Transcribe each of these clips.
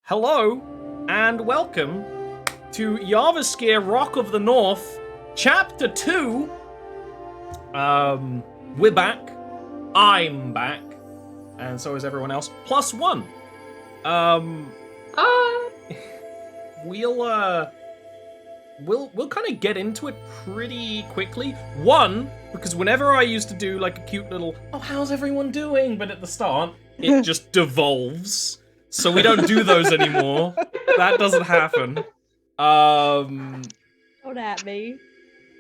Hello, and welcome to Jarviskjir Rock of the North, Chapter 2. We're back. I'm back. And so is everyone else. Plus one. We'll kind of get into it pretty quickly. One, because whenever I used to do like a cute little, oh, how's everyone doing? But at the start, it just devolves. So we don't do those anymore. That doesn't happen. Don't at me.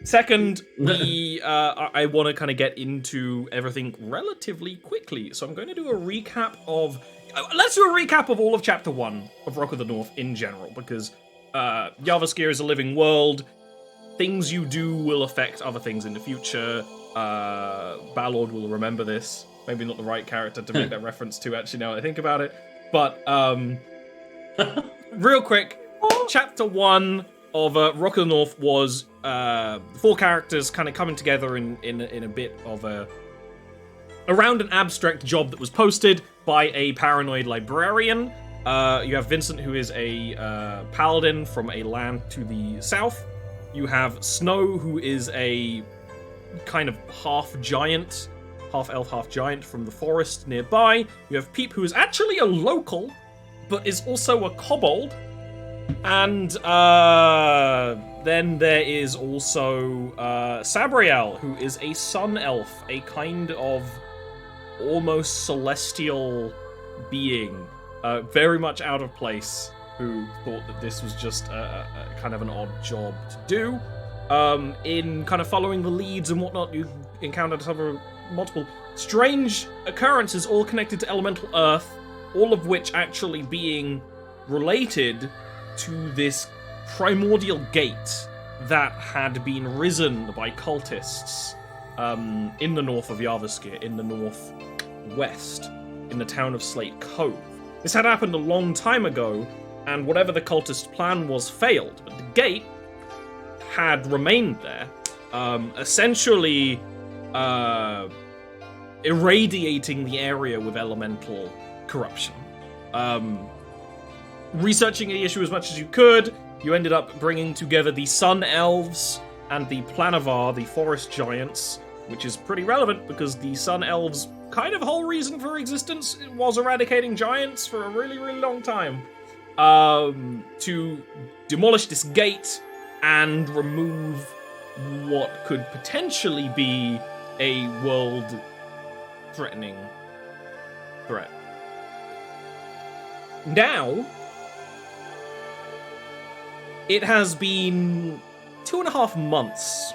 Second, I want to kind of get into everything relatively quickly. So I'm going to do a recap of... let's do a recap of all of Chapter 1 of Rock of the North in general, because Jarviskjir is a living world. Things you do will affect other things in the future. Balord will remember this. Maybe not the right character to make that reference to, actually, now that I think about it. But, real quick, Chapter 1 of Rock of the North was four characters kind of coming together in a bit of around an abstract job that was posted by a paranoid librarian. You have Vincent, who is a paladin from a land to the south. You have Snow, who is a kind of half-giant, half-elf, half-giant from the forest nearby. You have Peep, who is actually a local, but is also a kobold. And then there is also Sabriel, who is a sun elf, a kind of almost celestial being, very much out of place, who thought that this was just a kind of an odd job to do. In kind of following the leads and whatnot, you encountered multiple strange occurrences, all connected to elemental earth, all of which actually being related to this primordial gate that had been risen by cultists in the north of Jarviskjir, in the northwest, in the town of Slate Cove. This had happened a long time ago, and whatever the cultist plan was failed, but the gate had remained there, essentially irradiating the area with elemental corruption. Researching the issue as much as you could, you ended up bringing together the Sun Elves and the Planavar, the Forest Giants, which is pretty relevant because the Sun Elves' kind of whole reason for existence was eradicating giants for a really, really long time. To demolish this gate and remove what could potentially be a world-threatening threat. Now, it has been 2.5 months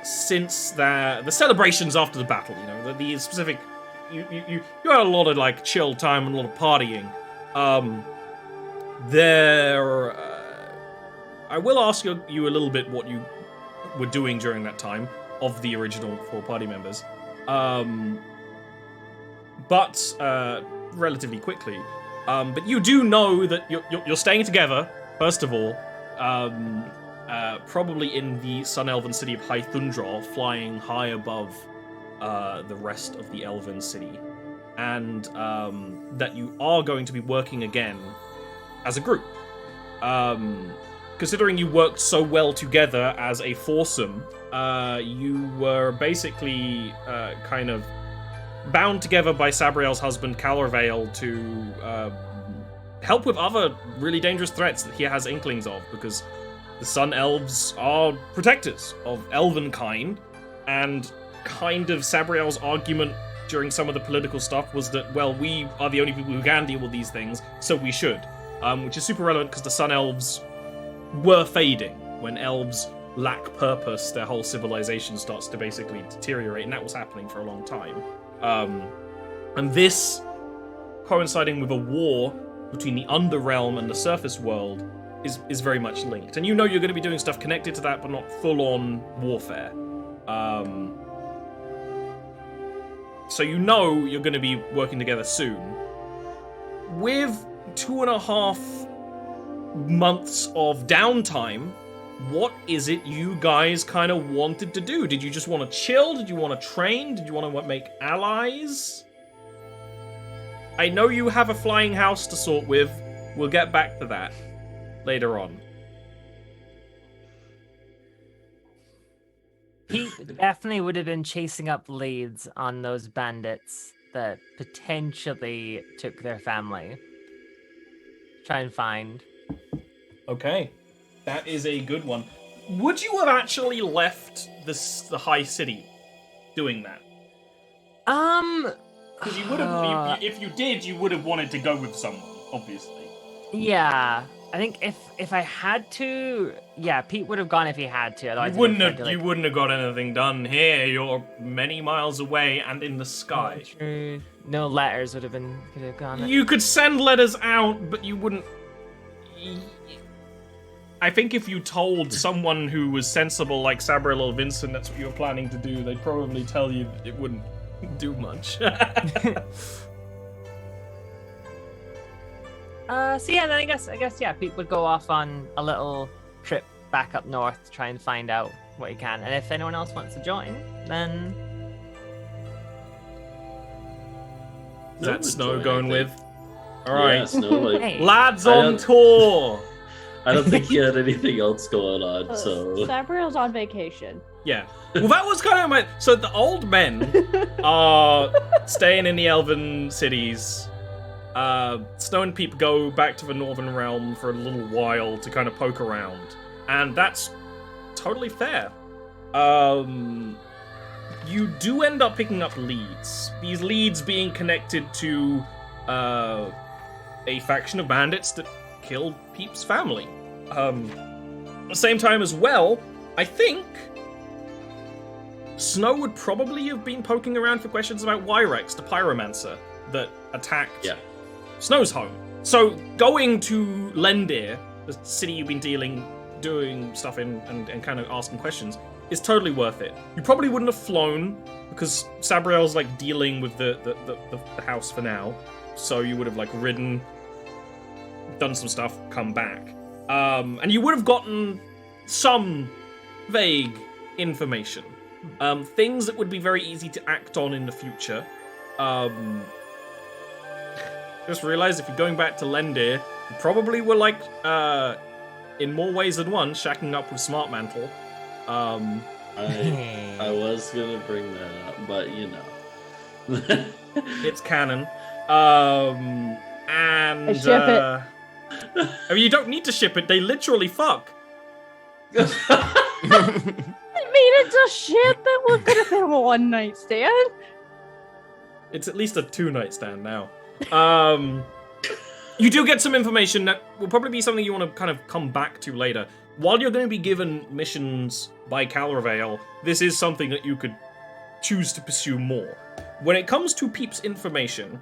since the celebrations after the battle. You know, the specific. You had a lot of like chill time and a lot of partying. I will ask you a little bit what you were doing during that time of the original 4 party members, but relatively quickly. But you do know that you're staying together. First of all, probably in the Sun Elven city of High Thundra, flying high above the rest of the Elven city, and that you are going to be working again as a group. Considering you worked so well together as a foursome, you were basically kind of bound together by Sabriel's husband, Calorvale, to help with other really dangerous threats that he has inklings of, because the Sun Elves are protectors of elven kind, and kind of Sabriel's argument during some of the political stuff was that, well, we are the only people who can deal with these things, so we should. Which is super relevant because the Sun Elves were fading. When elves lack purpose, their whole civilization starts to basically deteriorate, and that was happening for a long time. And this, coinciding with a war between the Underrealm and the surface world, is very much linked. And you know you're going to be doing stuff connected to that, but not full-on warfare. So you know you're going to be working together soon. With 2.5 months of downtime, what is it you guys kind of wanted to do? Did you just want to chill? Did you want to train? Did you want to make allies? I know you have a flying house to sort with. We'll get back to that later on. Pete definitely would have been chasing up leads on those bandits that potentially took their family. Try and find. Okay, that is a good one. Would you have actually left the high city doing that? Because you would have. If you did, you would have wanted to go with someone, obviously. Yeah, I think if I had to, yeah, Pete would have gone if he had to. Otherwise, You wouldn't have got anything done here. You're many miles away and in the sky. True. No letters could have gone. You could send letters out, but you wouldn't. I think if you told someone who was sensible, like Sabriel or Vincent, that's what you were planning to do, they'd probably tell you it wouldn't do much. So yeah, then I guess yeah, Pete would go off on a little trip back up north to try and find out what he can, and if anyone else wants to join, then is that Snow going with? All right, yeah, Snow, like, hey. Lads on tour. I don't think he had anything else going on, so Sabriel's on vacation. Yeah. Well, that was kind of my. So the old men are staying in the elven cities. Snow and Peep go back to the Northern Realm for a little while to kind of poke around, and that's totally fair. You do end up picking up leads. These leads being connected to a faction of bandits that killed Peep's family. At the same time as well, I think Snow would probably have been poking around for questions about Wyrex, the pyromancer that attacked Snow's home. So going to Lendir, the city you've been doing stuff in and kind of asking questions, is totally worth it. You probably wouldn't have flown because Sabriel's like dealing with the house for now. So you would have like ridden, done some stuff, come back. And you would have gotten some vague information. Things that would be very easy to act on in the future. Just realized if you're going back to Lendir, you probably were like, in more ways than one, shacking up with Smart Mantle. I was gonna bring that up, but you know. It's canon. And I ship it. I mean, you don't need to ship it. They literally fuck. I mean, it's a ship that would could have been a one night stand. It's at least a 2-night stand now. You do get some information that will probably be something you want to kind of come back to later. While you're going to be given missions by Calorvale, this is something that you could choose to pursue more. When it comes to Peep's information,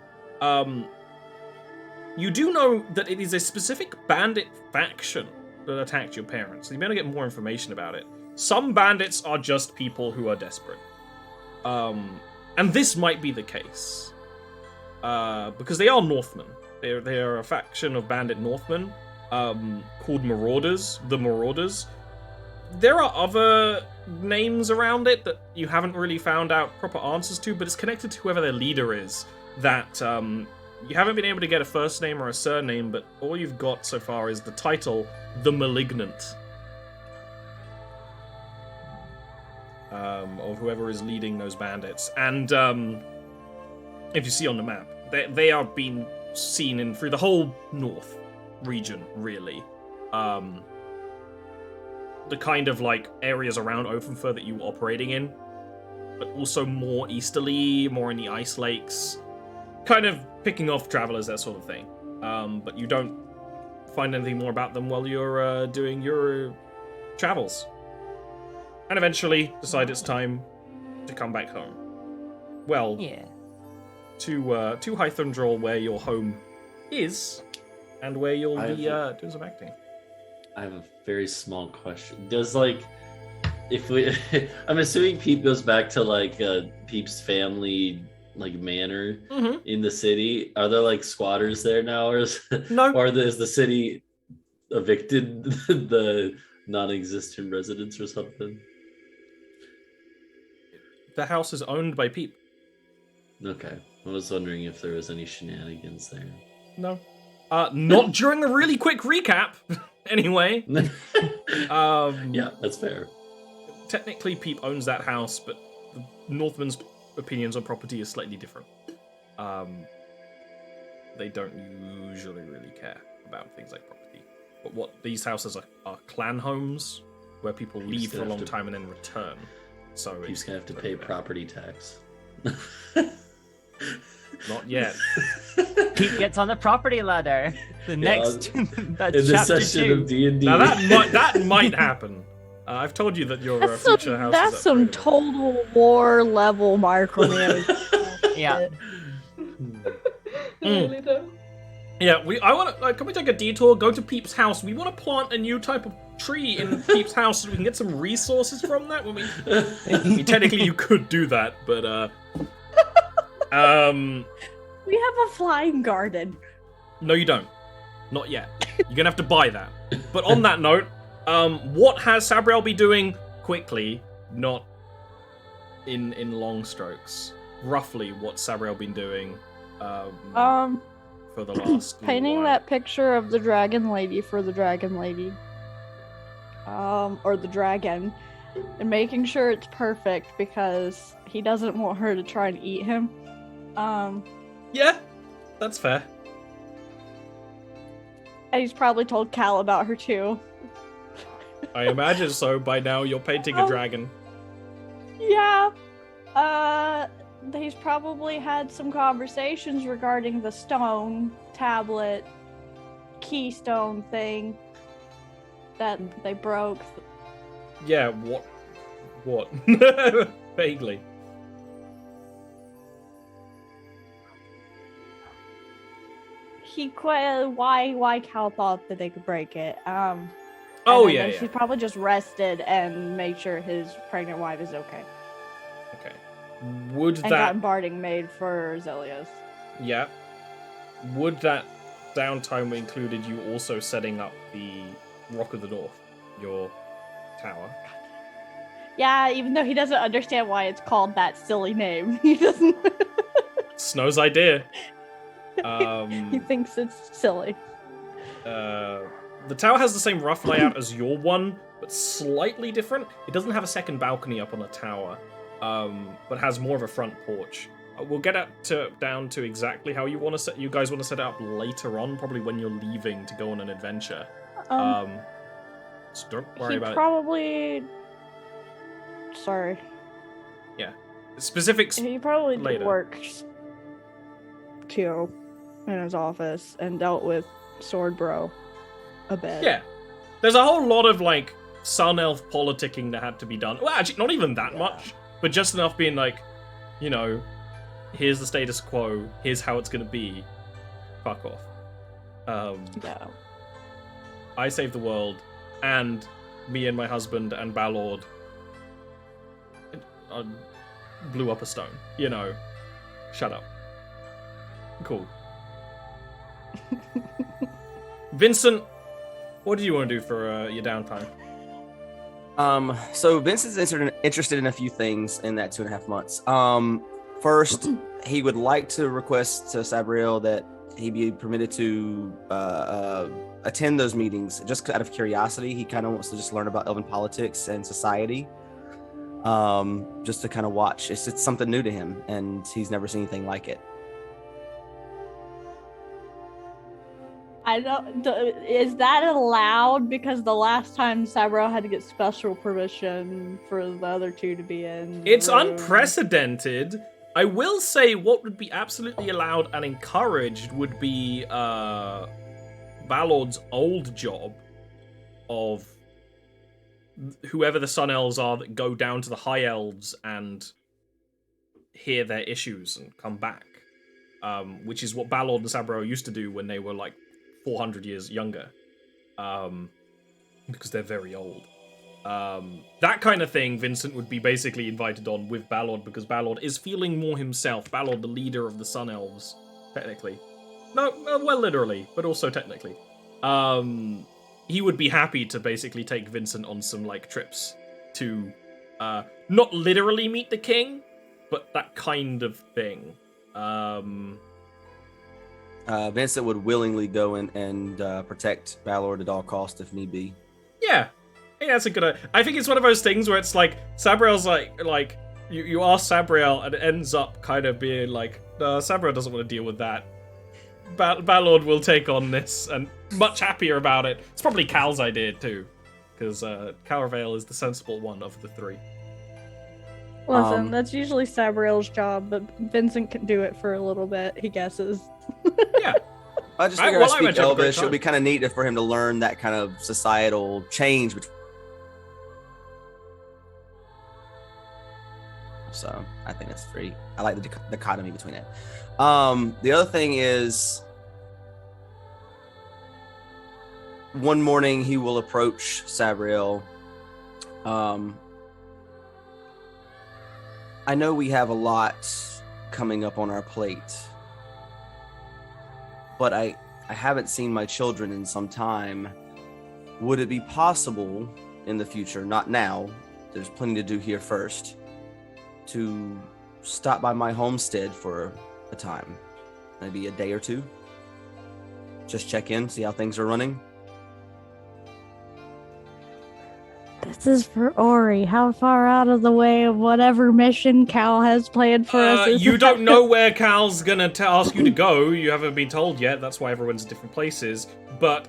you do know that it is a specific bandit faction that attacked your parents. So you better get more information about it. Some bandits are just people who are desperate. And this might be the case. Because they are Northmen. They are a faction of bandit Northmen called Marauders. The Marauders. There are other names around it that you haven't really found out proper answers to, but it's connected to whoever their leader is. That you haven't been able to get a first name or a surname, but all you've got so far is the title, The Malignant. Of whoever is leading those bandits. And if you see on the map, they are being seen in through the whole north region, really. The kind of like areas around Openfur that you were operating in, but also more easterly, more in the ice lakes, kind of picking off travelers, that sort of thing. But you don't find anything more about them while you're doing your travels. And eventually decide it's time to come back home. Well, yeah, to Hythundrol, where your home is, and where you'll be doing some acting. I have a very small question. Does if we, I'm assuming Peep goes back to Peep's family manor in the city. Are there squatters there now, or no? Or is the city evicted the non-existent residents or something? The house is owned by Peep. Okay. I was wondering if there was any shenanigans there. No. Not during a really quick recap, anyway. Yeah, that's fair. Technically, Peep owns that house, but the Northman's opinions on property is slightly different. They don't usually really care about things like property. But what these houses are clan homes, where people leave for a long time and then return. So Peep's gonna have to pay property tax. Not yet. Pete gets on the property ladder. The next, that's in the chapter session 2. of D&D. Now that might happen. I've told you that your future house. That's some total war level micromanagement. Yeah. Really though. Yeah, I want to. Can we take a detour? Go to Peep's house. We want to plant a new type of tree in Peep's house so we can get some resources from that. I mean, technically you could do that, but We have a flying garden. no, you don't. Not yet. You're gonna have to buy that. But on that note, what has Sabriel be doing quickly, not in long strokes? Roughly, what's Sabriel been doing? For the last Painting while? that picture of the dragon lady for the dragon lady. Or the dragon. And making sure it's perfect because he doesn't want her to try and eat him. Yeah, that's fair. And he's probably told Cal about her too. I imagine so. By now, you're painting a dragon. Yeah. He's probably had some conversations regarding the stone tablet keystone thing that they broke. Yeah, what? Vaguely. Why Cal thought that they could break it. Oh, and yeah, then yeah. She probably just rested and made sure his pregnant wife is okay. Okay. Would And that... got barding made for Zelios. Yeah. Would that downtime included you also setting up the Rock of the North, your tower? Yeah, even though he doesn't understand why it's called that silly name. He doesn't... Snow's idea. He thinks it's silly. The tower has the same rough layout as your one, but slightly different. It doesn't have a second balcony up on the tower, but has more of a front porch. We'll get down to exactly how you guys want to set it up later on, probably when you're leaving to go on an adventure. So don't worry about it. Sorry. Yeah. Specifics. He probably later. worked too in his office and dealt with Sword Bro a bit. Yeah. There's a whole lot of, like, Sun Elf politicking that had to be done. Well, actually, not even that much, but just enough being like, you know, here's the status quo, here's how it's gonna be. Fuck off. Yeah. I saved the world, and me and my husband and Ballord blew up a stone. You know, shut up. Cool. Vincent, what do you want to do for your downtime? So Vincent's interested in a few things in that 2.5 months. First, he would like to request to Sabriel that he be permitted to attend those meetings just out of curiosity. He kind of wants to just learn about elven politics and society, just to kind of watch. It's something new to him, and he's never seen anything like it. I don't. Is that allowed? Because the last time Sabriel had to get special permission for the other two to be in. It's the room. unprecedented. I will say what would be absolutely allowed and encouraged would be Balord's old job of whoever the Sun Elves are that go down to the High Elves and hear their issues and come back. Which is what Ballord and Sabriel used to do when they were like 400 years younger. Because they're very old. That kind of thing Vincent would be basically invited on with Ballord because Ballord is feeling more himself. Ballord, the leader of the Sun Elves, technically. No, well, literally, but also technically. He would be happy to basically take Vincent on some, like, trips to, not literally meet the king, but that kind of thing. Vincent would willingly go and protect Balor at all costs if need be. Yeah, that's a good. I think it's one of those things where it's like Sabriel's like you ask Sabriel and it ends up kind of being like, no, Sabriel doesn't want to deal with that. Balor will take on this and much happier about it. It's probably Cal's idea too, because Calravale is the sensible one of the three. Listen, that's usually Sabriel's job, but Vincent can do it for a little bit, he guesses. Yeah. I just figure I speak Elvish. It would be kind of neat for him to learn that kind of societal change. So I think that's free. I like the dichotomy between it. The other thing is, one morning he will approach Sabriel. I know we have a lot coming up on our plate, but I haven't seen my children in some time. Would it be possible in the future, not now, there's plenty to do here first, to stop by my homestead for a time, maybe a day or two? Just check in, see how things are running? This is for Ori. How far out of the way of whatever mission Cal has planned for us is you don't know where Cal's gonna ask you to go. You haven't been told yet. That's why everyone's in different places. But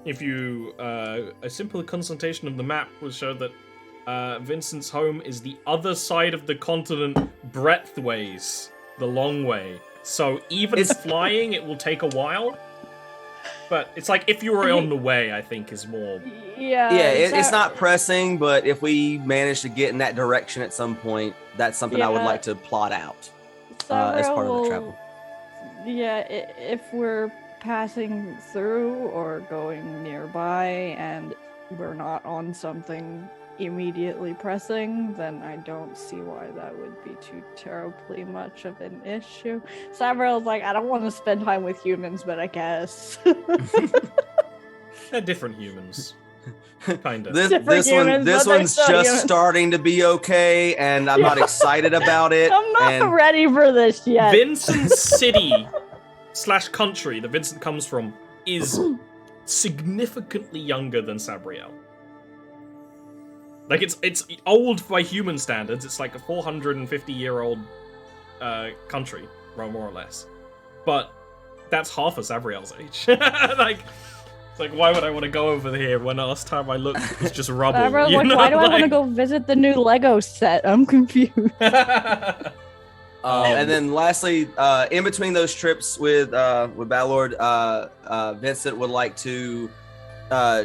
if you a simple consultation of the map will show that Vincent's home is the other side of the continent, breadthways, the long way. So even flying, it will take a while. But it's like if you were on the way, I think is more. Yeah. Yeah, it's not pressing, but if we manage to get in that direction at some point, that's something I would like to plot out as part of the travel. Yeah, if we're passing through or going nearby and we're not on something immediately pressing, then I don't see why that would be too terribly much of an issue. Sabriel's like, I don't want to spend time with humans, but I guess. They're different humans. Kind of. This one's just starting to be okay, and I'm not excited about it. I'm not ready for this yet. Vincent's city / country that Vincent comes from is significantly younger than Sabriel. Like, it's old by human standards. It's like a 450-year-old country, more or less. But that's half of Sabriel's age. It's like, why would I want to go over here when last time I looked it was just rubble? Why do I want to go visit the new Lego set? I'm confused. And then lastly, in between those trips with Balor, Vincent would like to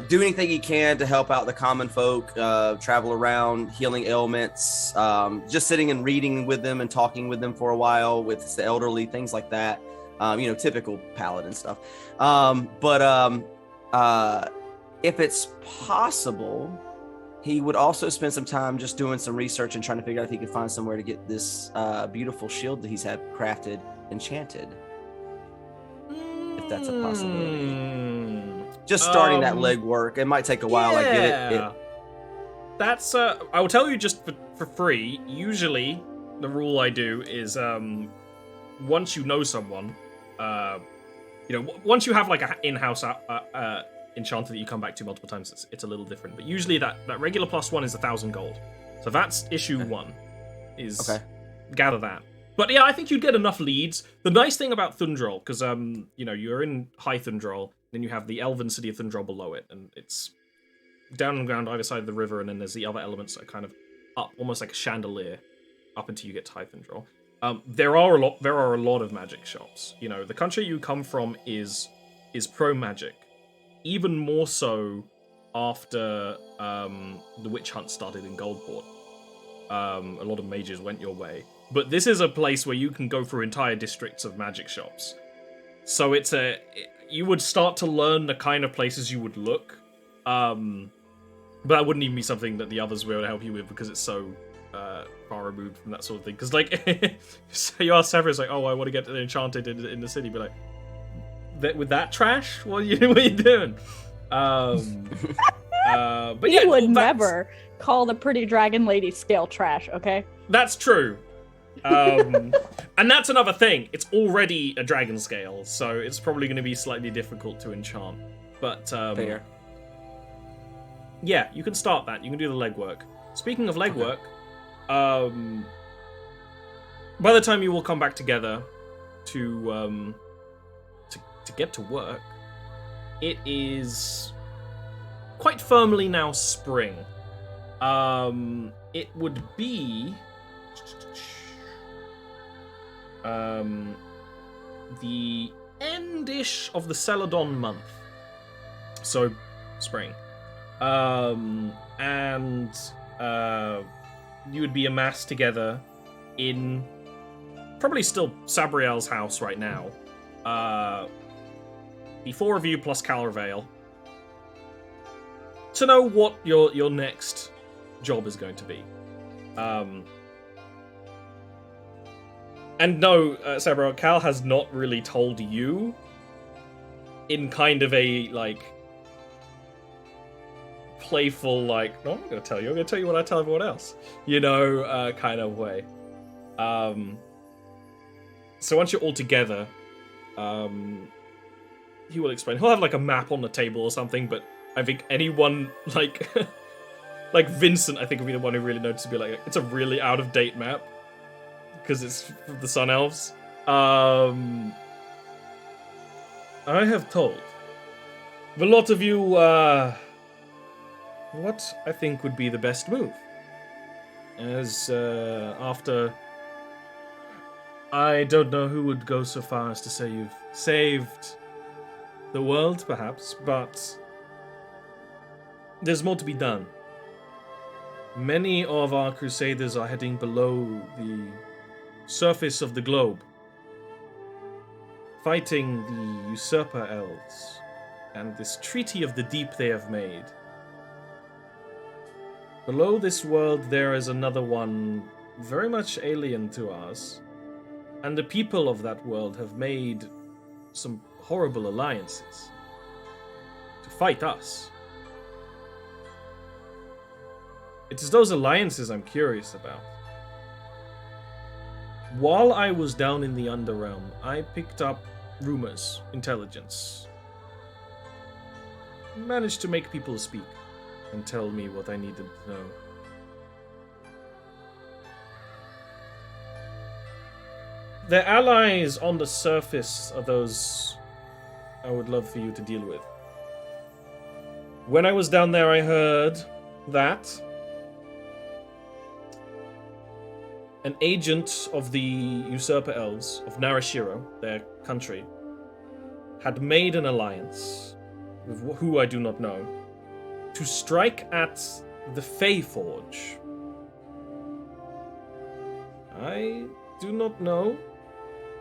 do anything he can to help out the common folk, travel around, healing ailments, just sitting and reading with them and talking with them for a while with the elderly, things like that. Typical paladin stuff. If it's possible, he would also spend some time just doing some research and trying to figure out if he could find somewhere to get this beautiful shield that he's had crafted enchanted. If that's a possibility. Just starting that legwork. It might take a while. I get it. That's I will tell you just for free. Usually, the rule I do is once you know someone, once you have like an in-house enchanter that you come back to multiple times, it's a little different. But usually that regular +1 is 1,000 gold. So that's issue 1. Is gather that. But yeah, I think you'd get enough leads. The nice thing about Thundrol, because you're in High Thundrol, then you have the elven city of Thundrol below it, and it's down on the ground either side of the river, and then there's the other elements that are kind of up, almost like a chandelier, up until you get to High Thundrol. There are a lot of magic shops. The country you come from is pro magic, even more so after the witch hunt started in Goldport. A lot of mages went your way. But this is a place where you can go through entire districts of magic shops. So you would start to learn the kind of places you would look. But that wouldn't even be something that the others will help you with because it's so far removed from that sort of thing. Because, so you ask Severus, oh, I want to get enchanted in the city. Be like, with that trash? What are you doing? But you would never call the pretty dragon lady scale trash, okay? That's true. And that's another thing. It's already a dragon scale, so it's probably going to be slightly difficult to enchant. But Fair. yeah, you can start that. You can do the legwork. Speaking of legwork, by the time you all come back together to get to work, it is quite firmly now spring. It would be the end-ish of the Celadon month. So, spring. And you would be amassed together in probably still Sabriel's house right now. The four of you plus Calorvale. To know what your next job is going to be. And no, Sabriel, Cal has not really told you in kind of a, like, playful, like, no, I'm not going to tell you. I'm going to tell you what I tell everyone else. You know, kind of way. So once you're all together, he will explain. He'll have, like, a map on the table or something, but I think anyone, like, like Vincent, I think, would be the one who really noticed to be like, it's a really out-of-date map. Because it's the Sun Elves. I have told a lot of you what I think would be the best move. As after, I don't know who would go so far as to say you've saved the world, perhaps, but there's more to be done. Many of our crusaders are heading below the surface of the globe, fighting the usurper elves and this treaty of the deep they have made. Below this world there is another one very much alien to ours, and the people of that world have made some horrible alliances to fight us. It is those alliances I'm curious about. While I was down in the Underrealm, I picked up rumors, intelligence. Managed to make people speak and tell me what I needed to know. Their allies on the surface are those I would love for you to deal with. When I was down there, I heard that an agent of the usurper elves of Narashiro, their country, had made an alliance with who I do not know to strike at the Fey Forge. I do not know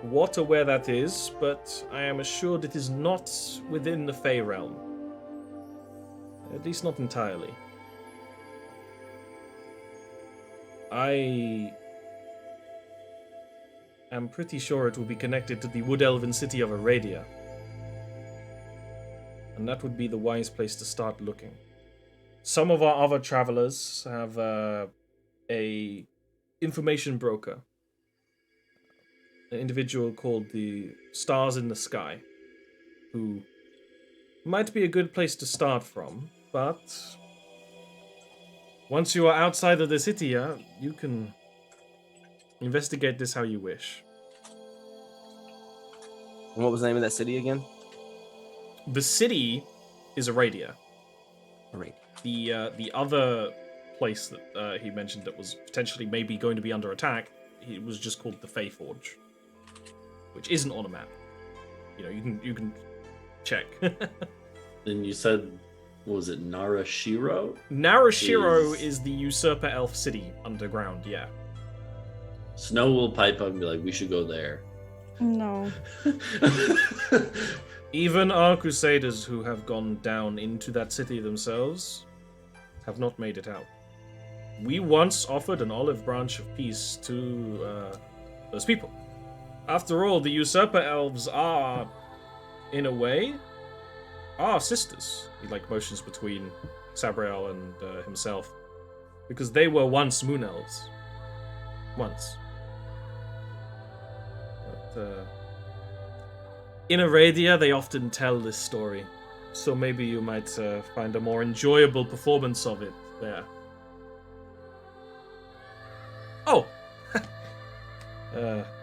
what or where that is, but I am assured it is not within the Fey realm. At least not entirely. I am pretty sure it will be connected to the Wood Elven city of Aradia. And that would be the wise place to start looking. Some of our other travelers have a information broker. An individual called the Stars in the Sky, who might be a good place to start from, but once you are outside of the city, you can investigate this how you wish. And what was the name of that city again? The city is Aradia. Aradia. The other place that he mentioned that was potentially maybe going to be under attack, it was just called the Fey Forge, which isn't on a map. You know, you can check. And you said, what was it, Narashiro? Narashiro is the usurper elf city underground, yeah. Snow will pipe up and be like, we should go there. No. Even our crusaders who have gone down into that city themselves have not made it out. We once offered an olive branch of peace to those people. After all, the usurper elves are, in a way, our sisters. He motions between Sabriel and himself, because they were once moon elves. Once. in Aradia, they often tell this story. So maybe you might find a more enjoyable performance of it there. Oh!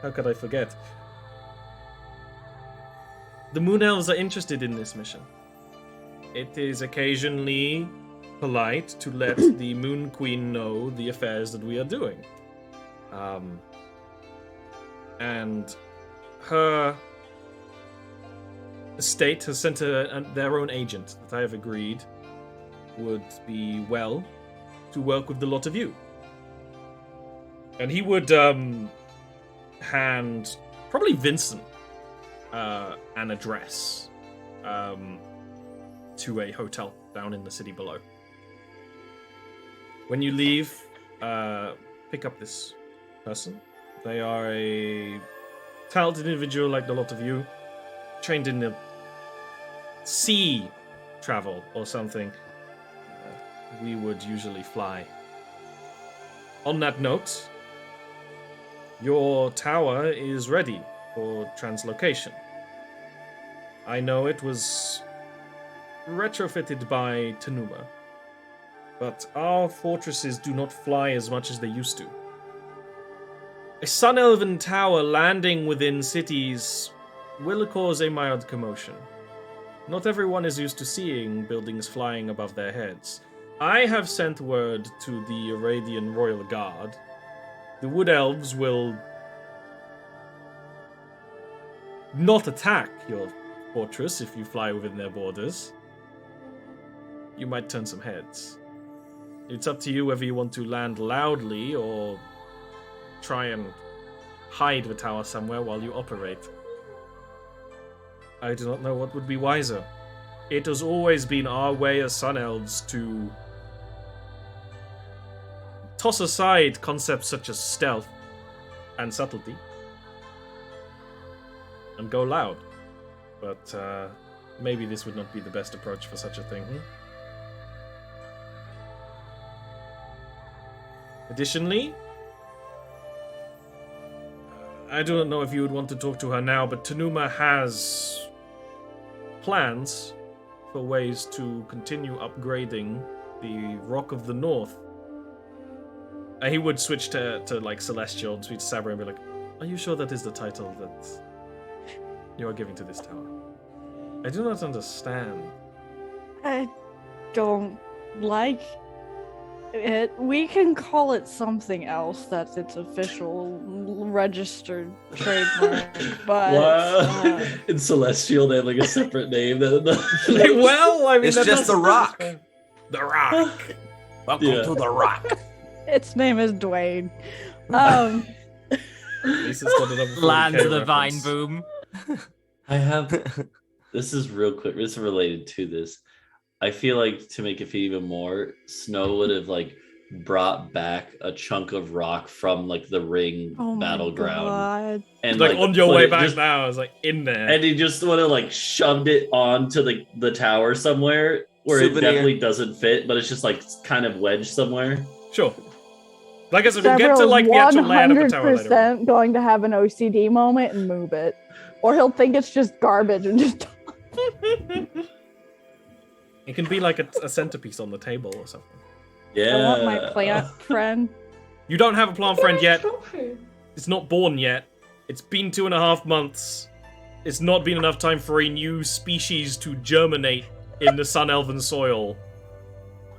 How could I forget? The Moon Elves are interested in this mission. It is occasionally polite to let the Moon Queen know the affairs that we are doing. And her estate has sent their own agent that I have agreed would be well to work with the lot of you. And he would hand probably Vincent an address to a hotel down in the city below. When you leave, pick up this person. They are a talented individual like the lot of you, trained in the sea travel or something. We would usually fly. On that note, your tower is ready for translocation. I know it was retrofitted by Tanuma, but our fortresses do not fly as much as they used to. A Sun Elven tower landing within cities will cause a mild commotion. Not everyone is used to seeing buildings flying above their heads. I have sent word to the Aradian Royal Guard. The Wood Elves will not attack your fortress if you fly within their borders. You might turn some heads. It's up to you whether you want to land loudly or try and hide the tower somewhere while you operate. I do not know what would be wiser. It has always been our way as Sun Elves to toss aside concepts such as stealth and subtlety and go loud. But maybe this would not be the best approach for such a thing. Additionally, I do not know if you would want to talk to her now, but Tanuma has plans for ways to continue upgrading the Rock of the North. He would switch to like Celestial and switch to Sabra and be like, are you sure that is the title that you are giving to this tower? I do not understand. I don't like it. We can call it something else that's its official registered trademark, but in Celestial they have like a separate name. Well, I mean, it's just the Rock. The Rock. Welcome to the Rock. Its name is Dwayne. Lands of the Vine Boom. I have. This is real quick. This is related to this. I feel like to make it feel even more, Snow would have like brought back a chunk of rock from like the ring battleground, and like on your way back now, I was like in there, and he just would have like shoved it onto the tower somewhere where it definitely doesn't fit, but it's just like kind of wedged somewhere. Sure. Like I said, we'll get to like the actual layout of the tower later. 100% going to have an OCD moment and move it, or he'll think it's just garbage and just. It can be like a centerpiece on the table or something. Yeah. I want my plant friend. You don't have a plant friend yet. It's not born yet. It's been 2.5 months. It's not been enough time for a new species to germinate in the Sun Elven soil.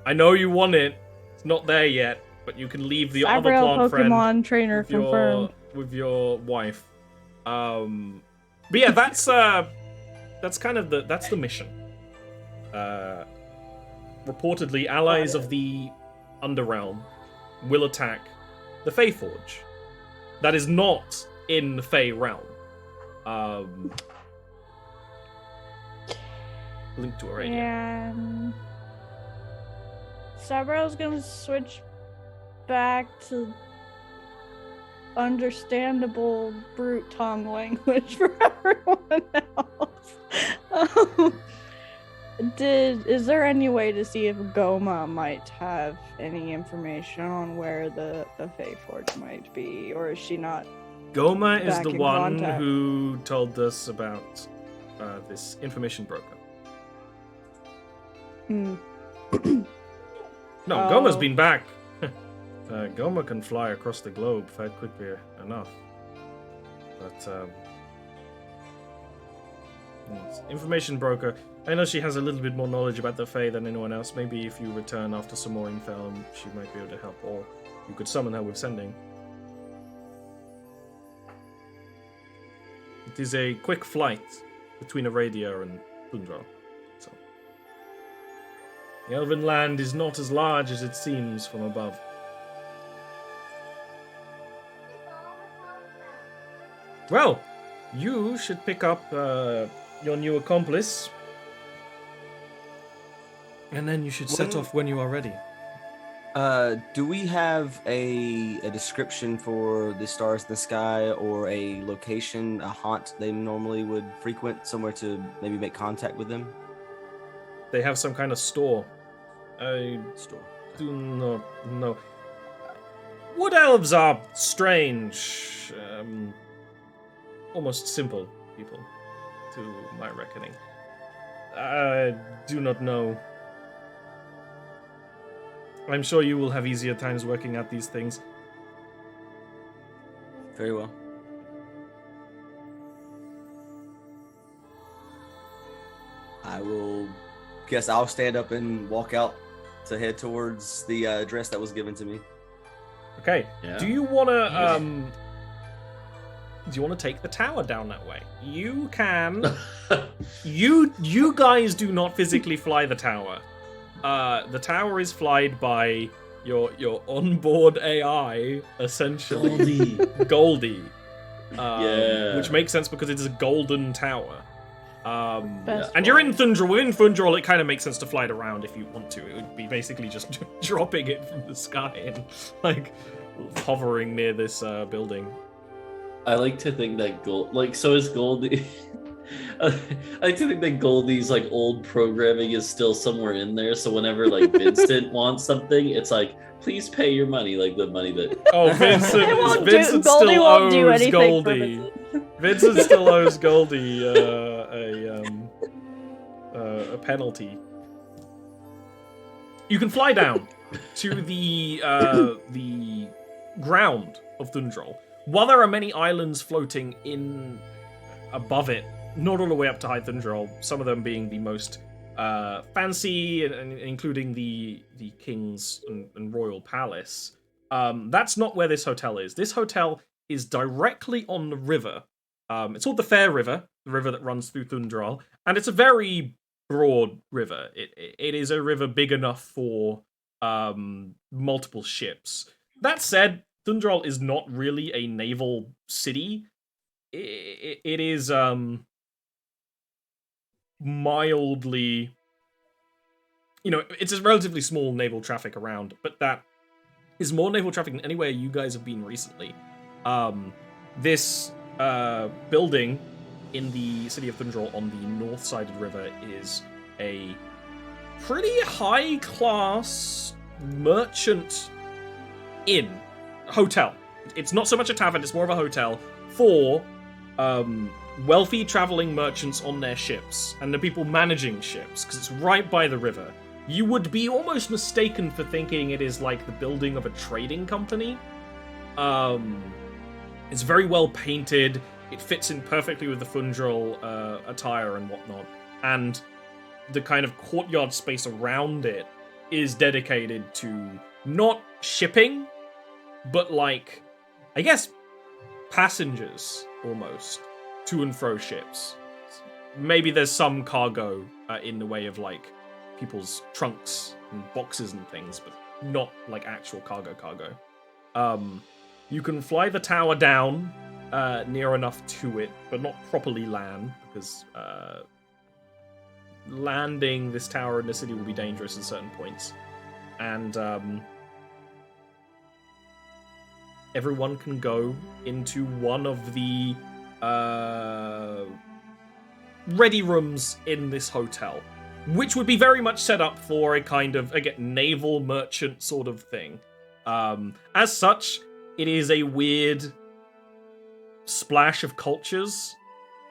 I know you want it. It's not there yet, but you can leave the other plant friend Pokemon trainer confirmed with your wife. But yeah, that's kind of the mission. Reportedly, allies of the Underrealm will attack the Fey Forge. That is not in the Fey realm. Link to Aradia. And Sabrel's gonna switch back to understandable brute tongue language for everyone else. Is there any way to see if Goma might have any information on where the Fey Forge might be, or is she not Goma is back the in one contact. who told us about this information broker. Hmm. No, Oh. Goma's been back. Goma can fly across the globe quite quickly enough. But, yes. Information broker. I know she has a little bit more knowledge about the Fae than anyone else. Maybe if you return after some more info, she might be able to help. Or you could summon her with sending. It is a quick flight between Aradia and Tundra. So. The Elven land is not as large as it seems from above. Well, you should pick up your new accomplice. And then you should set off when you are ready. Do we have a description for the stars in the sky or a location, a haunt they normally would frequent, somewhere to maybe make contact with them? They have some kind of store. I Store. do not know. Wood elves are strange, almost simple people, to my reckoning. I do not know. I'm sure you will have easier times working out these things. Very well. I'll stand up and walk out to head towards the address that was given to me. Okay. Yeah. Do you wanna take the tower down that way? You can. You guys do not physically fly the tower. The tower is flied by your onboard AI, essentially. Goldie. Yeah. Which makes sense because it is a golden tower. Best And you're in Thundra. Within Thundra, it kind of makes sense to fly it around if you want to. It would be basically just dropping it from the sky and like hovering near this building. I like to think that so is Goldie. I like to think that Goldie's like old programming is still somewhere in there. So whenever like Vincent wants something, it's like, please pay your money, like the money that. Oh, Vincent Goldie still won't do owes anything for Goldie. Vincent still owes Goldie a penalty. You can fly down to the ground of Thundrol. While there are many islands floating in above it, not all the way up to High Thundrol, some of them being the most fancy, and including the king's and royal palace. That's not where this hotel is. This hotel is directly on the river. It's called the Fair River, the river that runs through Thundrol, and it's a very broad river. It is a river big enough for multiple ships. That said, Thundrol is not really a naval city. It is mildly, it's a relatively small naval traffic around, but that is more naval traffic than anywhere you guys have been recently. This building in the city of Thundrol on the north side of the river is a pretty high-class merchant inn. Hotel. It's not so much a tavern, it's more of a hotel for wealthy traveling merchants on their ships and the people managing ships, because it's right by the river. You would be almost mistaken for thinking it is like the building of a trading company. It's very well painted. It fits in perfectly with the Thundrol attire and whatnot. And the kind of courtyard space around it is dedicated to not shipping, but like, I guess, passengers, almost, to and fro ships. Maybe there's some cargo in the way of, like, people's trunks and boxes and things, but not, like, actual cargo. You can fly the tower down near enough to it, but not properly land, because landing this tower in the city will be dangerous at certain points. And everyone can go into one of the ready rooms in this hotel, which would be very much set up for a kind of, again, naval merchant sort of thing. As such, it is a weird splash of cultures.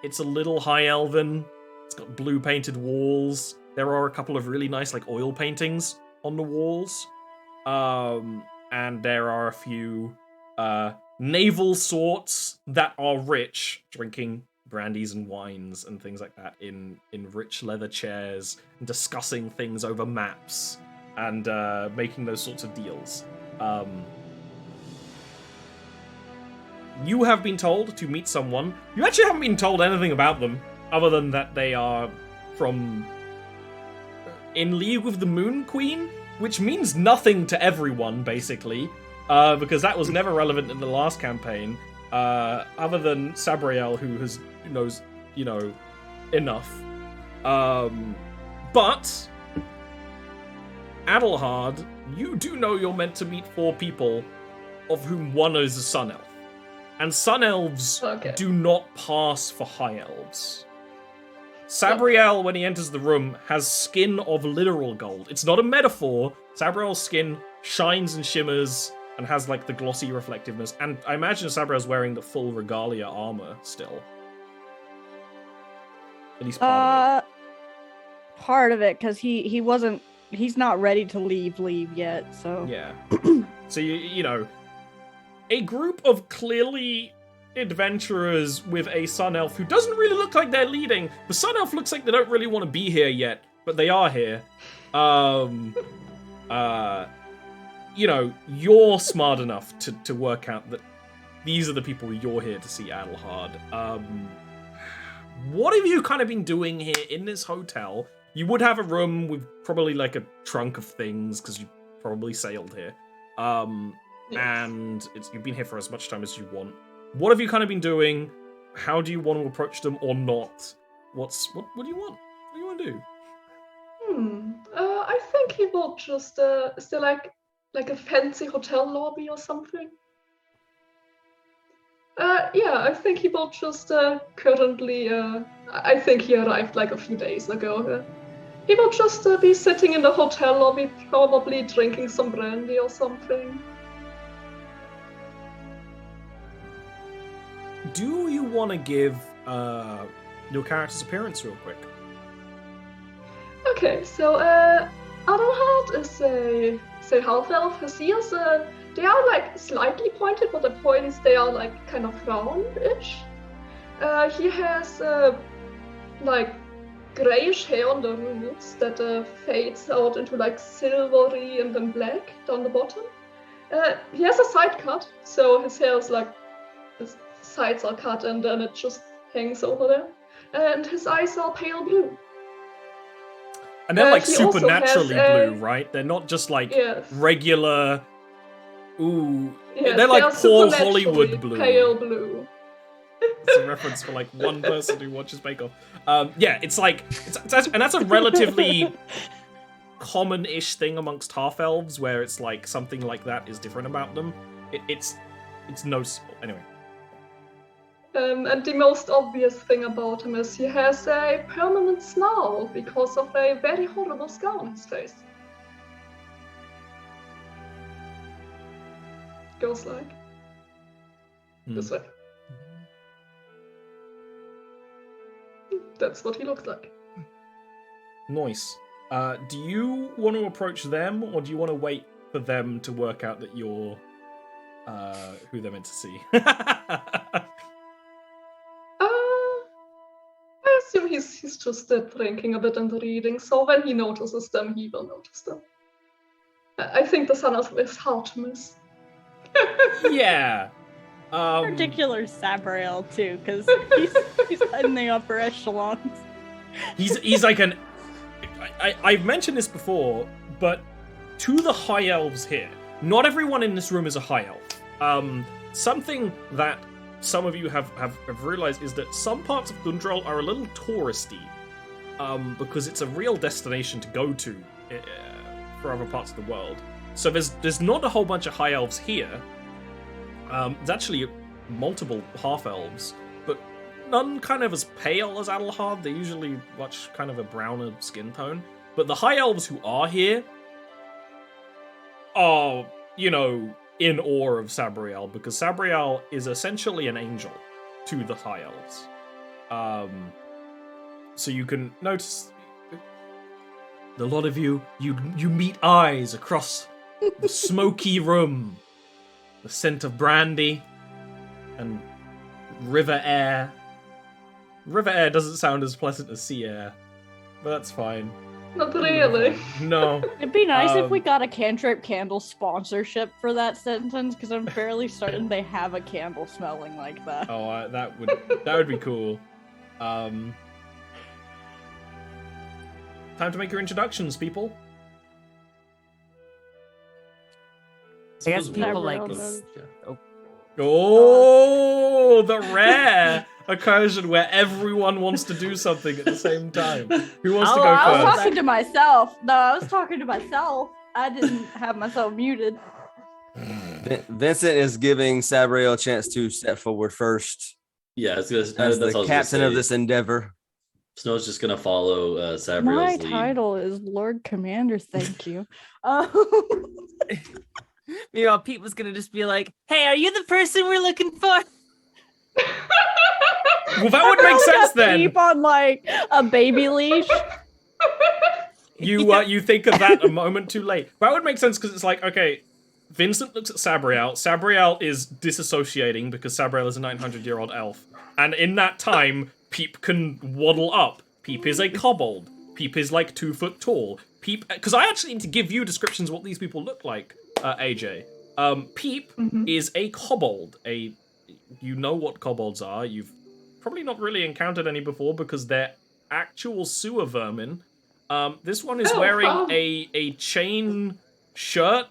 It's a little high elven. It's got blue painted walls. There are a couple of really nice like oil paintings on the walls. And there are a few naval sorts that are rich, drinking brandies and wines and things like that in rich leather chairs and discussing things over maps and making those sorts of deals. You have been told to meet someone. You actually haven't been told anything about them other than that they are from in league with the Moon Queen, which means nothing to everyone, basically, because that was never relevant in the last campaign, other than Sabriel, who knows, enough. But Adelhard, you do know you're meant to meet 4 people, of whom one is a Sun Elf. And Sun Elves do not pass for High Elves. Sabriel, when he enters the room, has skin of literal gold. It's not a metaphor. Sabriel's skin shines and shimmers and has like the glossy reflectiveness. And I imagine Sabriel's wearing the full regalia armor still. At least part of it. Part of it, because he's not ready to leave yet, so. Yeah. So, you know, a group of clearly adventurers with a Sun Elf who doesn't really look like they're leading. The Sun Elf looks like they don't really want to be here yet, but they are here. You know, you're smart enough to work out that these are the people you're here to see, Adelhard. What have you kind of been doing here in this hotel? You would have a room with probably like a trunk of things, because you probably sailed here. Yes. And you've been here for as much time as you want. What have you kind of been doing? How do you want to approach them or not? What do you want? What do you want to do? I think he will just is there like a fancy hotel lobby or something? Yeah, I think he will just currently I think he arrived like a few days ago. He will just be sitting in the hotel lobby, probably drinking some brandy or something. Do you want to give your character's appearance real quick? Okay, so Adelhard is a half-elf. His ears, they are like slightly pointed, but the points, they are like kind of round-ish. He has like grayish hair on the roots that fades out into like silvery and then black down the bottom. He has a side cut, so his hair is like, his sides are cut and then it just hangs over there. And his eyes are pale blue. And they're like he also supernaturally has, blue, right? They're not just like Yes. regular. Ooh, Yes, they're like they are Paul supernaturally Hollywood blue. Pale blue. It's a reference for like one person who watches Bake Off. Yeah, it's like, and that's a relatively common-ish thing amongst half-elves, where it's like something like that is different about them. It's noticeable. Anyway. And the most obvious thing about him is he has a permanent snarl because of a very horrible scar on his face. Goes like this way. That's what he looks like. Nice. Do you want to approach them, or do you want to wait for them to work out that you're who they're meant to see? I assume he's just drinking a bit and reading, so when he notices them, he will notice them. I think the Sun Elf is hard to miss. Yeah. Particular Sabriel too, because he's in the upper echelons. He's like an. I've mentioned this before, but to the high elves here, not everyone in this room is a high elf. Something that some of you have realized is that some parts of Thundrel are a little touristy, because it's a real destination to go to for other parts of the world. So there's not a whole bunch of high elves here. There's actually multiple half elves, but none kind of as pale as Adelhard. They're usually much kind of a browner skin tone. But the high elves who are here are, in awe of Sabriel, because Sabriel is essentially an angel. to the High Elves. So you can notice a lot of you meet eyes across the smoky room, the scent of brandy and river air. River air doesn't sound as pleasant as sea air, but that's fine. Not really. No. It'd be nice if we got a Cantrip Candle sponsorship for that sentence, because I'm fairly certain they have a candle smelling like that. Oh, that would be cool. Time to make your introductions, people. I guess people like. Oh, the rare occasion where everyone wants to do something at the same time. Who wants to go I was first? talking to myself. No, I was talking to myself. I didn't have myself muted. Vincent is giving Sabriel a chance to step forward first. Yeah, as the captain of this endeavor. Snow's just gonna follow Sabriel's My lead. title is Lord Commander. Thank you. Meanwhile, Pete was gonna just be like, "Hey, are you the person we're looking for?" Well, that would make sense then. Keep on like a baby leash. You think of that a moment too late. That would make sense because it's like, okay, Vincent looks at Sabriel. Sabriel is disassociating because Sabriel is a 900-year-old elf, and in that time, Peep can waddle up. Peep is a kobold. Peep is like 2 foot tall. Peep, because I actually need to give you descriptions of what these people look like, AJ. Peep is a kobold. You know what kobolds are. You've probably not really encountered any before because they're actual sewer vermin. This one is wearing a chain shirt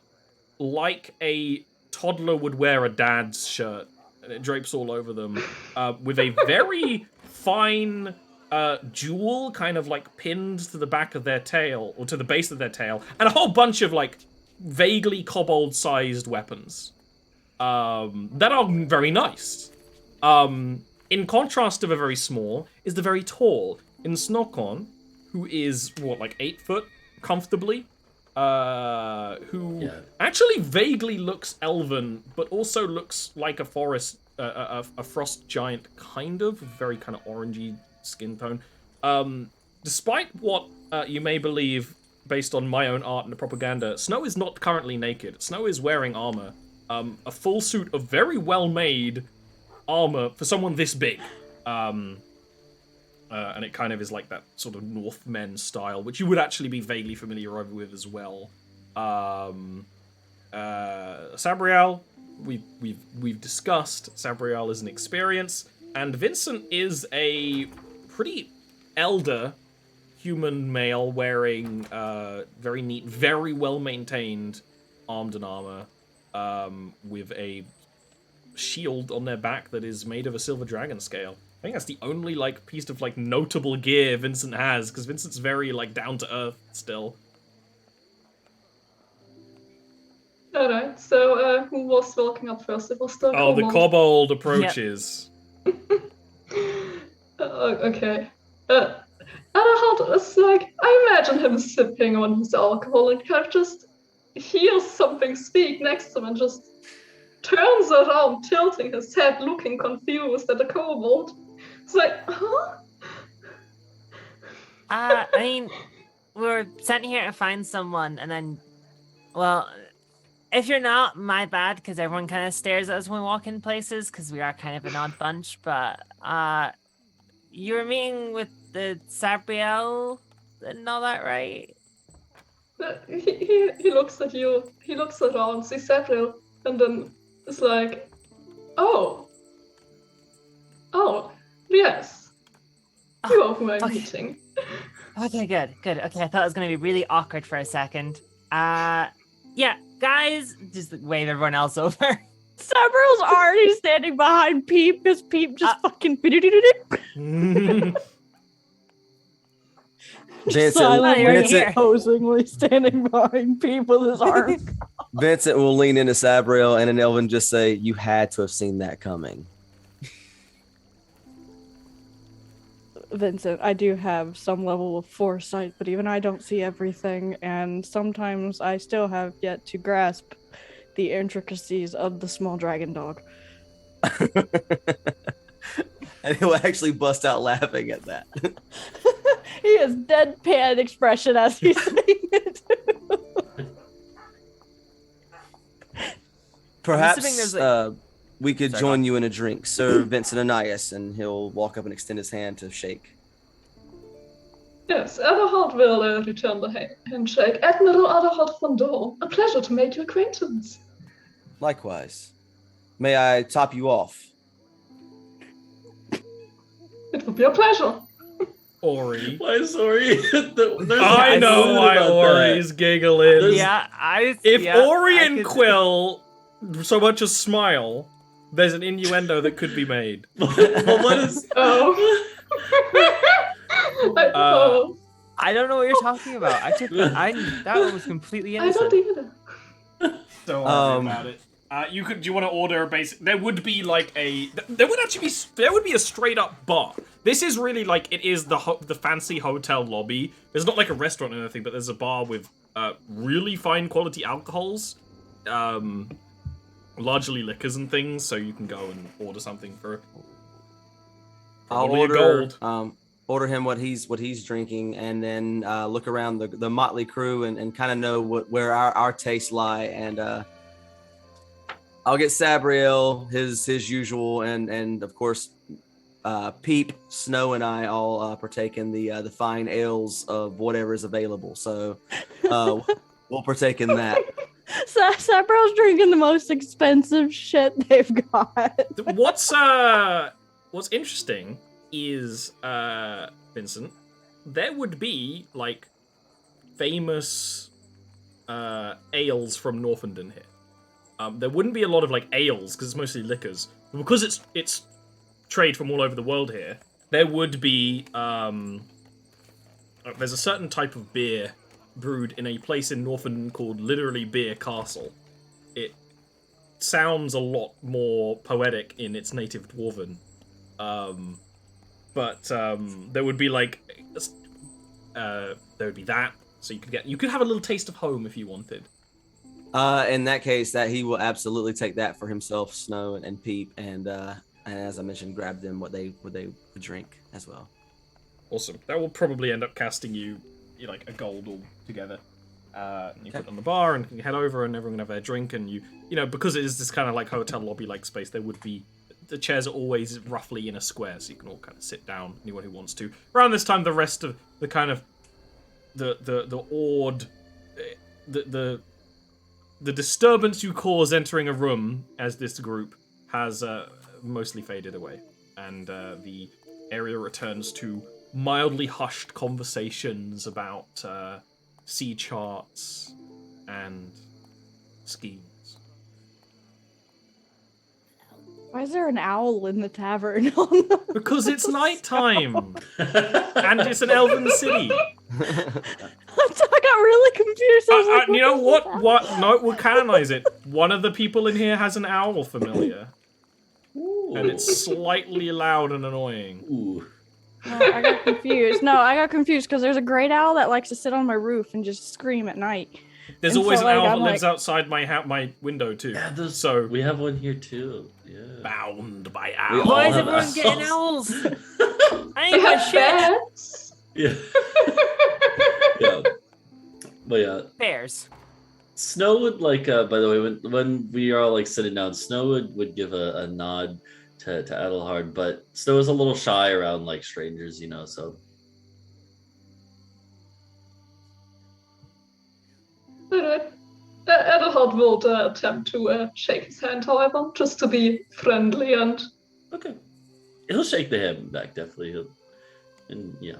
like a toddler would wear a dad's shirt. And it drapes all over them with a very fine jewel kind of like pinned to the back of their tail or to the base of their tail, and a whole bunch of like vaguely kobold-sized weapons that are very nice. In contrast to the very small is the very tall in Snokon, who is like 8 foot comfortably, who actually vaguely looks elven, but also looks like a forest, a frost giant, kind of very kind of orangey skin tone. Despite what you may believe based on my own art and the propaganda, Snow is not currently naked. Snow is wearing armor, a full suit of very well-made armor for someone this big. And it kind of is like that sort of Northmen style, which you would actually be vaguely familiar with as well. Sabriel, we've discussed. Sabriel is an experience, and Vincent is a pretty elder human male wearing very neat, very well maintained armed and armor, with a shield on their back that is made of a silver dragon scale. I think that's the only like piece of like notable gear Vincent has, because Vincent's very like down to earth still. Alright, so who was walking up first? It was the kobold. The kobold approaches. Okay. Adahard is like, I imagine him sipping on his alcohol and kind of just hears something speak next to him and just turns around, tilting his head, looking confused at the kobold. It's like, huh? I mean, we're sent here to find someone, and then, well, if you're not, my bad, because everyone kind of stares at us when we walk in places, because we are kind of an odd bunch, but, you were meeting with the Sabriel and all that, right? He looks at you, he looks around, sees Sabriel, and then it's like, oh, yes, you are who I'm meeting. Okay, good. Okay, I thought it was going to be really awkward for a second. Yeah, guys, just wave everyone else over. Sabriel's already standing behind Peep because Peep just fucking Vincent posingly standing behind Peep with his arm. Vincent will lean into Sabriel and an Elven just say, "You had to have seen that coming." Vincent, I do have some level of foresight, but even I don't see everything, and sometimes I still have yet to grasp the intricacies of the small dragon dog. And he'll actually bust out laughing at that. He has deadpan expression as he's saying it. Perhaps assuming there's, we could Sorry, join go on. you in a drink, Sir Vincent Ananias, and he'll walk up and extend his hand to shake. Yes, Adelhard will return the handshake. Admiral Adelhard von Dorr, a pleasure to make your acquaintance. Likewise. May I top you off? It would be a pleasure. Ori. Why, sorry? I know why Ori's giggling. Yeah, If yeah, Ori I and could- Quill so much as smile, there's an innuendo that could be made. Well, what is? Oh. Oh. I don't know what you're talking about. That one was completely I don't innocent. either. Don't worry about it. Do you want to order a basic? There would be like there would be a straight up bar. This is really like it is the fancy hotel lobby. There's not like a restaurant or anything, but there's a bar with really fine quality alcohols, largely liquors and things. So you can go and order something for. I'll probably a order gold. order him what he's drinking, and then look around the motley crew and kind of know where our tastes lie. And I'll get Sabriel his usual, and of course Peep, Snow, and I all partake in the fine ales of whatever is available. So we'll partake in that. Sabrel's drinking the most expensive shit they've got. What's interesting is Vincent, there would be like famous ales from Northenden here. There wouldn't be a lot of like ales because it's mostly liquors. But because it's trade from all over the world here, there would be there's a certain type of beer brewed in a place in Northenden called literally Beer Castle. It sounds a lot more poetic in its native Dwarven. But there would be like there would be that, so you could have a little taste of home if you wanted. In that case, that he will absolutely take that for himself, Snow and Peep, and as I mentioned, grab them what they would drink as well. Awesome. That will probably end up casting you like a gold all together. You put it on the bar and you head over, and everyone can have their drink, and you know, because it is this kind of like hotel lobby like space, there would be. The chairs are always roughly in a square, so you can all kind of sit down, anyone who wants to. Around this time, the rest of the kind of the awed, the disturbance you cause entering a room as this group has mostly faded away, and the area returns to mildly hushed conversations about sea charts and schemes. Why is there an owl in the tavern? Because it's nighttime, and it's an elven city. I got really confused. I was like, You know is what? What? No, we'll canonize it. One of the people in here has an owl familiar, and it's slightly loud and annoying. Ooh. No, I got confused. No, I got confused because there's a great owl that likes to sit on my roof and just scream at night. There's And always so, an owl like, that I'm lives like- outside my window too. Yeah, So we have one here too. Yeah. bound by We owls. all Why is have everyone getting owls. owls? I They ain't got have shit. beds. Yeah. Yeah. But yeah, Bears. Snow would like. By the way, when we are all like sitting down, Snow would give a nod to Adelhard, but Snow is a little shy around like strangers, you know. So Alright. Adelhard will attempt to shake his hand, however, just to be friendly and. okay, he'll shake the hand back definitely. And yeah,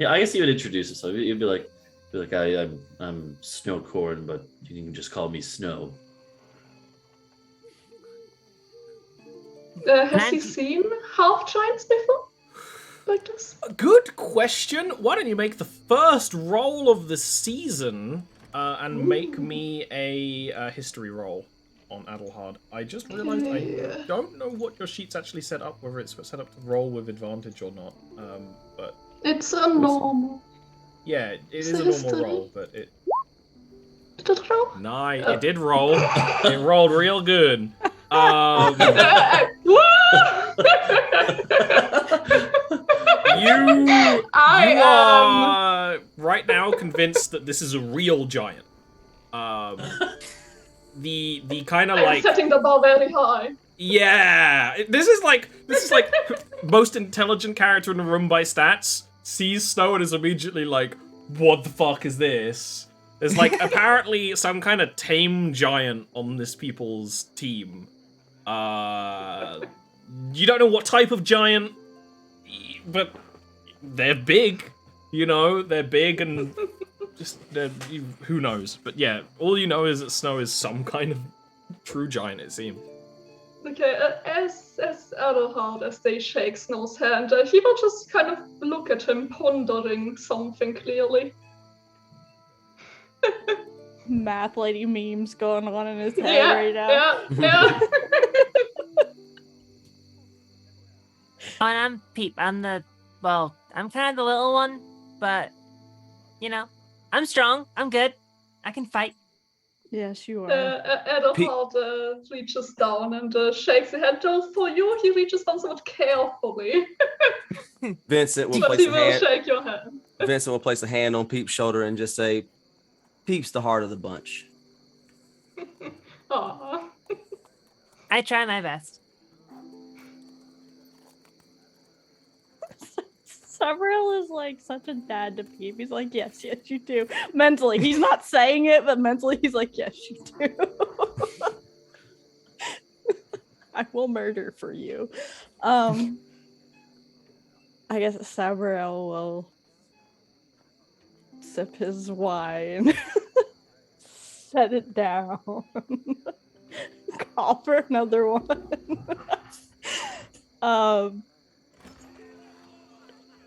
I guess he would introduce himself. He'd be like, I'm Snowcorn, but you can just call me Snow. Has he seen half giants before? Like this? Good question. Why don't you make the first roll of the season and make me a history roll on Adelhard. I just realized I don't know what your sheet's actually set up, whether it's set up to roll with advantage or not. But It's a normal. yeah, it is So a normal history? roll, but it Did it roll? it did roll. It rolled real good. Woo! You I are right now convinced that this is a real giant. The kind of I'm like setting the bar very high. yeah, this is like most intelligent character in the room by stats sees Snow and is immediately like, what the fuck is this? There's like apparently some kind of tame giant on this people's team. You don't know what type of giant, but they're big. You know, they're big and just who knows. But yeah, all you know is that Snow is some kind of true giant. It seems. Okay, as Adelhard, as they shake Snow's hand, he will just kind of look at him, pondering something clearly. Math lady memes going on in his head right now. Yeah. And I'm Peep. I'm kind of the little one, but, you know, I'm strong. I'm good. I can fight. Yes, you are. Adelhard reaches down and shakes the hand. For you, he reaches down somewhat carefully. Vincent will But place he a will hand. shake your hand. Vincent will place a hand on Peep's shoulder and just say, "Peep's the heart of the bunch." Aww. I try my best. Sabriel is like such a dad to Peep. He's like, yes, you do. Mentally, he's not saying it, but mentally, he's like, yes, you do. I will murder for you. I guess Sabriel will sip his wine, set it down, call for another one.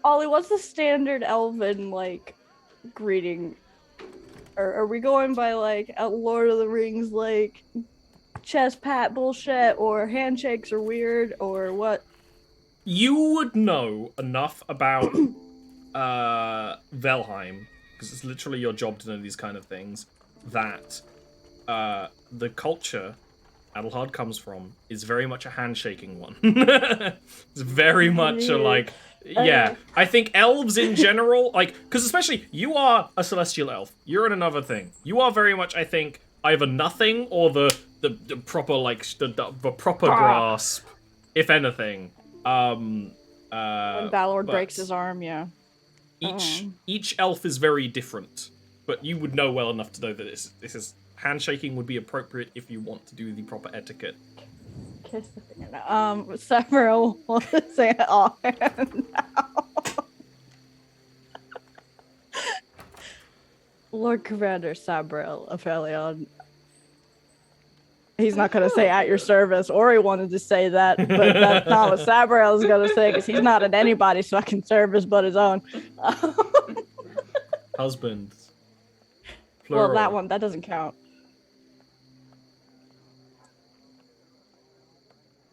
Ollie, what's the standard elven like greeting? Are we going by like a Lord of the Rings like chest pat bullshit, or handshakes are weird, or what? You would know enough about Velheim, because it's literally your job to know these kind of things, that the culture Adelhard comes from is very much a handshaking one. It's very much a like, yeah. I think elves in general, like, because especially you are a celestial elf, you're in another thing. You are very much, I think, either nothing or the proper like the proper grasp, if anything. When Balor breaks his arm, yeah. Each elf is very different, but you would know well enough to know that this is handshaking would be appropriate if you want to do the proper etiquette. Kiss the finger now. Sabriel will say it offhand now. Lord Commander Sabriel of Helion. He's not going to say at your service, or he wanted to say that, but that's not what Sabriel is going to say, because he's not at anybody's fucking service but his own. Husband. Well, that one, that doesn't count.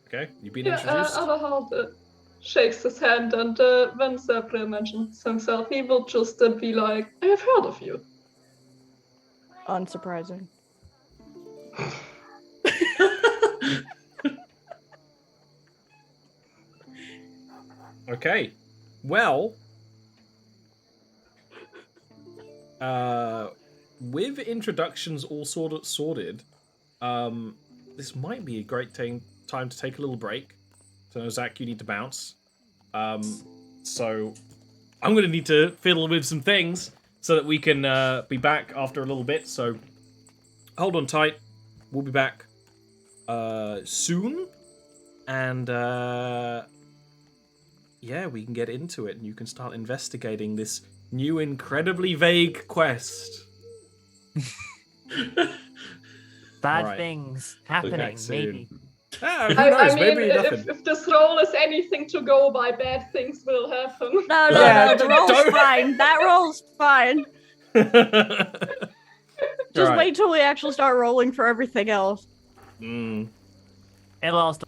Okay, you've been introduced. Adelhard shakes his hand, and when Sabriel mentions himself, he will just be like, I have heard of you. Unsurprising. Okay, well, with introductions all sorted, this might be a great time to take a little break. So, Zach, you need to bounce. So, I'm going to need to fiddle with some things so that we can be back after a little bit. So, hold on tight. We'll be back soon. And, yeah, we can get into it, and you can start investigating this new, incredibly vague quest. Bad things happening, maybe. Who knows? Maybe mean, nothing. if this roll is anything to go by, bad things will happen. No, the roll's fine. That roll's fine. Just wait till we actually start rolling for everything else. It'll all start.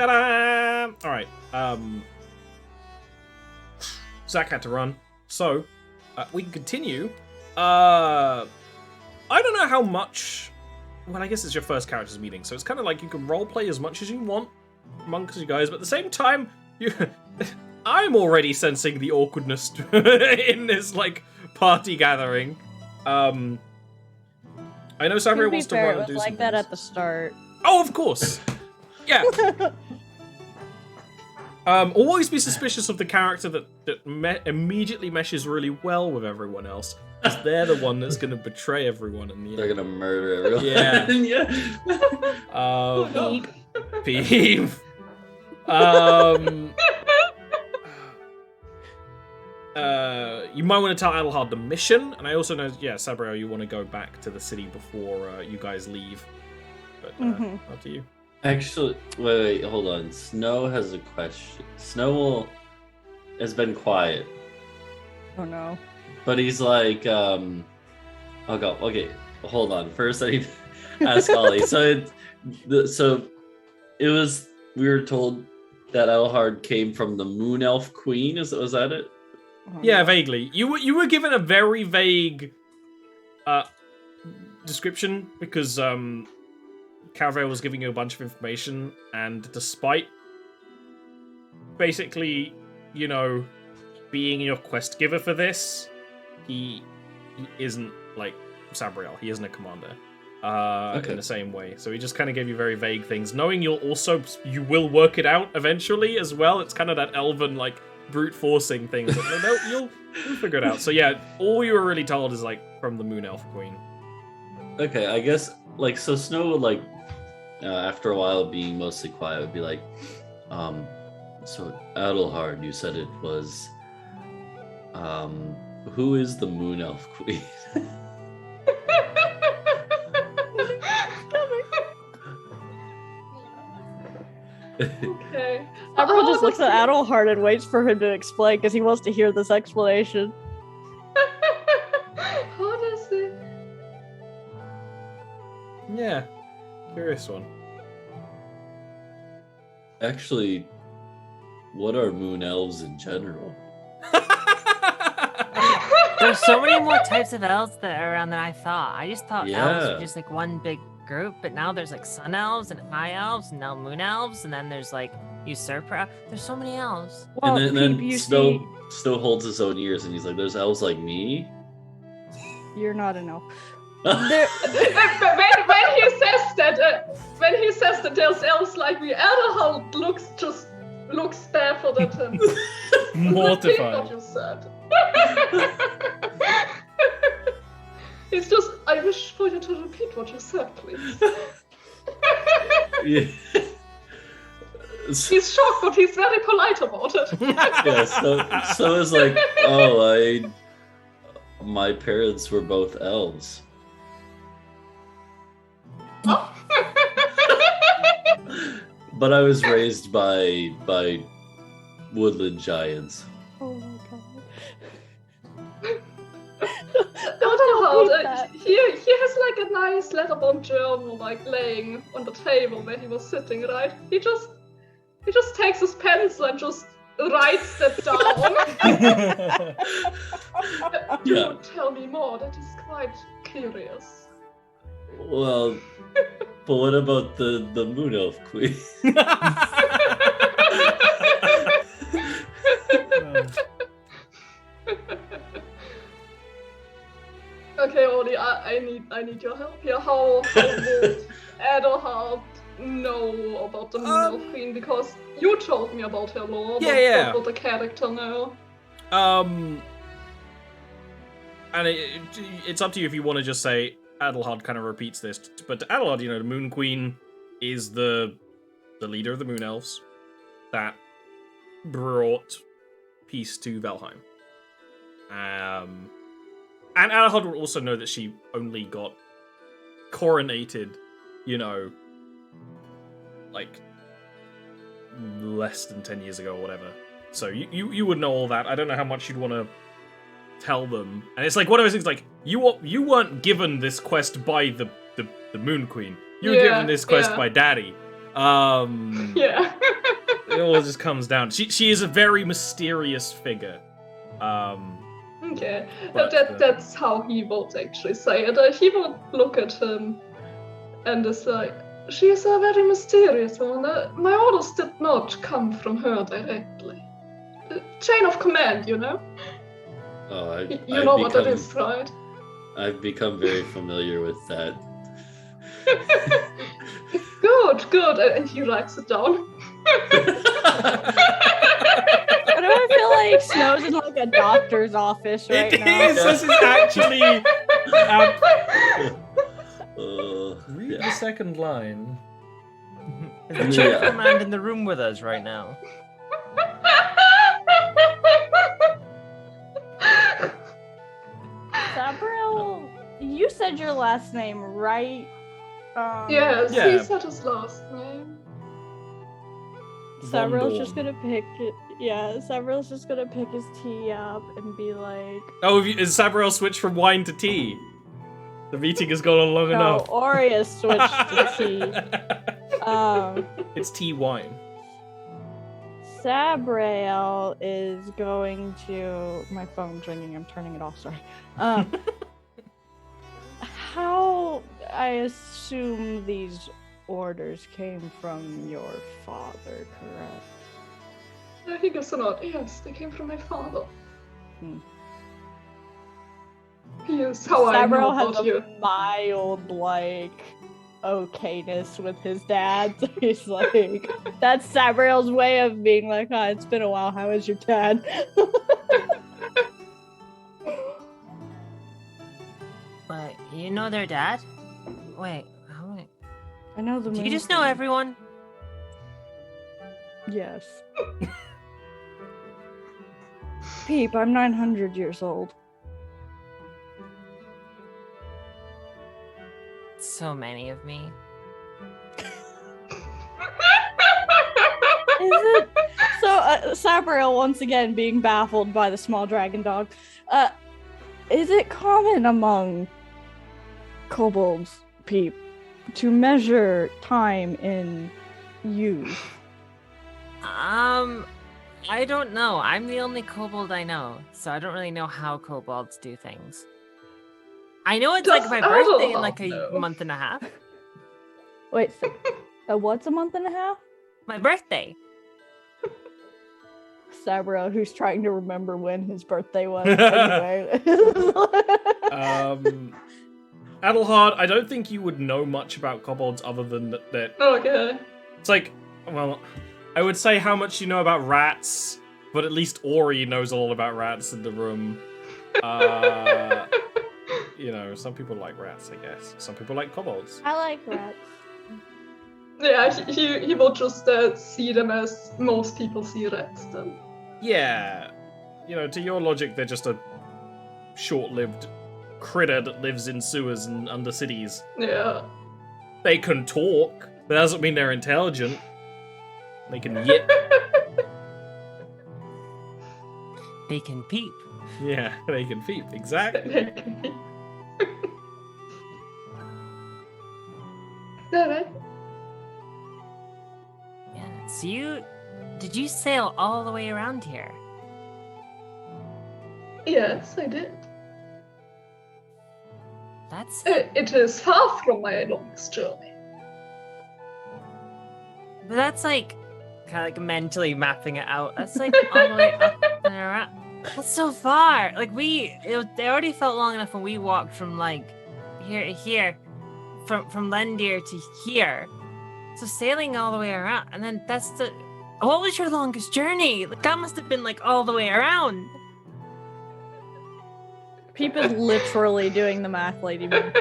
Ta-da! All right. Zach had to run, so we can continue. I don't know how much. Well, I guess it's your first characters meeting, so it's kind of like you can roleplay as much as you want amongst you guys, but at the same time, I'm already sensing the awkwardness in this like party gathering. I know Sabriel wants to run and do like some that things. at the start. Oh, of course. Yeah. Always be suspicious of the character that immediately meshes really well with everyone else, because they're the one that's going to betray everyone in the end. They're gonna murder everyone. Yeah. No. Peeve. You might want to tell Adelhard the mission, and I also know, Sabriel, you want to go back to the city before you guys leave. But up to you. Actually, wait, hold on. Snow has a question. Snow has been quiet, Oh no. but he's like, I'll go. Okay, hold on. First, I need to ask Ollie. So it was. We were told that Adelhard came from the Moon Elf Queen. Was that it? Yeah, vaguely. You were given a very vague description because Calvary was giving you a bunch of information, and despite basically, being your quest giver for this, he isn't like Sabriel. He isn't a commander in the same way. So he just kind of gave you very vague things, knowing you will work it out eventually as well. It's kind of that elven like brute forcing thing. But you'll figure it out. So yeah, all you were really told is like from the Moon Elf Queen. Okay, I guess like so. Snow would like after a while being mostly quiet would be like, so Adelhard, you said it was, who is the Moon Elf Queen? Okay. Everyone just looks at Adelhard and waits for him to explain because he wants to hear this explanation. Honestly. Yeah, curious one. Actually, what are moon elves in general? There's so many more types of elves that are around than I thought. I just thought elves Yeah. were just like one big group, but now there's like sun elves and high elves and now moon elves, and then there's like usurper. There's so many elves. Well, And then Peep, you Snow holds his own ears and he's like, "There's elves like me." you're not an elf. when he says that there's elves like me, Adelhard looks baffled at him. Repeat Mortified. what you said. It's just, I wish for you to repeat what you said, please. Yeah. He's shocked, but he's very polite about it. Yeah, so it's like, my parents were both elves. But I was raised by woodland giants. Oh my god. Adelhard, he has like a nice letterbound journal like laying on the table where he was sitting, right? He just takes his pencil and just writes that down. Yeah. Tell me more, that is quite curious. Well, but what about the Moon Elf Queen? Okay, Oli, I need your help here. How would Adelhard know about the Moon Elf Queen? Because you told me about her lore, but Yeah. what would the character know? And it's up to you if you want to just say Adelhard kind of repeats this, but to Adelhard, the Moon Queen is the leader of the Moon Elves that brought peace to Valheim. And Adelhard will also know that she only got coronated, like less than 10 years ago or whatever. So you would know all that. I don't know how much you'd want to tell them. And it's like one of those things like you weren't given this quest by the Moon Queen. You were given this quest by Daddy. Yeah. It all just comes down. She is a very mysterious figure. Okay, But, that's how he would actually say it. He would look at him and is like, she is a very mysterious one. My orders did not come from her directly. Chain of command, you know? Oh, You know what that is, right? I've become very familiar with that. Good. And he writes it down. Why do I feel like Snow's in like a doctor's office right It now? is. This is actually. Read Yeah. the second line. Is the chain of command in the room with us right now? Sabriel, you said your last name, right? Yes, Yeah. he said his last name. Sabriel's Vondorn. just gonna pick it. Yeah, Sabriel's just gonna pick his tea up and be like, Oh, is Sabriel switched from wine to tea? The meeting has gone on long no, enough. Ori has switched to tea. It's tea wine. Sabriel is going to. My phone's ringing. I'm turning it off. Sorry. How I assume these orders came from your father, correct? I think it's not. Yes, they came from my father. Hmm. He is how I know Sabriel has about you. a mild, like, okayness with his dad. So he's like, that's Sabriel's way of being like, oh, it's been a while. How is your dad? But you know their dad? Wait, I know the. do you movie. just know everyone? Yes. Peep, I'm 900 years old. So many of me. Is it? So, Sabriel, once again, being baffled by the small dragon dog. Is it common among kobolds, Peep, to measure time in use? I don't know. I'm the only kobold I know, so I don't really know how kobolds do things. I know it's like my birthday in like a month and a half. Wait, so, what's a month and a half? My birthday. Sabriel, who's trying to remember when his birthday was. Anyway. Adelhard, I don't think you would know much about kobolds other than that. Okay. It's like, well, I would say how much you know about rats, but at least Ori knows a lot about rats in the room. You know, some people like rats, I guess. Some people like kobolds. I like rats. Yeah, he will just see them as most people see rats then. Yeah. You know, to your logic, they're just a short-lived critter that lives in sewers and under cities. Yeah. They can talk, but that doesn't mean they're intelligent. They can yip. They can peep. Yeah, they can peep, exactly. Alright. Yeah. So did you sail all the way around here? Yes, I did. That's It is far from my longest journey. But that's like kind of like mentally mapping it out. That's like all the way up and around. That's so far. Like they already felt long enough when we walked from like here to here, from Lendir to here. So sailing all the way around, and then what was your longest journey? Like that must have been like all the way around. Peep is literally doing the math, Lady Moon.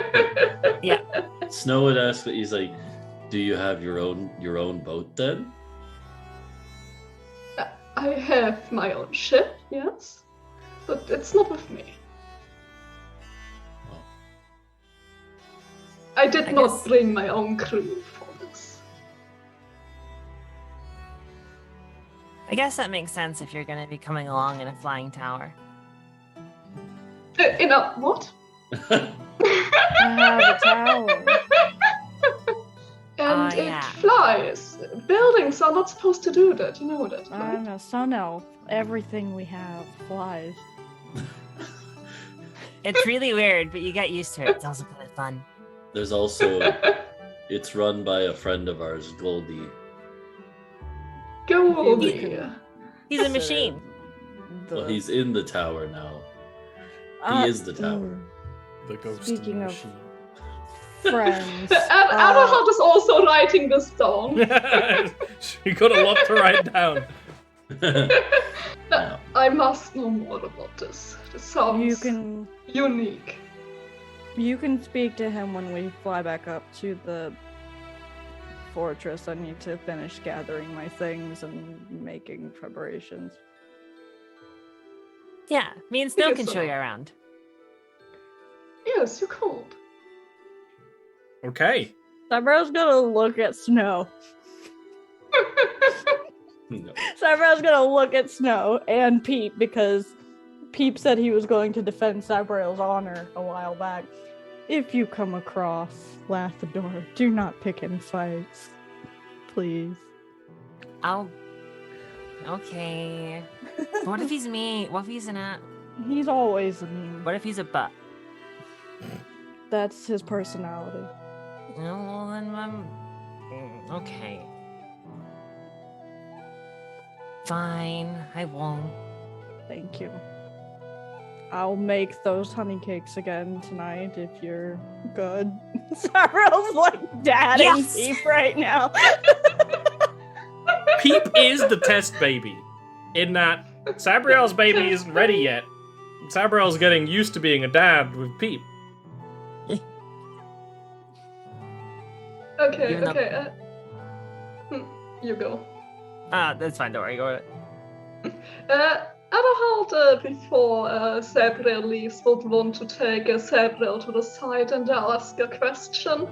Yeah. Snow would ask, but he's like, "Do you have your own boat then?" I have my own ship, yes, but it's not with me. Oh. I did I not guess- bring my own crew for this. I guess that makes sense if you're going to be coming along in a flying tower. In a what? I have a tower. And it yeah. flies. Buildings are not supposed to do that, you know that, right? I'm a sun elf. Everything we have flies. It's really weird, but you get used to it. It's also kind of fun. There's also, it's run by a friend of ours, Goldie. Goldie. He's a machine. Well, he's in the tower now. He is the tower. The ghost Speaking of machine. friends. And Aberhard is also writing this down. She got a lot to write down. No, I must know more about this. This sounds unique. You can speak to him when we fly back up to the fortress. I need to finish gathering my things and making preparations. Yeah, me and Snow Yes, can sir. show you around. Yes, you could. Okay. Cybrow's gonna look at Snow. No. Cybrow's gonna look at Snow and Peep because Peep said he was going to defend Cybrow's honor a while back. If you come across Lathador, do not pick any fights. Please. Okay. What if he's me? What if he's He's always mean. What if he's a butt? That's his personality. Well, then okay. Fine, I won't. Thank you. I'll make those honey cakes again tonight if you're good. Cybrow's like dadding Yes! Peep right now. Peep is the test baby. In that Sabriel's baby isn't ready yet. Sabriel's getting used to being a dad with Peep. Okay, Even okay. You go. That's fine, don't worry, go ahead. Aberhard, before Sabriel leaves, would want to take Sabriel to the side and ask a question.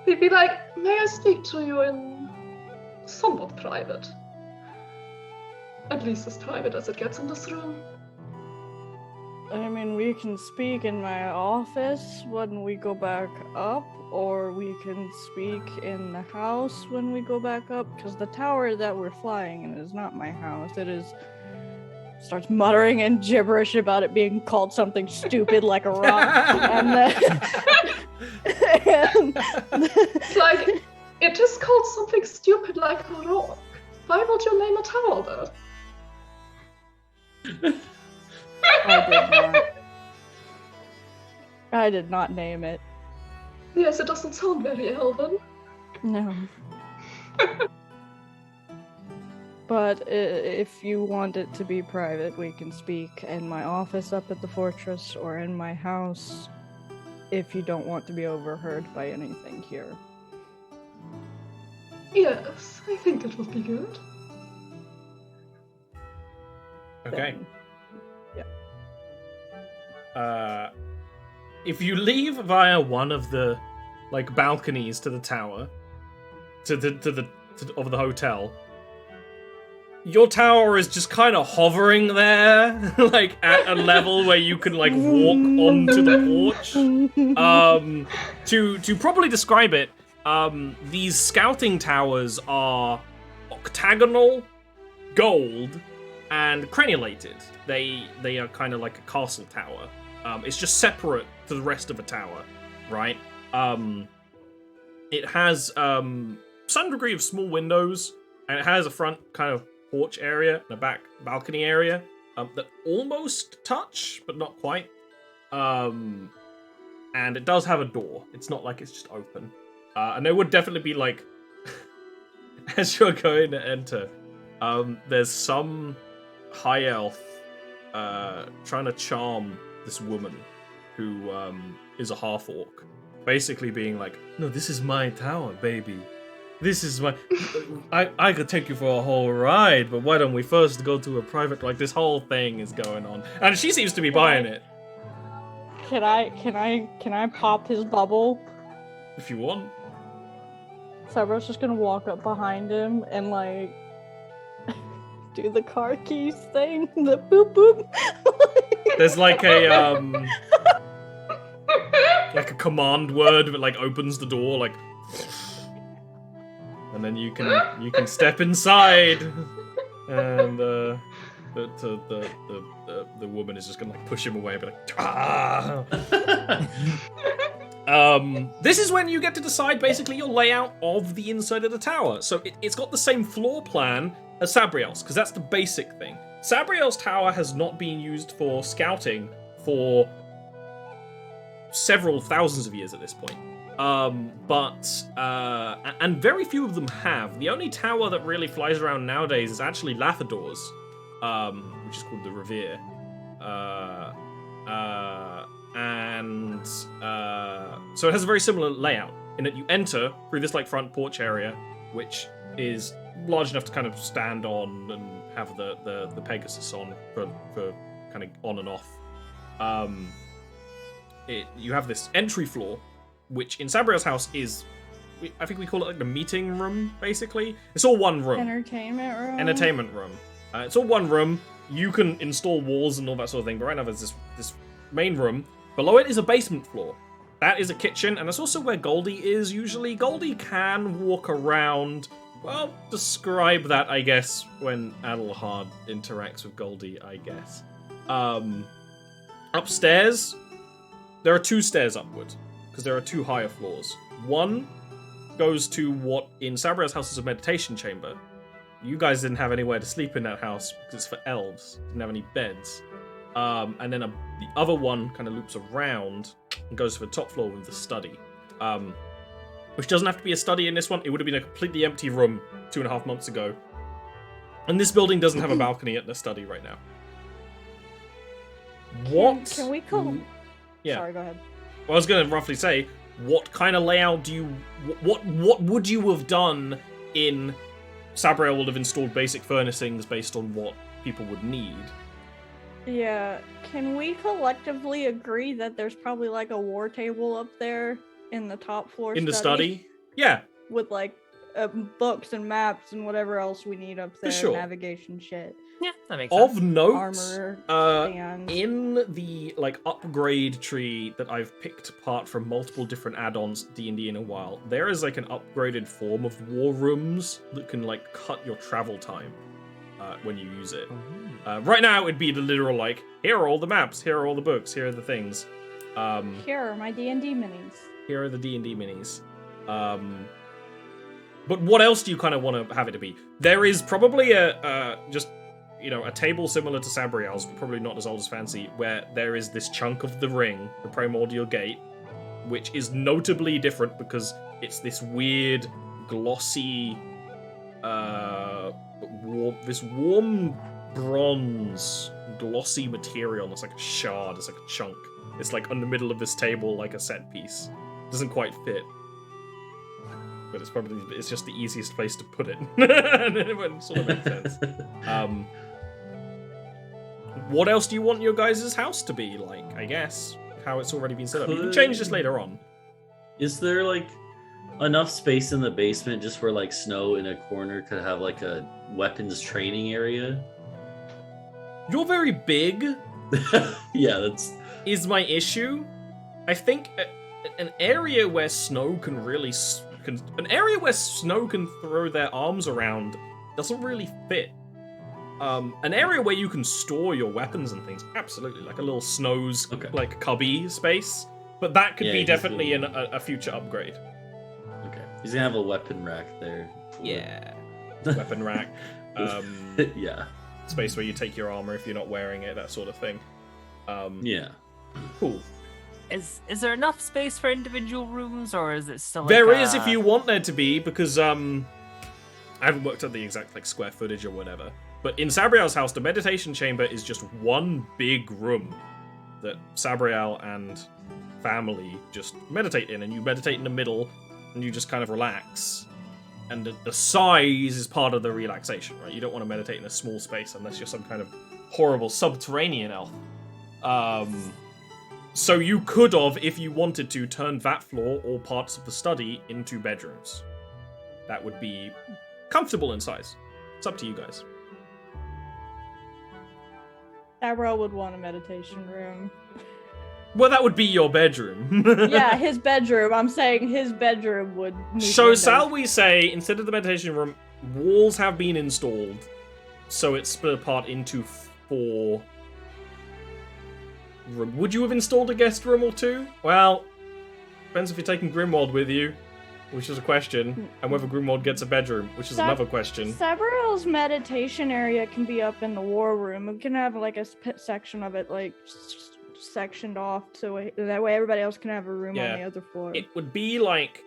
He'd be like, may I speak to you in somewhat private? At least as private as it gets in this room. I mean, we can speak in my office when we go back up, or we can speak in the house when we go back up, because the tower that we're flying in is not my house. It is... Starts muttering in gibberish about it being called something stupid like a rock, and then... It's like, it is called something stupid like a rock. Why would you name a tower that? I did not name it. Yes, it doesn't sound very elven. No. But if you want it to be private, we can speak in my office up at the fortress or in my house if you don't want to be overheard by anything here. Yes, I think it would be good. Okay. Then- If you leave via one of the balconies to the tower, to the hotel, your tower is just kind of hovering there, at a level where you can walk onto the porch. To properly describe it, these scouting towers are octagonal, gold, and crenulated. They are kind of like a castle tower. It's just separate to the rest of a tower, right? It has some degree of small windows, and it has a front kind of porch area and a back balcony area that almost touch, but not quite. And it does have a door. It's not like it's just open. And there would definitely be as you're going to enter, there's some high elf trying to charm this woman who is a half orc, basically being like, no, this is my tower, baby. This is my... I could take you for a whole ride, but why don't we first go to a private... this whole thing is going on. And she seems to be buying it. Can I pop his bubble? If you want. Cyber's just gonna walk up behind him and do the car keys thing, the boop boop. There's a like a command word that like opens the door, like, and then you can step inside, and the woman is just gonna like push him away, but like, ah. This is when you get to decide basically your layout of the inside of the tower. So it's got the same floor plan as Sabriel's, because that's the basic thing. Sabriel's tower has not been used for scouting for several thousands of years at this point. And very few of them have. The only tower that really flies around nowadays is actually Lathador's, which is called the Revere. So it has a very similar layout in that you enter through this like front porch area, which is large enough to kind of stand on and have the Pegasus on for kind of on and off. You have this entry floor, which in Sabriel's house is, I think we call it like the meeting room, basically. It's all one room. Entertainment room. It's all one room. You can install walls and all that sort of thing, but right now there's this main room. Below it is a basement floor. That is a kitchen, and that's also where Goldie is usually. Goldie can walk around. Well, describe that, I guess, when Adelhard interacts with Goldie, I guess. Upstairs, there are 2 stairs upward, because there are 2 higher floors. One goes to what in Sabriel's house is a meditation chamber. You guys didn't have anywhere to sleep in that house because it's for elves. Didn't have any beds. And then the other one kind of loops around and goes to the top floor with the study. Which doesn't have to be a study in this one. It would have been a completely empty room 2.5 months ago. And this building doesn't have a balcony at the study right now. What? Can we call... Yeah. Sorry, go ahead. Well, I was going to roughly say, what kind of layout do you... What would you have done in... Sabriel would have installed basic furnishings based on what people would need. Yeah, can we collectively agree that there's probably like a war table up there in the top floor in the study? Yeah. With like books and maps and whatever else we need up there, For sure. navigation shit. Yeah, that makes sense. Of note, Armor, stands. in the like upgrade tree that I've picked apart from multiple different add-ons D&D in a while, there is like an upgraded form of war rooms that can like cut your travel time when you use it. Right now it would be the literal like, here are all the maps, here are all the books, here are the things. Here are my D&D minis. Here are the D&D minis. But what else do you kind of want to have it to be? There is probably a table similar to Sabriel's, but probably not as old as Fancy, where there is this chunk of the ring, the primordial gate, which is notably different because it's this weird, glossy, warm bronze, glossy material. It's like a shard, it's like a chunk. It's like on the middle of this table, like a set piece. Doesn't quite fit. But it's just the easiest place to put it. And it would sort of make sense. What else do you want your guys' house to be like? I guess how it's already been set up. You can change this later on. Is there like enough space in the basement just where like Snow in a corner could have like a weapons training area? You're very big. Yeah, that's is my issue. I think an area where Snow can really throw their arms around doesn't really fit. An area where you can store your weapons and things, absolutely, like a little Snow's like cubby space. But that could be definitely a future upgrade. Okay, he's gonna have a weapon rack there. Yeah, weapon rack. Yeah, space where you take your armor if you're not wearing it, that sort of thing. Yeah, cool. Is there enough space for individual rooms, or is it still? There is if you want there to be, because I haven't worked out the exact like square footage or whatever. But in Sabriel's house, the meditation chamber is just one big room that Sabriel and family just meditate in, and you meditate in the middle, and you just kind of relax. And the size is part of the relaxation, right? You don't want to meditate in a small space unless you're some kind of horrible subterranean elf. So you could have, if you wanted to, turn that floor or parts of the study into bedrooms. That would be comfortable in size. It's up to you guys. Sabriel would want a meditation room. Well, that would be your bedroom. Yeah, his bedroom. I'm saying his bedroom would need So windows. shall we say, instead of the meditation room, walls have been installed, so it's split apart into 4 rooms. Would you have installed a guest room or 2? Well, depends if you're taking Grimwald with you, which is a question, and whether Grimwald gets a bedroom, which is another question. Sabriel's meditation area can be up in the war room. We can have like a section of it like sectioned off so that way everybody else can have a room on the other floor. It would be like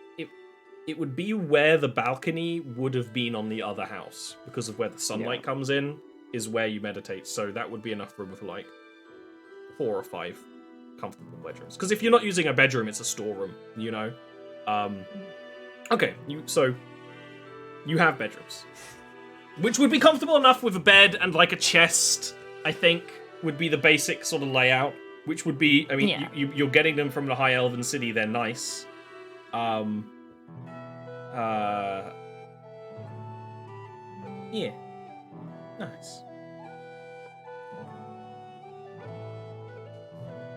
it would be where the balcony would have been on the other house, because of where the sunlight comes in is where you meditate. So that would be enough room for like 4 or 5 comfortable bedrooms. Because if you're not using a bedroom, it's a storeroom, you know. Okay, so you have bedrooms, which would be comfortable enough with a bed and like a chest. I think would be the basic sort of layout. Which would be, I mean, you're getting them from the High Elven City. They're nice. Yeah. Nice.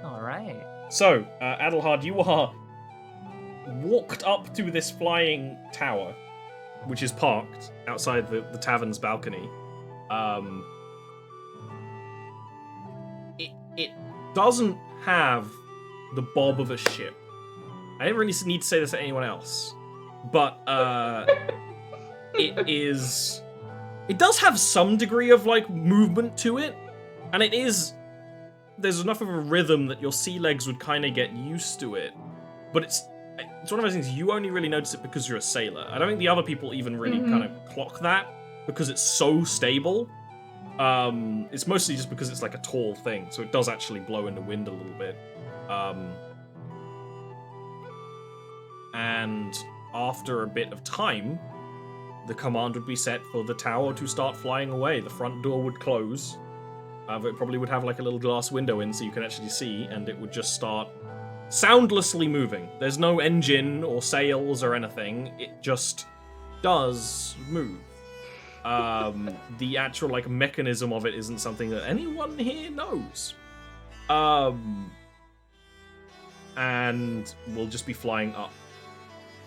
All right. So, Adelhard, you are walked up to this flying tower, which is parked outside the tavern's balcony. It doesn't have the bob of a ship. I didn't really need to say this to anyone else, but it does have some degree of like movement to it, and there's enough of a rhythm that your sea legs would kind of get used to it, but it's one of those things you only really notice it because you're a sailor. I don't think the other people even really kind of clock that because it's so stable. It's mostly just because it's like a tall thing, so it does actually blow in the wind a little bit. And after a bit of time, the command would be set for the tower to start flying away. The front door would close. It probably would have like a little glass window in so you can actually see, and it would just start soundlessly moving. There's no engine or sails or anything. It just does move. The actual like mechanism of it isn't something that anyone here knows. And we'll just be flying up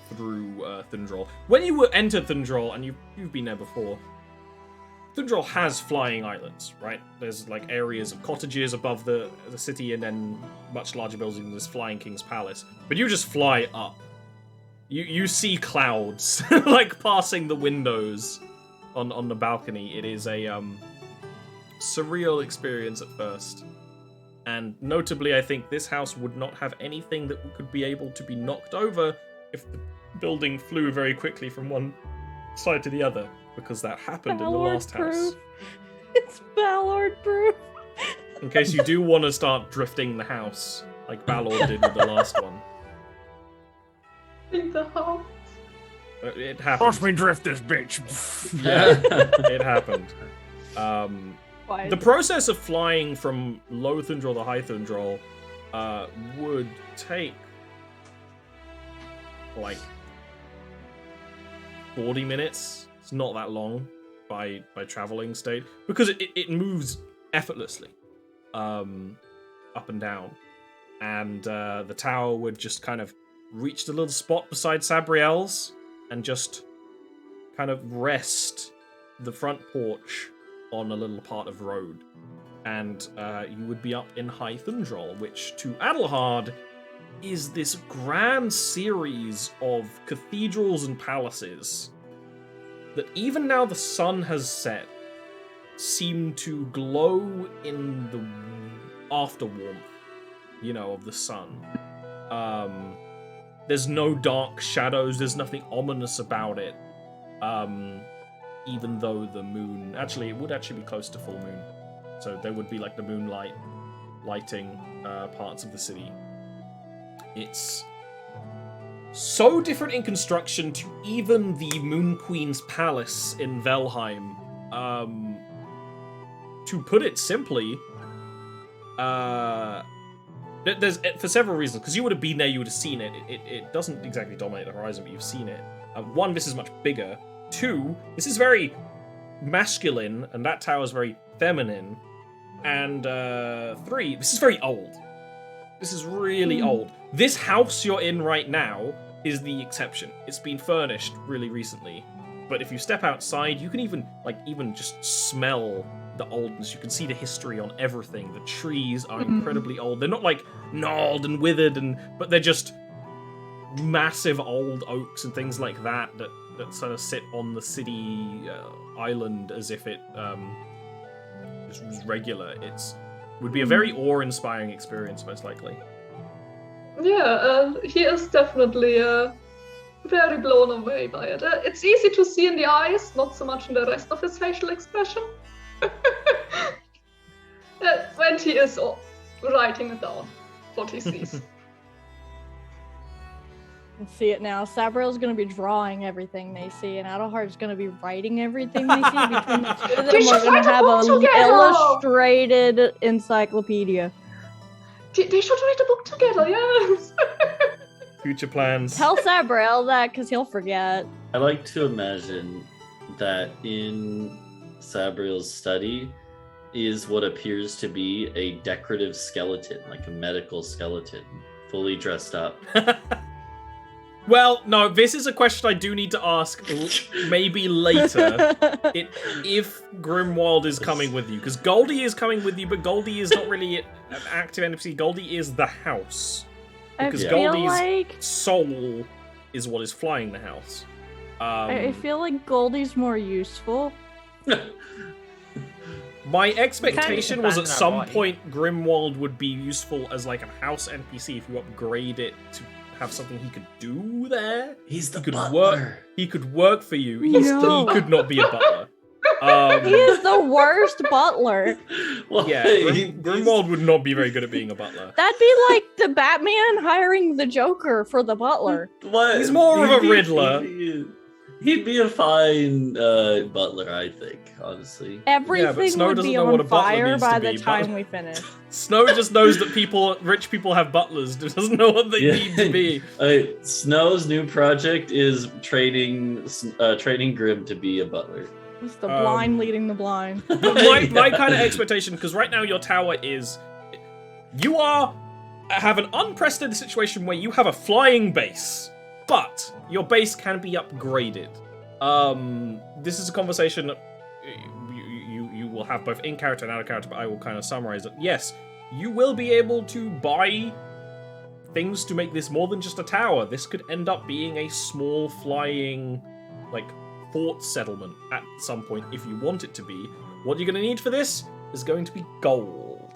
through Thundrol. When you enter Thundrol, and you've been there before, Thundrol has flying islands, right? There's like areas of cottages above the city, and then much larger buildings. There's Flying King's Palace, but you just fly up. You see clouds like passing the windows on the balcony. It is a surreal experience at first, and notably, I think this house would not have anything that could be able to be knocked over if the building flew very quickly from one side to the other, because that happened in the last house. It's Ballard proof. In case you do want to start drifting the house, like Ballard did with the last one. In the house. It happened. Watch me drift this bitch. Yeah, it happened. The process of flying from low Thundrol to high Thundrol would take like 40 minutes. It's not that long by traveling state, because it moves effortlessly up and down, and the tower would just kind of reach the little spot beside Sabriel's and just kind of rest the front porch on a little part of road, and you would be up in High Thundrol, which to Adelhard is this grand series of cathedrals and palaces that even now the sun has set seem to glow in the after warmth, you know, of the sun. There's no dark shadows, there's nothing ominous about it. Even though the moon, actually, it would actually be close to full moon. So there would be like the moonlight lighting parts of the city. It's so different in construction to even the Moon Queen's palace in Velheim. To put it simply, there's for several reasons, because you would have been there, you would have seen it. It doesn't exactly dominate the horizon, but you've seen it. One, this is much bigger. Two, this is very masculine, and that tower is very feminine. And 3, this is very old. This is really old. This house you're in right now is the exception. It's been furnished really recently. But if you step outside, you can even just smell the oldness. You can see the history on everything. The trees are incredibly old. They're not like gnarled and withered, but they're just massive old oaks and things like that sort of sit on the city island as if it was regular. Would be a very awe-inspiring experience, most likely. Yeah, he is definitely very blown away by it. It's easy to see in the eyes, not so much in the rest of his facial expression. When he is writing it down, what he sees. I see it now. Sabriel's gonna be drawing everything they see, and Adelhard's gonna be writing everything they see. Between the two of them, we're gonna have an illustrated encyclopedia. They should read a book together, yes! Future plans. Tell Sabriel that, because he'll forget. I like to imagine that in Sabriel's study is what appears to be a decorative skeleton, like a medical skeleton, fully dressed up. Well, no, this is a question I do need to ask maybe later. If Grimwald is coming with you. Because Goldie is coming with you, but Goldie is not really an active NPC. Goldie is the house. Because Goldie's soul is what is flying the house. I feel like Goldie's more useful. My expectation was at some point Grimwald would be useful as like a house NPC if you upgrade it to have something he could do there. He's the butler. He could work for you. He could not be a butler. He is the worst butler. Well, yeah, Grimwald would not be very good at being a butler. That'd be like the Batman hiring the Joker for the butler. What? He's more of a Riddler. He'd be a fine butler, I think, honestly. Everything would be on fire by the time we finish. Snow just knows that rich people have butlers. Doesn't know what they need to be. Snow's new project is training Grim to be a butler. It's the blind leading the blind. My kind of expectation, because right now your tower is... You have an unprecedented situation where you have a flying base, but your base can be upgraded. This is a conversation that you will have both in character and out of character, but I will kind of summarize it. Yes, you will be able to buy things to make this more than just a tower. This could end up being a small flying, fort settlement at some point if you want it to be. What you're going to need for this is going to be gold.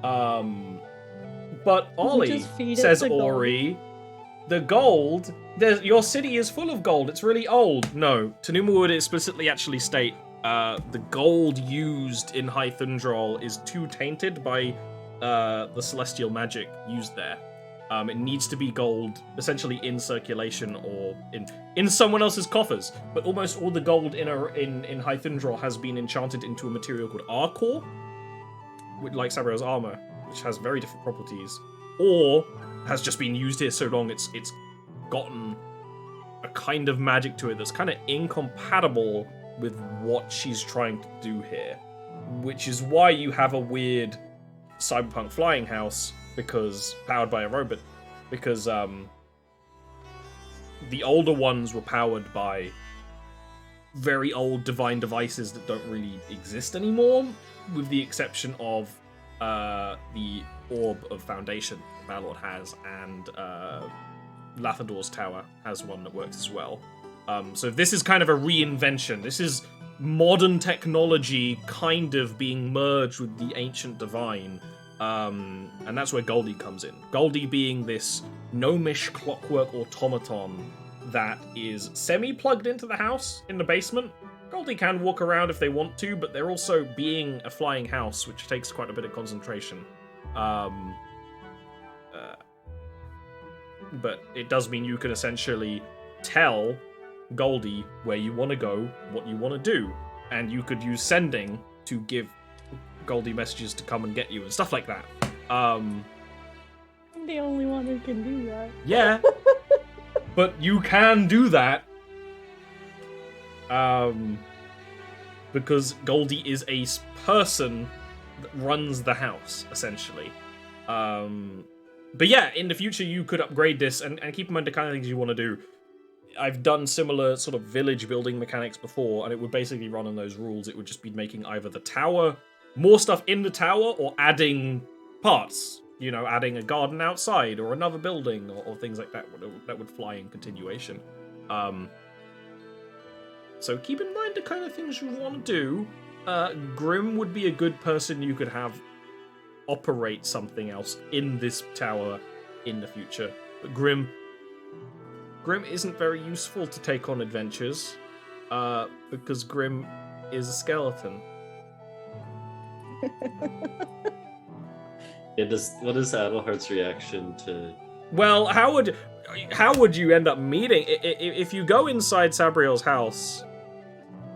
But Ollie, says Ori, the gold, your city is full of gold. It's really old. No, Tanuma would explicitly actually state the gold used in High Thundral is too tainted by the celestial magic used there. It needs to be gold, essentially in circulation or in someone else's coffers. But almost all the gold in High Thundral has been enchanted into a material called Arcor, like Sabriel's armor, which has very different properties, or has just been used here so long it's gotten a kind of magic to it that's kind of incompatible with what she's trying to do here. Which is why you have a weird cyberpunk flying house, because powered by a robot, because the older ones were powered by very old divine devices that don't really exist anymore, with the exception of the Orb of Foundation that Balord has, and Lathador's tower has one that works as well. So this is kind of a reinvention. This is modern technology kind of being merged with the ancient divine. And that's where Goldie comes in. Goldie being this gnomish clockwork automaton that is semi-plugged into the house in the basement. Goldie can walk around if they want to, but they're also being a flying house, which takes quite a bit of concentration. But it does mean you can essentially tell Goldie where you want to go, what you want to do, and you could use sending to give Goldie messages to come and get you and stuff like that. I'm the only one who can do that. Yeah, but you can do that because Goldie is a person that runs the house, essentially. But yeah, in the future you could upgrade this and keep in mind the kind of things you want to do. I've done similar sort of village building mechanics before, and it would basically run on those rules. It would just be making either the tower, more stuff in the tower, or adding parts. You know, adding a garden outside, or another building, or things like that that would fly in continuation. So keep in mind the kind of things you want to do. Grim would be a good person you could have operate something else in this tower in the future. But Grim isn't very useful to take on adventures, because Grim is a skeleton. What is Adelhart's reaction to? Well, how would you end up meeting if you go inside Sabriel's house?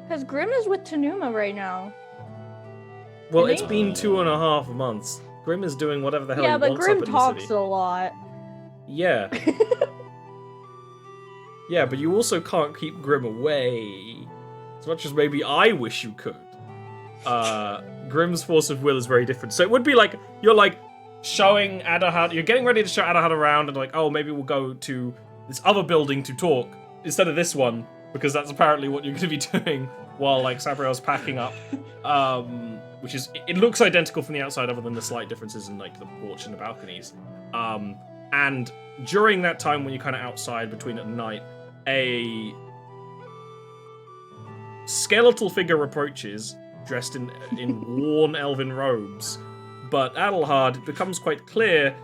Because Grim is with Tanuma right now. Well, it's been 2.5 months. Grim is doing whatever the hell he wants Grim up in the talks city. a lot. Yeah. Yeah, but you also can't keep Grim away. As much as maybe I wish you could. Grim's force of will is very different. So it would be like, you're like showing Adahad, you're getting ready to show Adahad around and like, oh, maybe we'll go to this other building to talk instead of this one, because that's apparently what you're going to be doing while like Sabriel's packing up. Which is, it looks identical from the outside other than the slight differences in like the porch and the balconies. And during that time when you're kind of outside between at night, a skeletal figure approaches, dressed in worn elven robes. But Adelhard, it becomes quite clear,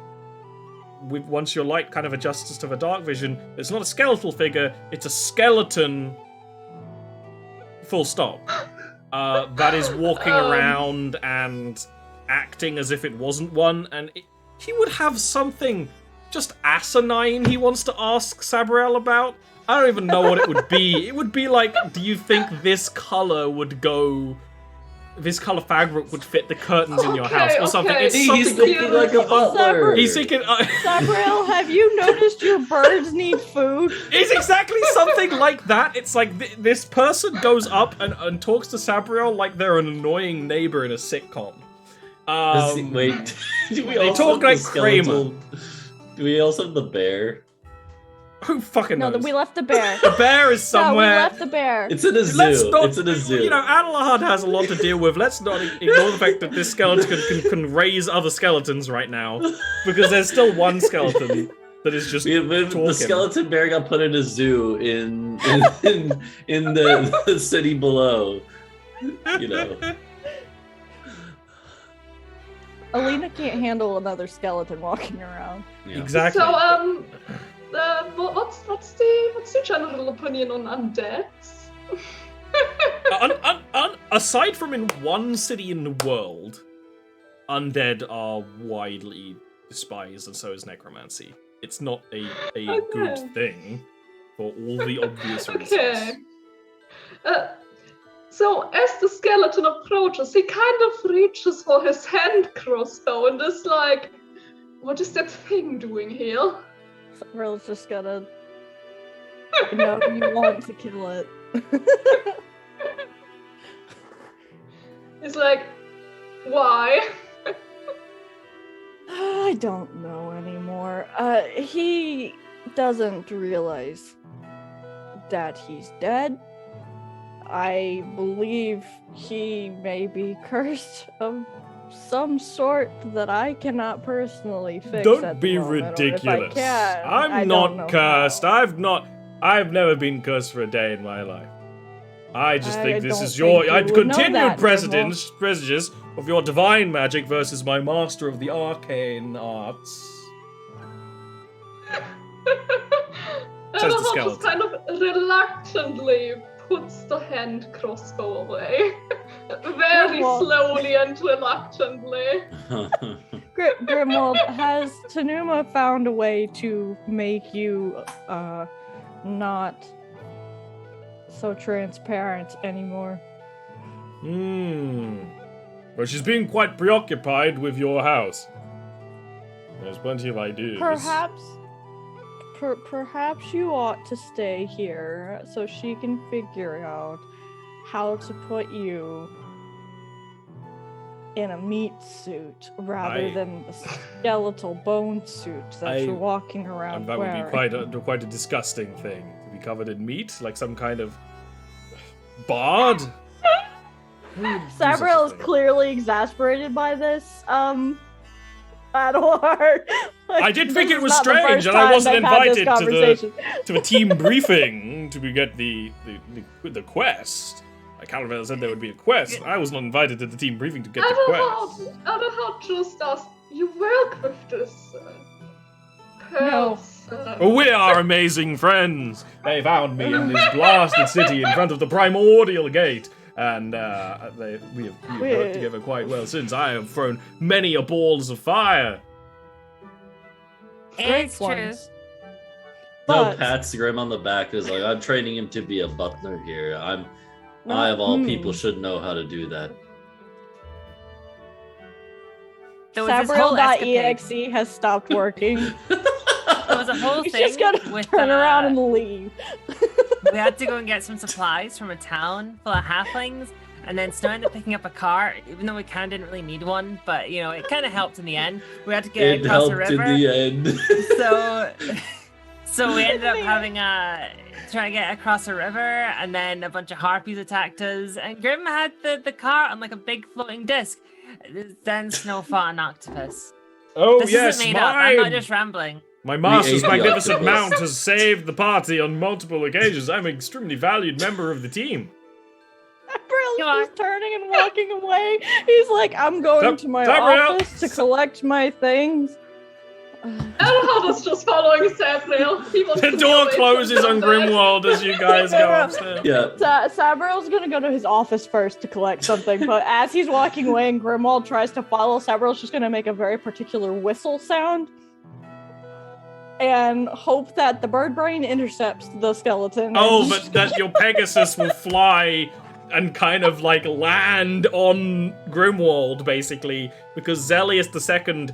once your light kind of adjusts to the dark vision, it's not a skeletal figure, it's a skeleton, full stop. That is walking around and acting as if it wasn't one, and he would have something just asinine he wants to ask Sabriel about. I don't even know what it would be. It would be like, do you think this color fabric would fit the curtains in your house or something? It's He's something thinking like a butler. He's thinking. Sabriel, have you noticed your birds need food? It's exactly something like that. It's like this person goes up and talks to Sabriel like they're an annoying neighbor in a sitcom. Wait, do we they also talk have like the skeletal- Kramer. Do we also have the bear? Who fucking No, knows? we left the bear. The bear is No, we somewhere. left the bear. It's in a zoo. Let's not, It's in a zoo. You know, Adelhard has a lot to deal with. Let's not ignore the fact that this skeleton can raise other skeletons right now, because there's still one skeleton that is just talking. The skeleton bear got put in a zoo in the city below. You know. Alina can't handle another skeleton walking around. Yeah. Exactly. So, what's the general opinion on undeads? Aside from in one city in the world, undead are widely despised, and so is necromancy. It's not a good thing for all the obvious reasons. Okay. So as the skeleton approaches, he kind of reaches for his hand crossbow and is like, what is that thing doing here? Sabriel's just gonna... No, you want to kill it. He's like, why? I don't know anymore. He doesn't realize that he's dead. I believe he may be cursed of some sort that I cannot personally fix. Don't at be the moment, or if I ridiculous. can, I I'm don't know not cursed. how. I've never been cursed for a day in my life. I just I think this don't is your think you would know continued that, prejudice of your divine magic versus my master of the arcane arts. Says the Adelhard skeleton. just kind of reluctantly puts the hand crossbow away. Very Well- slowly and reluctantly. Grimwald, has Tanuma found a way to make you not so transparent anymore? Well, she's been quite preoccupied with your house. There's plenty of ideas. Perhaps you ought to stay here so she can figure out how to put you in a meat suit rather than the skeletal bone suit that you're walking around that wearing. would be quite a disgusting thing to be covered in meat, like some kind of bard. Sabriel is clearly exasperated by this. Adwar. I did think it was strange, and I wasn't invited to a team briefing to get the quest. Like Calvin said, there would be a quest. I was not invited to the team briefing to get the quest. Adelhard just asked, you work with this person. Oh, we are amazing friends. They found me in this blasted city in front of the primordial gate. And we have worked together quite well since. I have thrown many a balls of fire. It's true. No, pats Grim on the back is like, I'm training him to be a butler here. I of all people should know how to do that. Sabriel.exe has stopped working. There was a whole He's thing. just gonna turn around and leave. We had to go and get some supplies from a town full of halflings, and then Snow ended up picking up a car, even though we kind of didn't really need one, but you know, it kind of helped in the end. We had to get across the river. In the end. So we ended up having trying to get across a river, and then a bunch of harpies attacked us, and Grim had the car on like a big floating disc. Then Snow fought an octopus. Oh, this yes, isn't made up. I'm not just rambling. My master's ate the magnificent octopus. mount has saved the party on multiple occasions. I'm an extremely valued member of the team. Sabriel's just turning and walking away. He's like, I'm going to my office to collect my things. Adelhard is just following Sabriel. The door closes on Grimwald as you guys go upstairs. Yeah. Sabriel's gonna go to his office first to collect something, but as he's walking away and Grimwald tries to follow, Sabriel's just gonna make a very particular whistle sound and hope that the bird brain intercepts the skeleton. Oh, but that your Pegasus will fly and kind of like land on Grimwald, basically, because Zelius II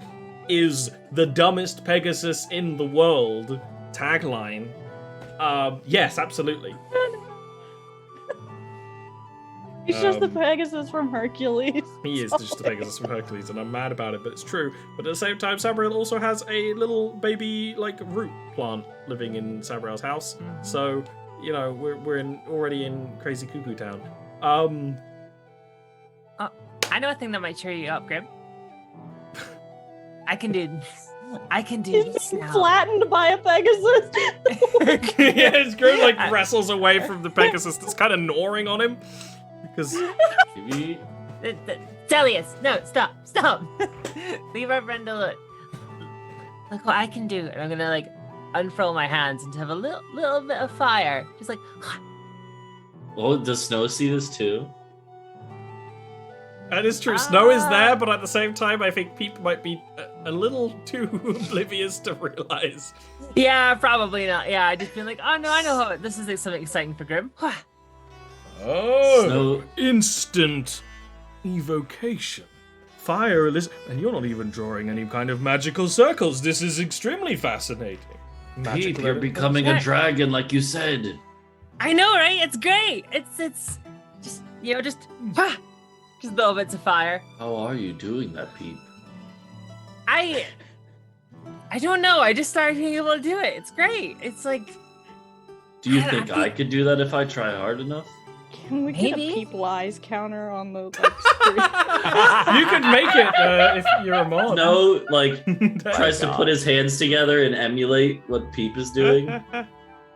is the dumbest Pegasus in the world. Tagline. Yes, absolutely. He's just the Pegasus from Hercules. He is just the Pegasus from Hercules, and I'm mad about it, but it's true. But at the same time, Sabriel also has a little baby, like, root plant living in Sabriel's house. So, you know, we're already in crazy cuckoo town. I know a thing that might cheer you up, Grim. I can do this now. Flattened by a Pegasus. Yeah, Grim like wrestles away from the Pegasus that's kind of gnawing on him. Because Zelius, no, stop. Leave our friend alone. Look what I can do. And I'm gonna like unfurl my hands and have a little bit of fire. Just like Oh, does Snow see this too? that is true. Snow is there, but at the same time, I think people might be a little too oblivious to realize. yeah, probably not. Yeah, I just feel like, oh no, I know how this is like something exciting for Grim. Oh, Snow. Instant evocation. Fire, and you're not even drawing any kind of magical circles. This is extremely fascinating. Peep, you're becoming a dragon like you said. I know, right? It's great. It's just just little bits of fire. How are you doing that, Peep? I don't know. I just started being able to do it. It's great. It's like. Do you think I could do that if I try hard enough? Can we get a Maybe. peep lies counter on the screen? You could make it if you're a mod. No, like tries to put his hands together and emulate what Peep is doing.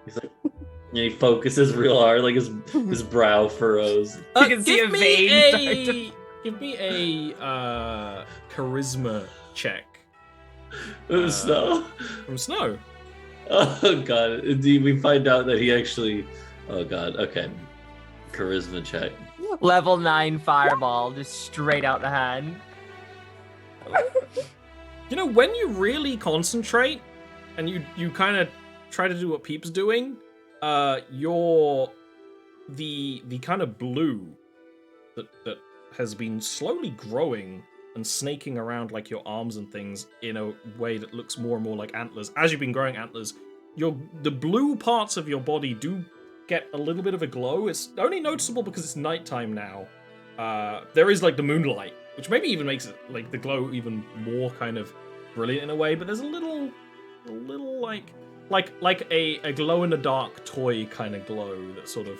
He's like, and he focuses real hard, like his brow furrows. You can see a vein. Give me a charisma check Snow. from Snow. Oh god! Indeed, we find out that he actually. Oh god. Okay. Charisma check. Level 9 fireball, just straight out the hand. You know, when you really concentrate and you kind of try to do what Peep's doing, you're the kind of blue that has been slowly growing and snaking around like your arms and things in a way that looks more and more like antlers. As you've been growing antlers, the blue parts of your body do get a little bit of a glow. It's only noticeable because it's nighttime now. There is like the moonlight which maybe even makes it like the glow even more kind of brilliant in a way. But there's a little like a glow in the dark toy kind of glow that sort of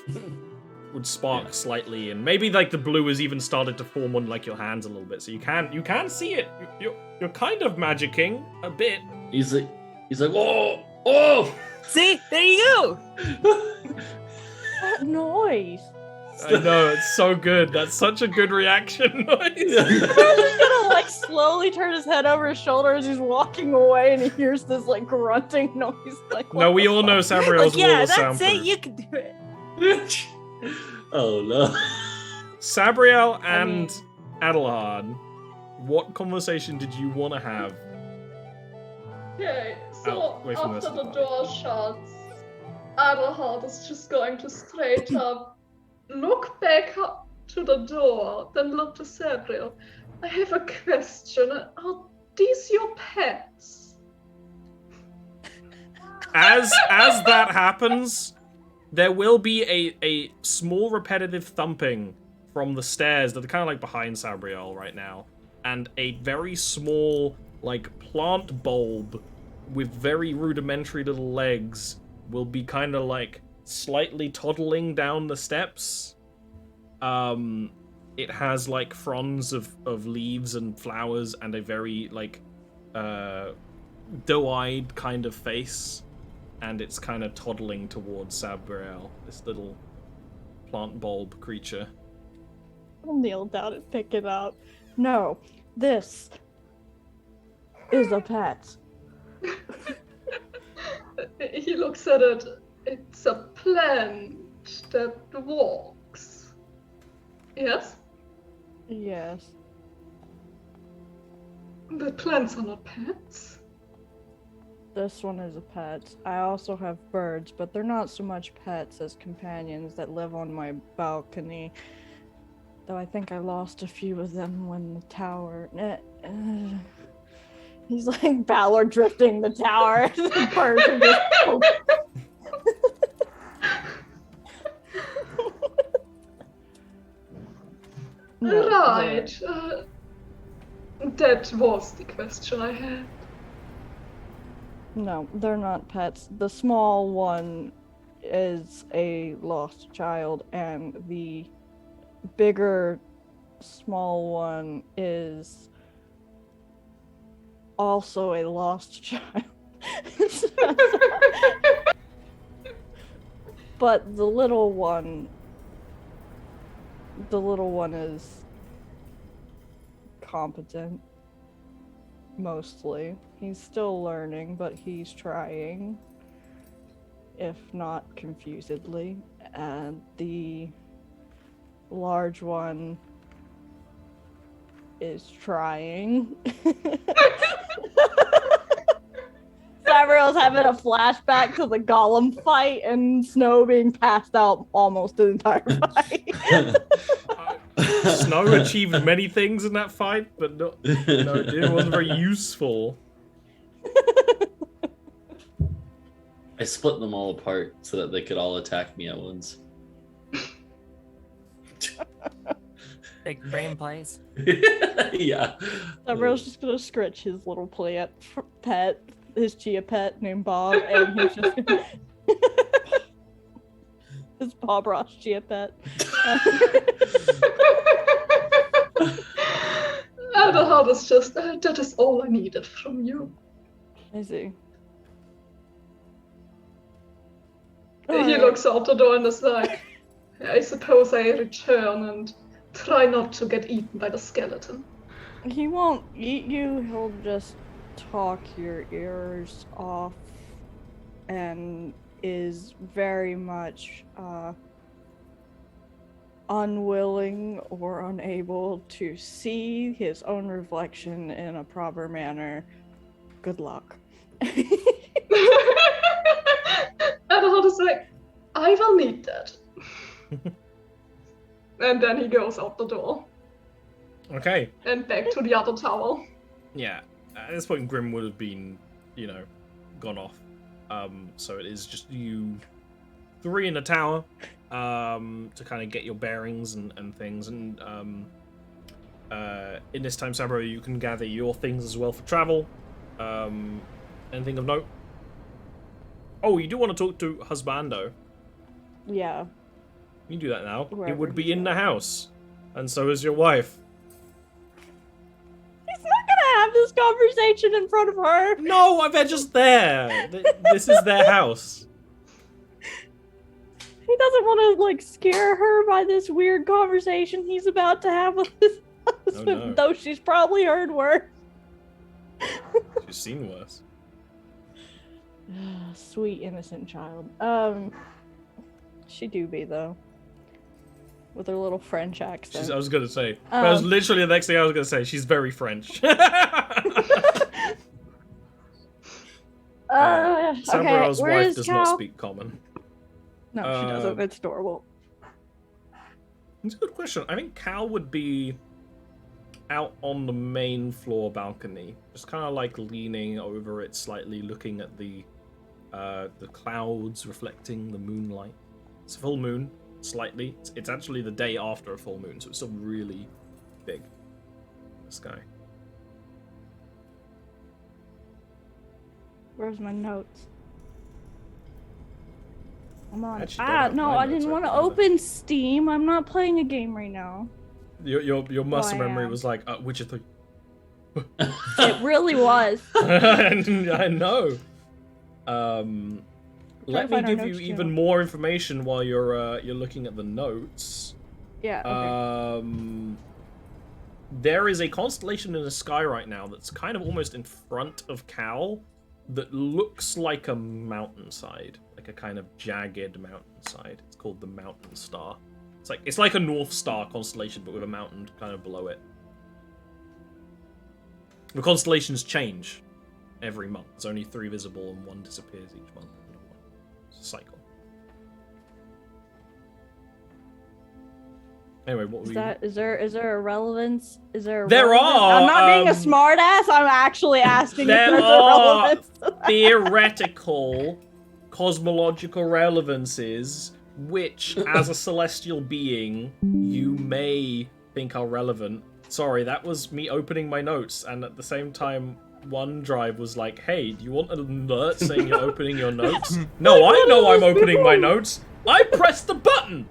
would spark slightly, and maybe like the blue has even started to form on like your hands a little bit, so you can see it. You're kind of magicking a bit. He's like, oh! See, there you go. That noise. I know, it's so good. That's such a good reaction noise. He's just gonna like slowly turn his head over his shoulder as he's walking away, and he hears this like grunting noise. Like, No, we all know Sabriel's yeah, wall is that's soundproof. it. You can do it. Oh no. Sabriel and Adelard, what conversation did you want to have? Okay, so away from after this the body. door shuts, Adelhard is just going to straight up look back up to the door, then look to Sabriel. I have a question. Are these your pets? As that happens, there will be a small repetitive thumping from the stairs that are kind of like behind Sabriel right now, and a very small like plant bulb with very rudimentary little legs will be kind of like slightly toddling down the steps. It has like fronds of leaves and flowers and a very like doe-eyed kind of face, and it's kind of toddling towards Sabriel, this little plant bulb creature. I'll kneel down and pick it up. No, this is a pet. He looks at it. It's a plant that walks. Yes? Yes. But plants are not pets. This one is a pet. I also have birds, but they're not so much pets as companions that live on my balcony. Though I think I lost a few of them when the tower... He's like Ballard drifting the tower. The birds are just... No, Right. That was the question I had. No, they're not pets. The small one is a lost child, and the bigger small one is also a lost child. But the little one is competent. Mostly. He's still learning, but he's trying. If not confusedly. And the large one is trying. Sabriel's having a flashback to the golem fight and Snow being passed out almost the entire fight. Snow achieved many things in that fight, but it wasn't very useful. I split them all apart so that they could all attack me at once. Big brain plays. Yeah. Sabriel's just gonna scratch his little pet, his chia pet named Bob, and he's just gonna... his Bob Ross chia pet. Adelhard is just, that is all I needed from you. I see. He looks out the door and is like, I suppose I return and try not to get eaten by the skeleton. He won't eat you, he'll just talk your ears off and is very much unwilling or unable to see his own reflection in a proper manner. Good luck. Adelhard is like, I will need that. And then he goes out the door. Okay. And back to the other tower. Yeah. At this point, Grim would have been, gone off. So it is just you three in the tower to kind of get your bearings and things. And In this time, Sabro, you can gather your things as well for travel. Anything of note? Oh, you do want to talk to Husbando. Yeah. You can do that now. He Wherever would be he's in the at. house. And so is your wife. He's not gonna have this conversation in front of her. No, they're just there. This is their house. He doesn't want to, like, scare her by this weird conversation he's about to have with his husband, no. though she's probably heard worse. She's seen worse. Sweet, innocent child. She do be, though. With her little French accent. I was gonna say. That was literally the next thing I was gonna say. She's very French. Sambrel's where wife is does Cal? not speak common. No, she doesn't. It's adorable. It's a good question. I think Cal would be out on the main floor balcony, just kind of like leaning over it slightly, looking at the clouds reflecting the moonlight. It's a full moon, slightly. It's actually the day after a full moon, so it's still really big. The sky. Where's my notes? Come on. Actually, don't have No, my I notes didn't want to open either. open Steam. I'm not playing a game right now. Your muscle I memory am. was like, Witcher 3. It really was. I know. Let me find our give you notes, even too. more information while you're looking at the notes. Yeah, okay. There is a constellation in the sky right now that's kind of almost in front of Cal that looks like a mountainside, like a kind of jagged mountainside. It's called the Mountain Star. It's like a North Star constellation, but with a mountain kind of below it. The constellations change every month. There's only 3 visible, and 1 disappears each month. It's a cycle. Anyway, what were you? Is there a relevance? Is there? There relevance? are, I'm not being a smart ass. I'm actually asking if There there's a are relevance. theoretical cosmological relevances which, as a celestial being, you may think are relevant. Sorry, that was me opening my notes, and at the same time, OneDrive was like, hey, do you want an alert saying you're opening your notes? No, I know I'm opening my notes. I pressed the button!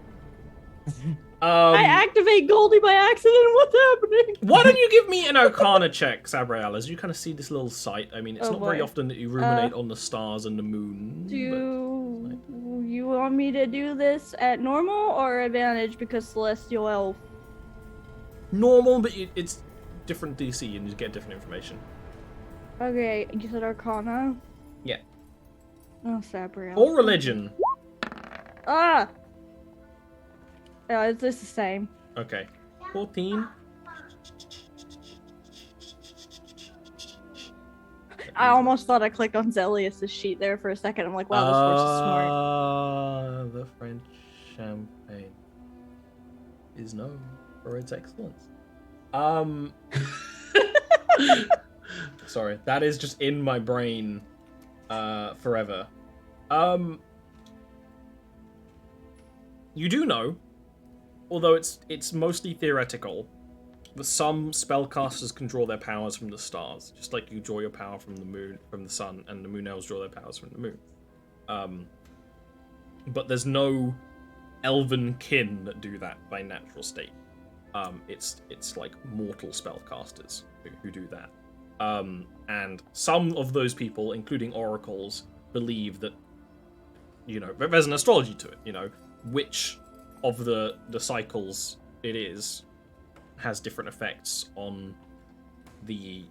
I activate Goldie by accident. What's happening? Why don't you give me an Arcana check, Sabriel, as you kind of see this little sight? I mean, it's Oh, not very boy. often that you ruminate on the stars and the moon. Do you want me to do this at normal or advantage because celestial elf? Normal, but it's different DC and you get different information. Okay, you said Arcana. Yeah. Oh, Sabriel. Or religion. Ah. Yeah, it's just the same. Okay. 14. I almost thought I clicked on Zelius's sheet there for a second. I'm like, wow, this horse is smart. The French champagne is known for its excellence. Sorry, that is just in my brain forever. You do know, although it's mostly theoretical, that some spellcasters can draw their powers from the stars, just like you draw your power from the moon, from the sun, and the moon elves draw their powers from the moon. But there's no elven kin that do that by natural state. It's like mortal spellcasters who do that. And some of those people, including oracles, believe that, there's an astrology to it, which of the cycles it is has different effects on the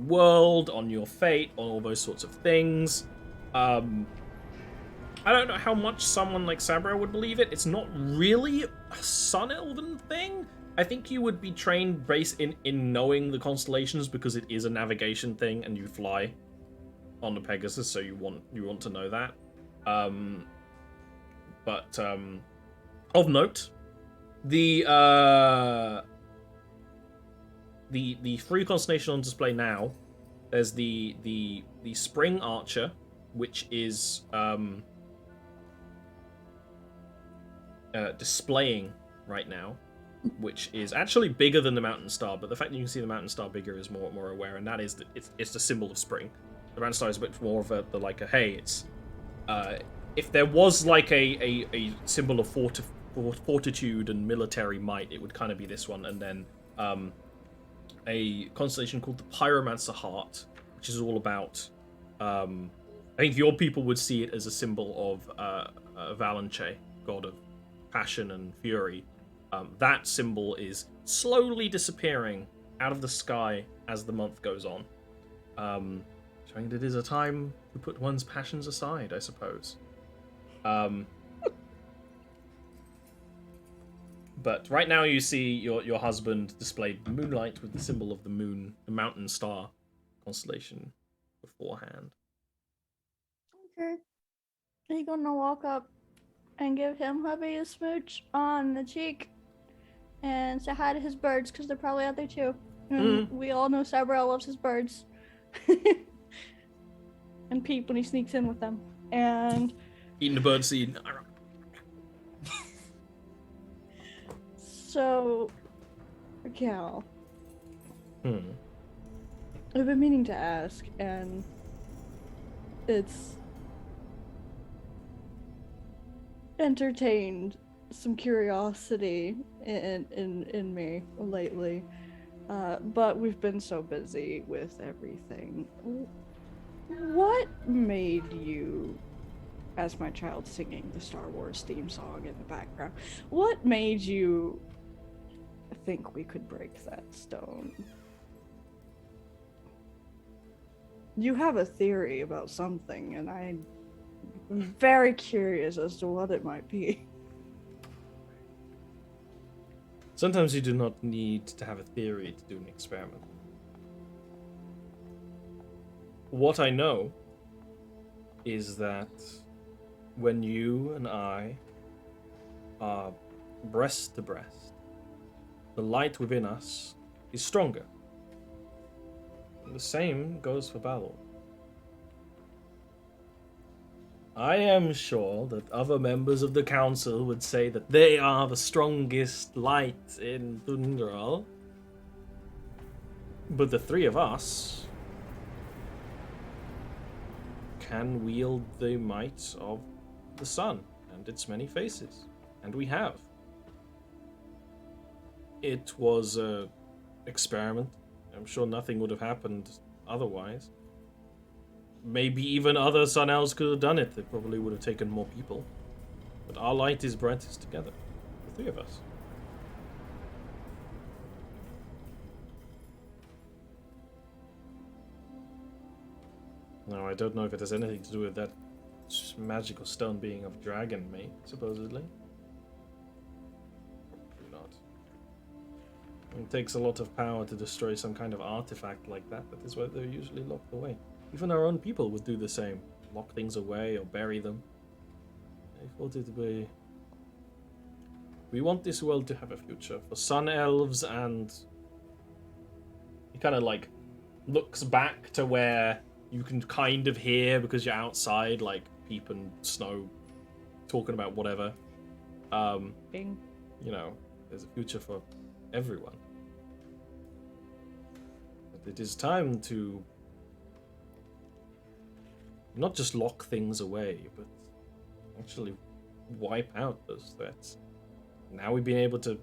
world, on your fate, on all those sorts of things. I don't know how much someone like Sabra would believe it. It's not really a sun elven thing. I think you would be trained based in knowing the constellations because it is a navigation thing and you fly on the Pegasus, so you want to know that. But of note, the 3 constellations on display now. There's the Spring Archer, which is displaying right now. which is actually bigger than the mountain star. But the fact that you can see the mountain star bigger is more aware, and that is that it's the symbol of spring. The mountain star is a bit more of a hey, it's if there was like a symbol of fortitude and military might, it would kind of be this one, and then a constellation called the Pyromancer Heart, which is all about. I think your people would see it as a symbol of Valanche, god of passion and fury. That symbol is slowly disappearing out of the sky as the month goes on, showing that it is a time to put one's passions aside, I suppose. But right now you see your husband displayed moonlight with the symbol of the moon, the mountain star constellation beforehand. Okay. Are you gonna walk up and give him hubby a smooch on the cheek and say hi to his birds, because they're probably out there too. And we all know Sabrel loves his birds. And peep when he sneaks in with them. And Eating the bird seed. so, Cal, I've been meaning to ask, and it's entertained some curiosity in me lately, but we've been so busy with everything. What made you, as my child singing the Star Wars theme song in the background, what made you think we could break that stone? You have a theory about something, and I'm very curious as to what it might be. Sometimes you do not need to have a theory to do an experiment. What I know is that when you and I are breast to breast, the light within us is stronger. And the same goes for Balor. I am sure that other members of the council would say that they are the strongest light in Thundral. But the three of us can wield the might of the sun and its many faces. And we have. It was an experiment. I'm sure nothing would have happened otherwise. Maybe even other Sun Elves could have done it. It probably would have taken more people. But our light is brightest together. The three of us. Now, I don't know if it has anything to do with that magical stone being of dragon mate, supposedly. Probably not. It takes a lot of power to destroy some kind of artifact like that. That is why they're usually locked away. Even our own people would do the same. Lock things away or bury them. I thought it would be... We want this world to have a future for Sun Elves, and... He kind of, like, looks back to where you can kind of hear, because you're outside, like, Peep and Snow talking about whatever. Bing. You know, there's a future for everyone. But it is time to not just lock things away, but actually wipe out those threats. Now we've been able to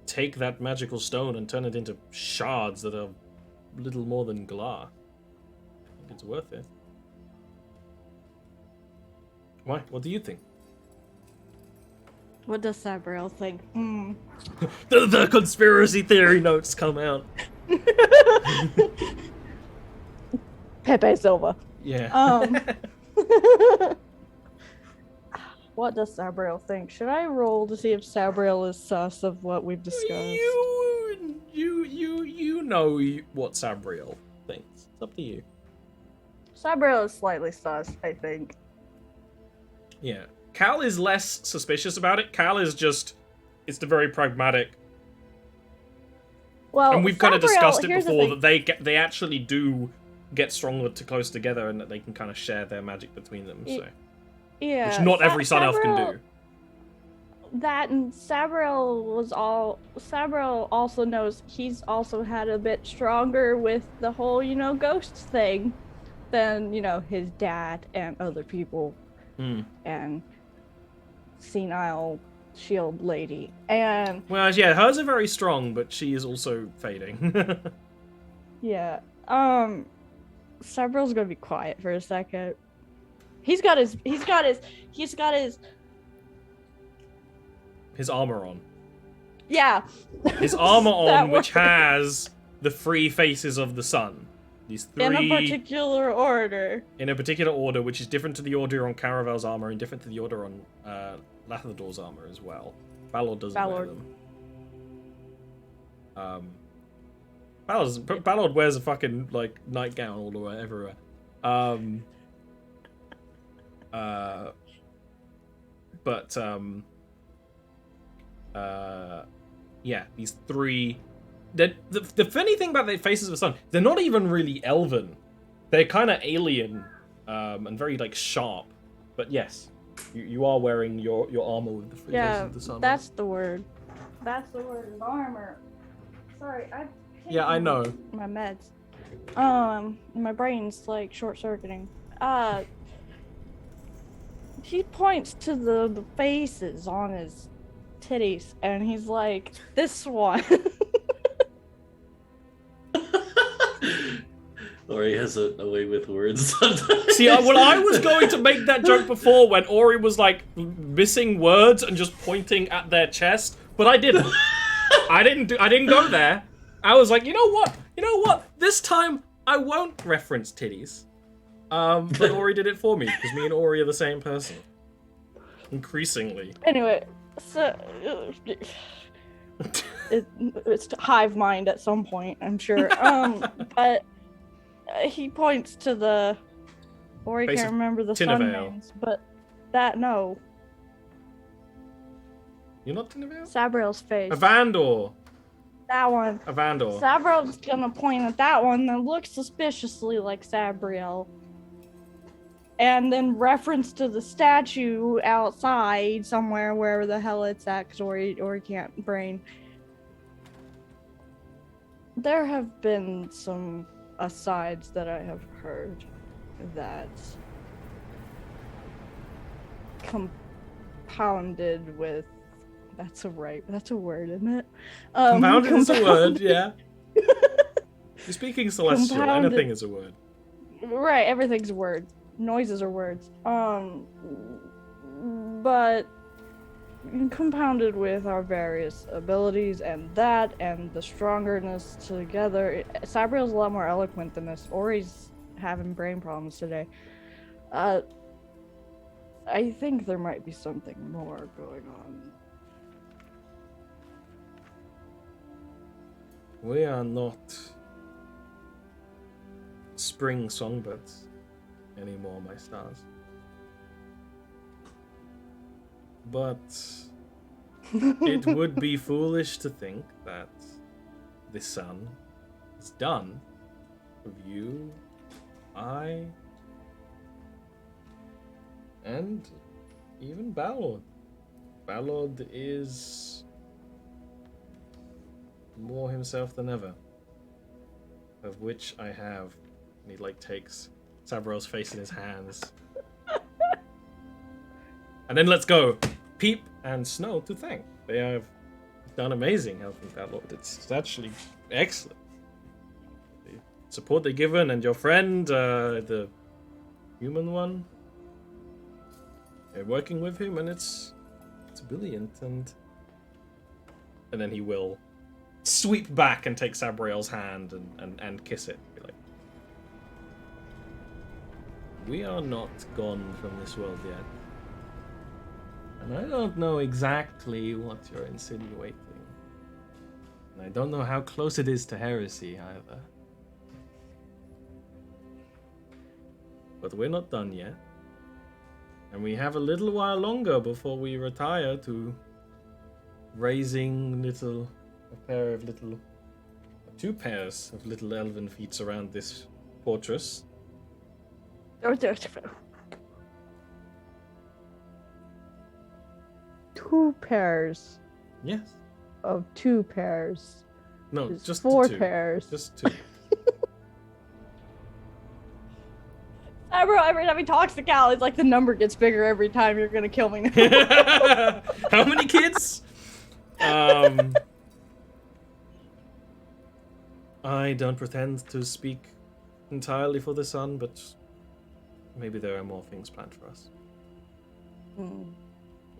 take that magical stone and turn it into shards that are little more than glass. I think it's worth it. Why? What do you think? What does Sabriel think? The conspiracy theory notes come out. Pepe Silva. Yeah. What does Sabriel think? Should I roll to see if Sabriel is sus of what we've discussed? You know what Sabriel thinks. It's up to you. Sabriel is slightly sus, I think. Yeah. Cal is less suspicious about it. Cal is just... It's the very pragmatic... Well, and we've kind of discussed it here's the before, thing. that they actually do get stronger to close together, and that they can kind of share their magic between them, so... Yeah. Which not every Sun Elf can do. that and Sabriel also knows he's also had a bit stronger with the whole, ghosts thing than, his dad and other people and senile shield lady. And well, yeah, hers are very strong, but she is also fading. yeah. Sabriel's gonna be quiet for a second. He's got his armor on. yeah. His armor on, which has the 3 faces of the sun. These 3 in a particular order. In a particular order, which is different to the order on Caravel's armor and different to the order on Lathador's armor as well. Balor doesn't wear them. Balor wears a fucking nightgown all the way everywhere. Yeah, these 3. The funny thing about the faces of the sun, they're not even really elven. They're kind of alien, and very sharp. But yes, you are wearing your armor with the 3 faces of the sun. That's the word. That's the word is armor. Sorry, I know. My meds. My brain's short circuiting. He points to the faces on his titties, and he's like, "This one." Ori has a way with words sometimes. See, I was going to make that joke before when Ori was missing words and just pointing at their chest, but I didn't. I didn't go there. I was like, you know what? This time I won't reference titties. But Ori did it for me because me and Ori are the same person. Increasingly. Anyway, so it's hive mind at some point, I'm sure. But he points to the Ori can't remember the sun names, but no. You're not Tinavale? Sabriel's face. Avandor. That one. Avandor. Sabriel's gonna point at that one that looks suspiciously like Sabriel. And then reference to the statue outside somewhere, wherever the hell it's at, because Ori can't brain. There have been some asides that I have heard that compounded with that's a word, isn't it? Compounded is a word, yeah. You're speaking celestial, anything is a word. Right, everything's a word. Noises are words. But compounded with our various abilities and the strongerness together. Sabriel's a lot more eloquent than this. Ori's having brain problems today. I think there might be something more going on. We are not spring songbirds anymore, my stars. But it would be foolish to think that the sun is done with you, I, and even Balor. Balor is more himself than ever, of which I have. And he takes Sabriel's face in his hands. And then let's go Peep and Snow to thank. They have done amazing helping Balor. It's actually excellent. The support they've given, and your friend, the human one, they're working with him, and it's brilliant. And then he will sweep back and take Sabriel's hand and kiss it. Be like, we are not gone from this world yet. And I don't know exactly what you're insinuating. And I don't know how close it is to heresy either. But we're not done yet. And we have a little while longer before we retire to raising two pairs of little elven feet around this fortress. 2 pairs Yes. of 2 pairs. No, It's just 4 2. pairs. Just 2. Bro, every time he talks to Cal, it's like the number gets bigger every time. You're gonna kill me now. How many kids? I don't pretend to speak entirely for the sun, but maybe there are more things planned for us.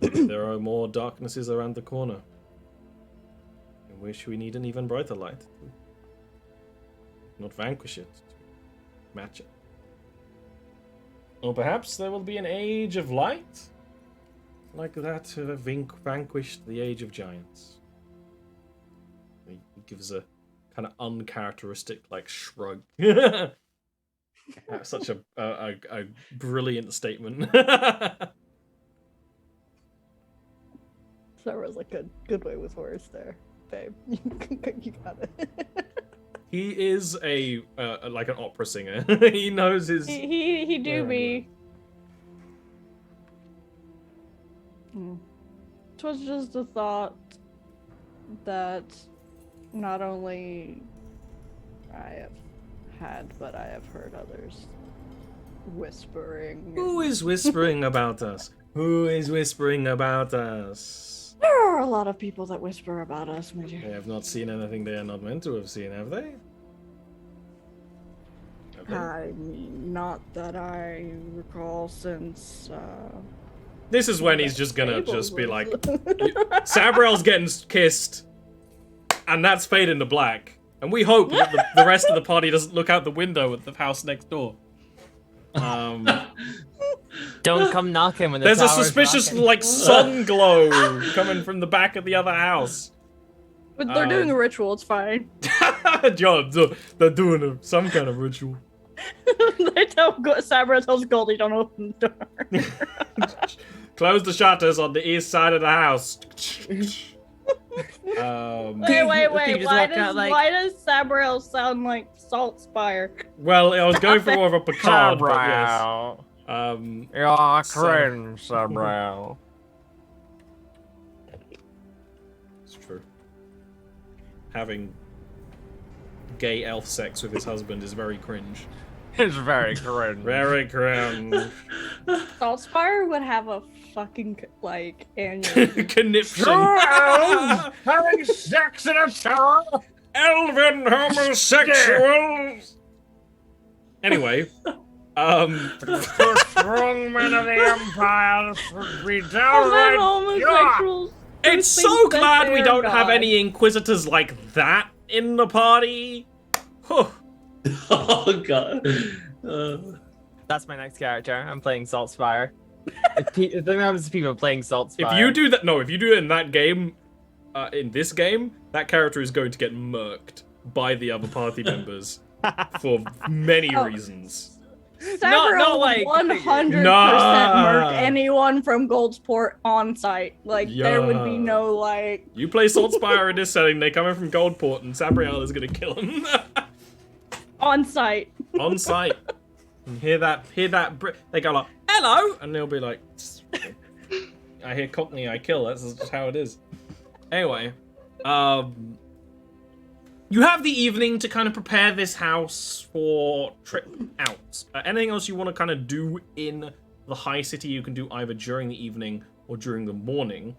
Maybe there are more darknesses around the corner, in which we need an even brighter light to not vanquish it, to match it. Or perhaps there will be an age of light, like that vanquished the age of giants. He gives a kind of uncharacteristic, like, shrug. That's such a brilliant statement. That was like a good way with words there, babe. You got it. He is a like an opera singer. He knows his. He do be. It was just a thought that not only I have had, but I have heard others whispering. Who is whispering about us? Who is whispering about us? There are a lot of people that whisper about us, Major. They have not seen anything they are not meant to have seen, have they? Have they? I mean, not that I recall since. This is when he's just gonna Fable just be was- like, Sabriel's getting kissed, and that's fading to black. And we hope that the rest of the party doesn't look out the window at the house next door. Don't come knocking when the There's a tower's suspicious, rocking. like, sun glow coming from the back of the other house. But they're doing a ritual, it's fine. John, they're doing some kind of ritual. They tell Sabra tells Goldie don't open the door. Close the shutters on the east side of the house. Wait. You just Why walk out like- does Sabriel sound like Saltspire? Well, I was going for more of a Picard, but yes. Sabrow. So- You're cringe, Sabrow. It's true. Having gay elf sex with his husband is very cringe. It's very cringe. Very cringe. Saltspire would have a fucking like annual. Conniption. Having sex in a tower. Elven homosexuals. Anyway, The strong men of the Empire should be Elven downright homosexuals. it's who so think that glad we they're don't have God. any inquisitors like that in the party. Whew. Oh god. That's my next character. I'm playing Saltspire. If there happens to people playing Saltspire. If you do that, no, if you do it in that game, in this game, that character is going to get murked by the other party members for many reasons. Sabriel not like- 100% Nah. murk anyone from Goldsport on site. Like there would be Yeah. no like. You play Saltspire in this setting, they come in from Goldport, and Sabriel is going to kill him. On site. On site. And hear that, they go like, hello! And they'll be like, I hear Cockney, I kill, that's just how it is. Anyway, you have the evening to kind of prepare this house for trip out. Anything else you want to kind of do in the high city, you can do either during the evening or during the morning.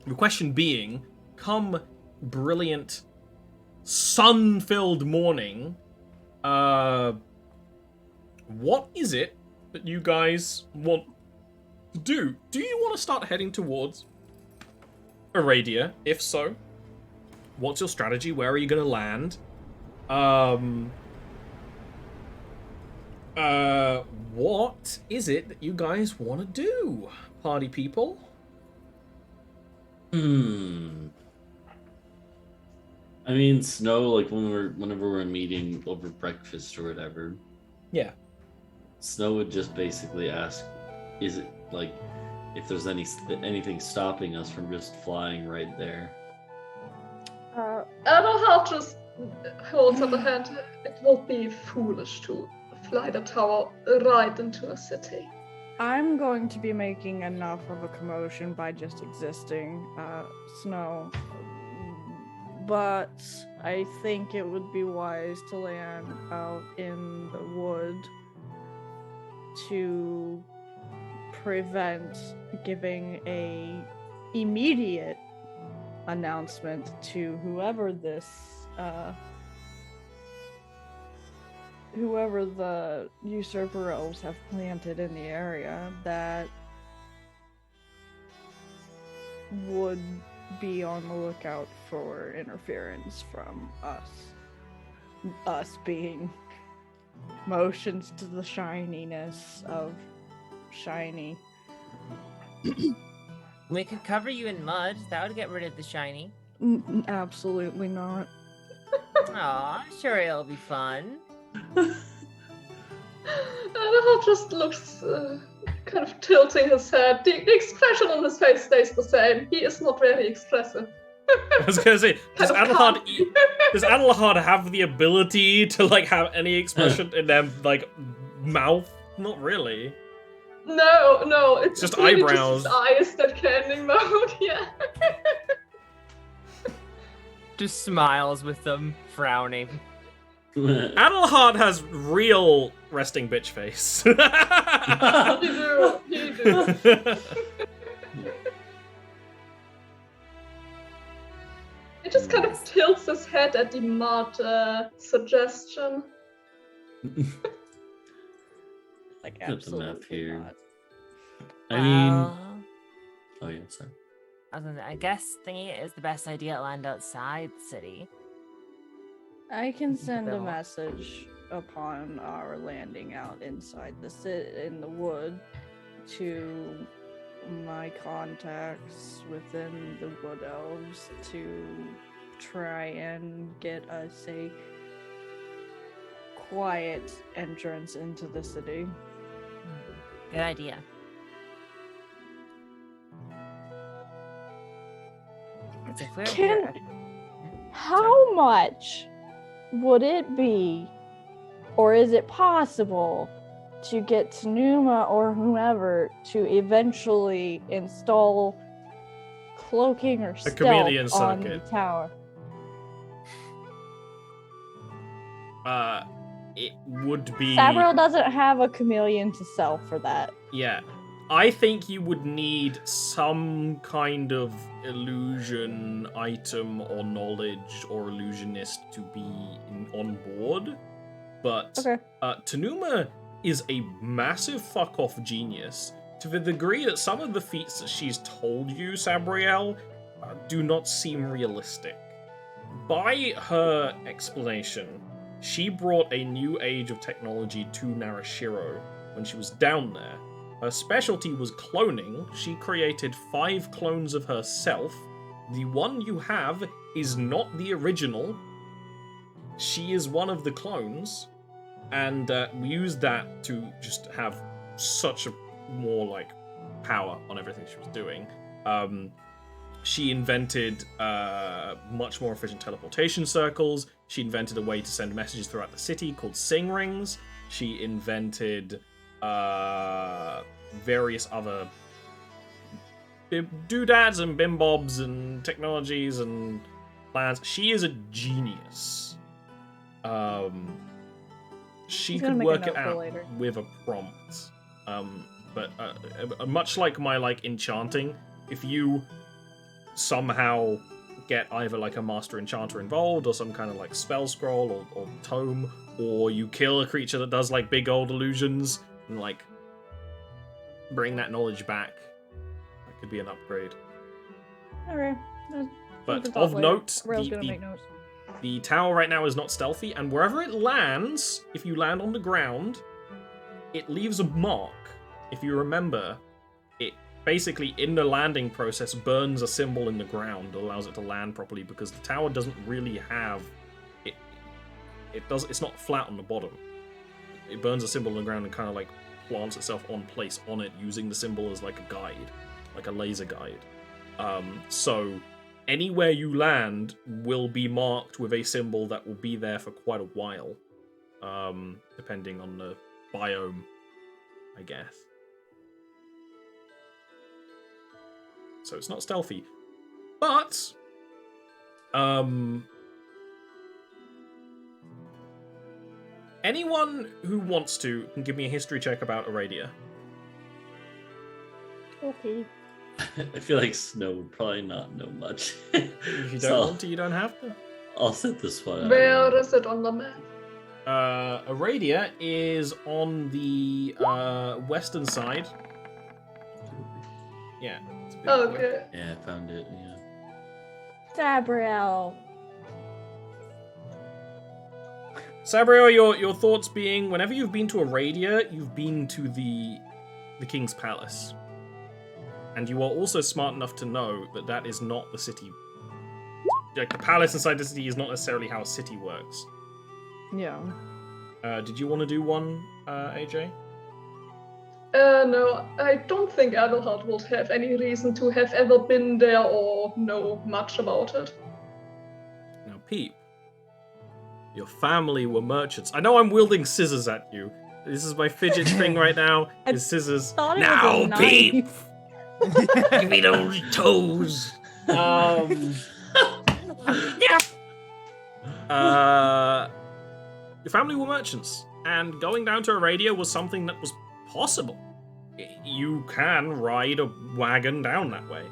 The question being, come brilliant, sun-filled morning, what is it that you guys want to do? Do you want to start heading towards Aradia? If so, what's your strategy? Where are you going to land? What is it that you guys want to do, party people? I mean, Snow, like whenever we're meeting over breakfast or whatever, Yeah. Snow would just basically ask, is it like if there's anything stopping us from just flying right there? Eberhard just holds up a hand. It would be foolish to fly the tower right into a city. I'm going to be making enough of a commotion by just existing, Snow. But I think it would be wise to land out in the wood to prevent giving a immediate announcement to whoever the usurper elves have planted in the area that would be on the lookout for interference from us. Us being motions to the shininess of shiny. We could cover you in mud. That would get rid of the shiny. Absolutely not. Aw, sure it'll be fun. Adderhard just looks kind of tilting his head. The expression on his face stays the same. He is not very expressive. I was gonna say, does Adelhard have the ability to like have any expression in their like mouth? Not really. No, it's just really eyebrows. Just his eyes that can emote, yeah. Just smiles with them, frowning. Adelhard has real resting bitch face. You do. He just kind of tilts his head at the mud suggestion. Like, Got the absolutely map here. not. I mean, Well, oh yeah, sorry. I guess thinking it is the best idea to land outside the city. I can send a Bill. message upon our landing out inside in the wood to my contacts within the wood elves to try and get us a quiet entrance into the city. Good idea. If we're Can- here, How much would it be, or is it possible, to get Tanuma or whomever to eventually install cloaking or stealth chameleon on the circuit. tower? It would be. Sabril doesn't have a chameleon to sell for that. Yeah. I think you would need some kind of illusion item or knowledge or illusionist to be on board. But Okay. Tanuma is a massive fuck-off genius to the degree that some of the feats that she's told you, Sabriel, do not seem realistic. By her explanation, she brought a new age of technology to Narashiro when she was down there. Her specialty was cloning. She created 5 clones of herself. The one you have is not the original. She is one of the clones. And we used that to just have such a more, like, power on everything she was doing. She invented much more efficient teleportation circles. She invented a way to send messages throughout the city called Sing Rings. She invented various other doodads and bimbobs and technologies and plans. She is a genius. She He's gonna could make a work it note for out later. with a prompt. But much like my like enchanting, if you somehow get either like a master enchanter involved or some kind of like spell scroll or tome, or you kill a creature that does like big old illusions and like bring that knowledge back, that could be an upgrade. Okay. But of note, Sabriel's gonna make notes. the tower right now is not stealthy, and wherever it lands, if you land on the ground, it leaves a mark. If you remember, it basically in the landing process burns a symbol in the ground that allows it to land properly, because the tower doesn't really have it. It's not flat on the bottom. It burns a symbol in the ground and kind of like plants itself on place on it, using the symbol as like a guide, like a laser guide. So anywhere you land will be marked with a symbol that will be there for quite a while, depending on the biome, I guess. so it's not stealthy. But anyone who wants to can give me a history check about Aradia. Okay. I feel like Snow would probably not know much. If you don't So, want to, you don't have to. I'll set this one. Where is it on the map? Aradia is on the western side. Yeah. It's a bit away. Okay. Yeah, I found it. Yeah. Sabriel. Sabriel, your thoughts being, whenever you've been to Aradia, you've been to the King's Palace. And you are also smart enough to know that that is not the city. Like, the palace inside the city is not necessarily how a city works. Yeah. Did you want to do one, AJ? No, I don't think Adelhard would have any reason to have ever been there or know much about it. Now, Peep, your family were merchants. I know I'm wielding scissors at you. This is my fidget thing right now. Is scissors. thought it Now, was a Peep! knife. Give me those toes! Your family were merchants, and going down to Aradia was something that was possible. You can ride a wagon down that way.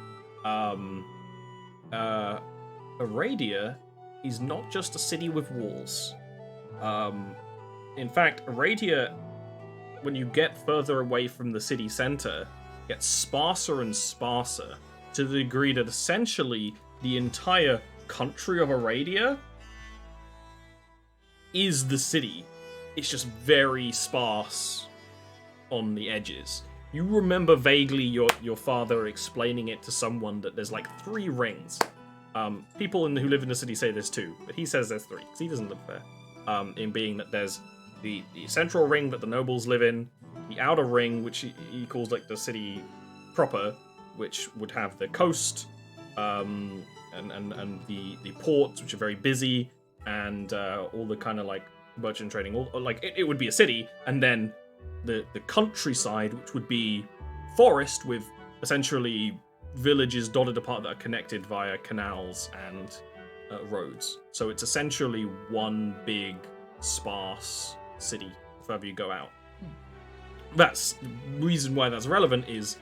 Aradia is not just a city with walls. In fact, Aradia, when you get further away from the city center, gets sparser and sparser to the degree that essentially the entire country of Aradia is the city. It's just very sparse on the edges. You remember vaguely your father explaining it to someone that there's like 3 rings. People who live in the city say there's 2, but he says there's 3 because he doesn't live there. In being that there's the central ring that the nobles live in, the outer ring, which he calls like the city proper, which would have the coast, and the ports, which are very busy, and all the kind of like merchant trading, like it would be a city, and then the countryside, which would be forest with essentially villages dotted apart that are connected via canals and roads. So it's essentially one big sparse city further you go out. That's the reason why that's relevant is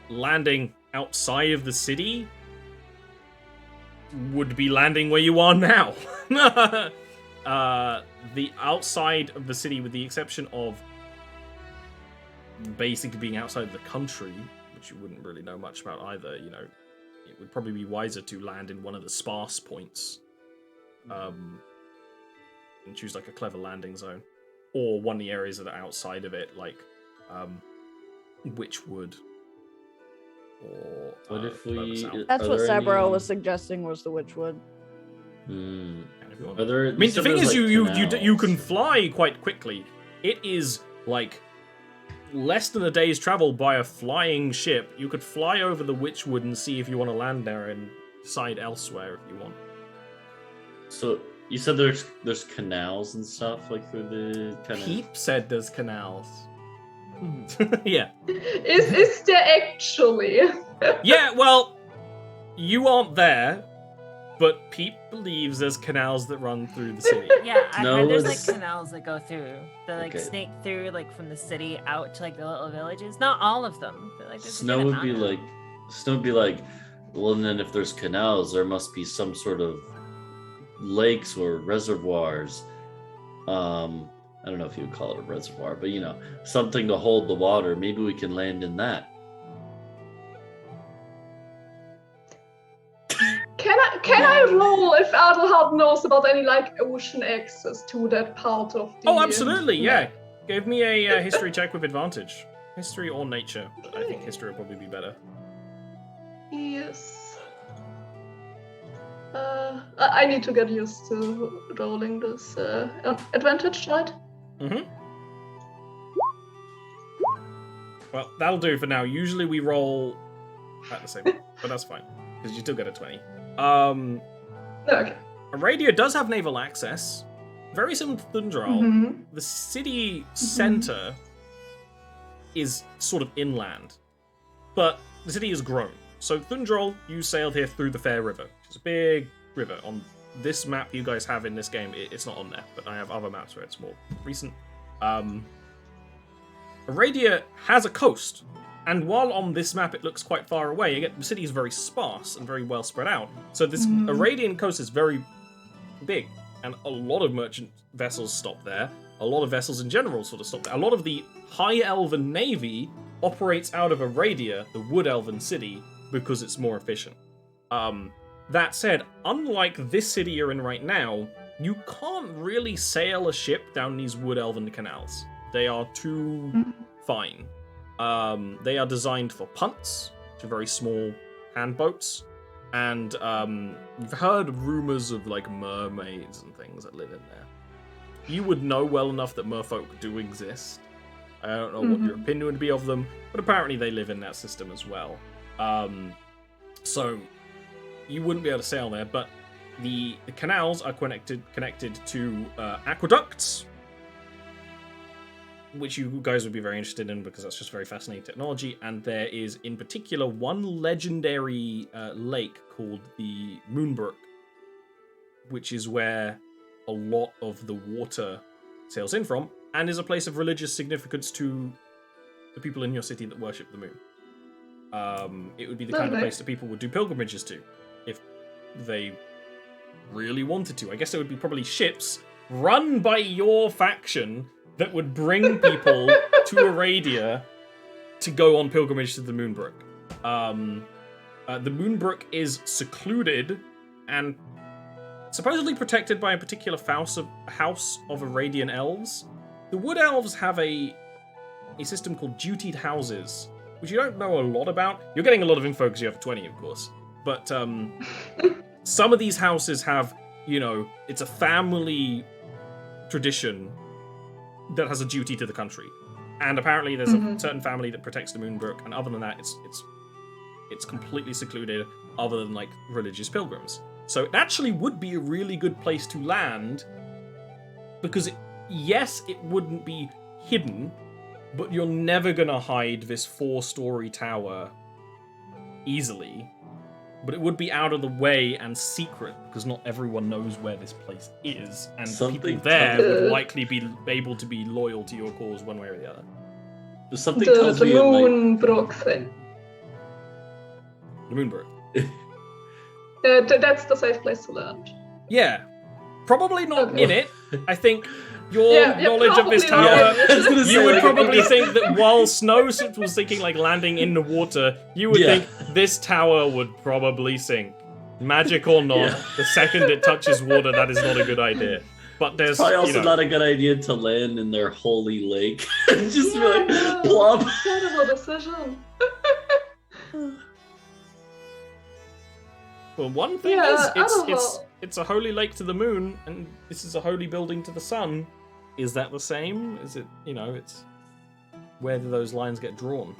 landing outside of the city would be landing where you are now. The outside of the city, with the exception of basically being outside of the country, which you wouldn't really know much about either, you know, it would probably be wiser to land in one of the sparse points, and choose like a clever landing zone, or one of the areas that are outside of it, like Witchwood. Or What if we? That's are what there Sabriel any- was suggesting was the Witchwood. Hmm. If you want. Are there? I mean, the thing is, you can canals. fly quite quickly. It is like less than a day's travel by a flying ship. You could fly over the Witchwood and see if you want to land there and decide elsewhere if you want. So you said there's canals and stuff like through the kind of. Peep said there's canals. Yeah. Is there actually? Yeah, well, you aren't there, but Peep believes there's canals that run through the city. Yeah, I No, heard there's like it's- canals that go through. They like Okay. snake through like from the city out to like the little villages. Not all of them. But, like, there's a Snow good would be amount of like, them. Snow would be like, well, and then if there's canals, there must be some sort of lakes or reservoirs. I don't know if you would call it a reservoir, but you know, something to hold the water. Maybe we can land in that. Can I roll if Adelhard knows about any like ocean access to that part of the? Oh, absolutely, yeah. Give me a history check with advantage. History or nature, but I think history would probably be better. Yes. I need to get used to rolling this advantage, right? Mm-hmm. Well, that'll do for now. Usually we roll at the same time, but that's fine, because you still get a 20. Okay. Aradia does have naval access, very similar to Thundral. Mhm. The city center is sort of inland, but the city has grown. So Thundrol, you sailed here through the Fair River, which is a big river. On this map you guys have in this game, it's not on there, but I have other maps where it's more recent. Aradia has a coast, and while on this map it looks quite far away, again, the city is very sparse and very well spread out. So this Aradian coast is very big, and a lot of merchant vessels stop there. A lot of vessels in general sort of stop there. A lot of the High Elven Navy operates out of Aradia, the Wood Elven city, because it's more efficient. That said, unlike this city you're in right now, you can't really sail a ship down these Wood Elven canals. They are too fine. They are designed for punts, which are very small hand boats, and you've heard rumors of like mermaids and things that live in there. You would know well enough that merfolk do exist. I don't know what your opinion would be of them, but apparently they live in that system as well. So you wouldn't be able to sail there, but the canals are connected to aqueducts, which you guys would be very interested in because that's just very fascinating technology. And there is, in particular, one legendary lake called the Moonbrook, which is where a lot of the water sails in from, and is a place of religious significance to the people in your city that worship the moon. It would be the kind of place that people would do pilgrimages to if they really wanted to. I guess there would be probably ships run by your faction that would bring people to Aradia to go on pilgrimage to the Moonbrook. The Moonbrook is secluded and supposedly protected by a particular house of Aradian elves. The Wood Elves have a system called dutied houses, which you don't know a lot about. You're getting a lot of info because you have 20, of course. But some of these houses have, it's a family tradition that has a duty to the country. And apparently there's a certain family that protects the Moonbrook, and other than that, it's completely secluded other than, like, religious pilgrims. So it actually would be a really good place to land, because yes, it wouldn't be hidden, but you're never gonna hide this 4-story tower easily. But it would be out of the way and secret, because not everyone knows where this place is, and people there would likely be able to be loyal to your cause one way or the other. The Moonbrook thing. The Moonbrook. That's the safe place to land. Yeah. Probably not in it. I think your knowledge of this tower, you would probably think that while Snow was thinking like landing in the water, you would think this tower would probably sink. Magic or not, the second it touches water, that is not a good idea. But there's probably also not a good idea to land in their holy lake. Just be like, plop. Terrible decision. Well, one thing is, it's a holy lake to the moon, and this is a holy building to the sun. Is that the same? Is it, it's... Where do those lines get drawn?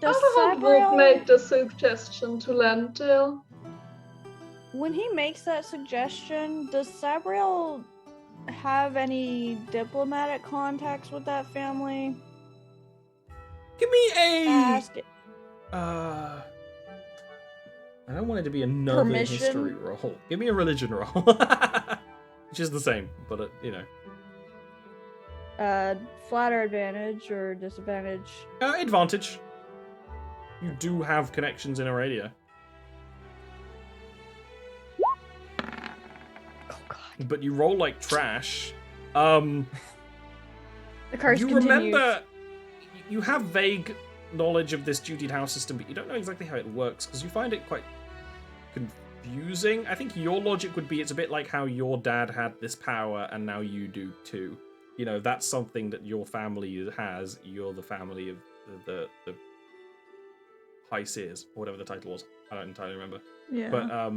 Does Sabriel make the suggestion to land there? When he makes that suggestion, does Sabriel have any diplomatic contacts with that family? Give me a... Ask it. I don't want it to be another history roll. Give me a religion roll. Which is the same, but, Flatter advantage or disadvantage? Advantage. You do have connections in Aradia. Oh, God. But you roll like trash. The curse continues. Remember, you have vague knowledge of this dutied house system, but you don't know exactly how it works, because you find it quite confusing. I think your logic would be it's a bit like how your dad had this power and now you do too. That's something that your family has. You're the family of the High Seers, or whatever the title was. I don't entirely remember. Yeah. But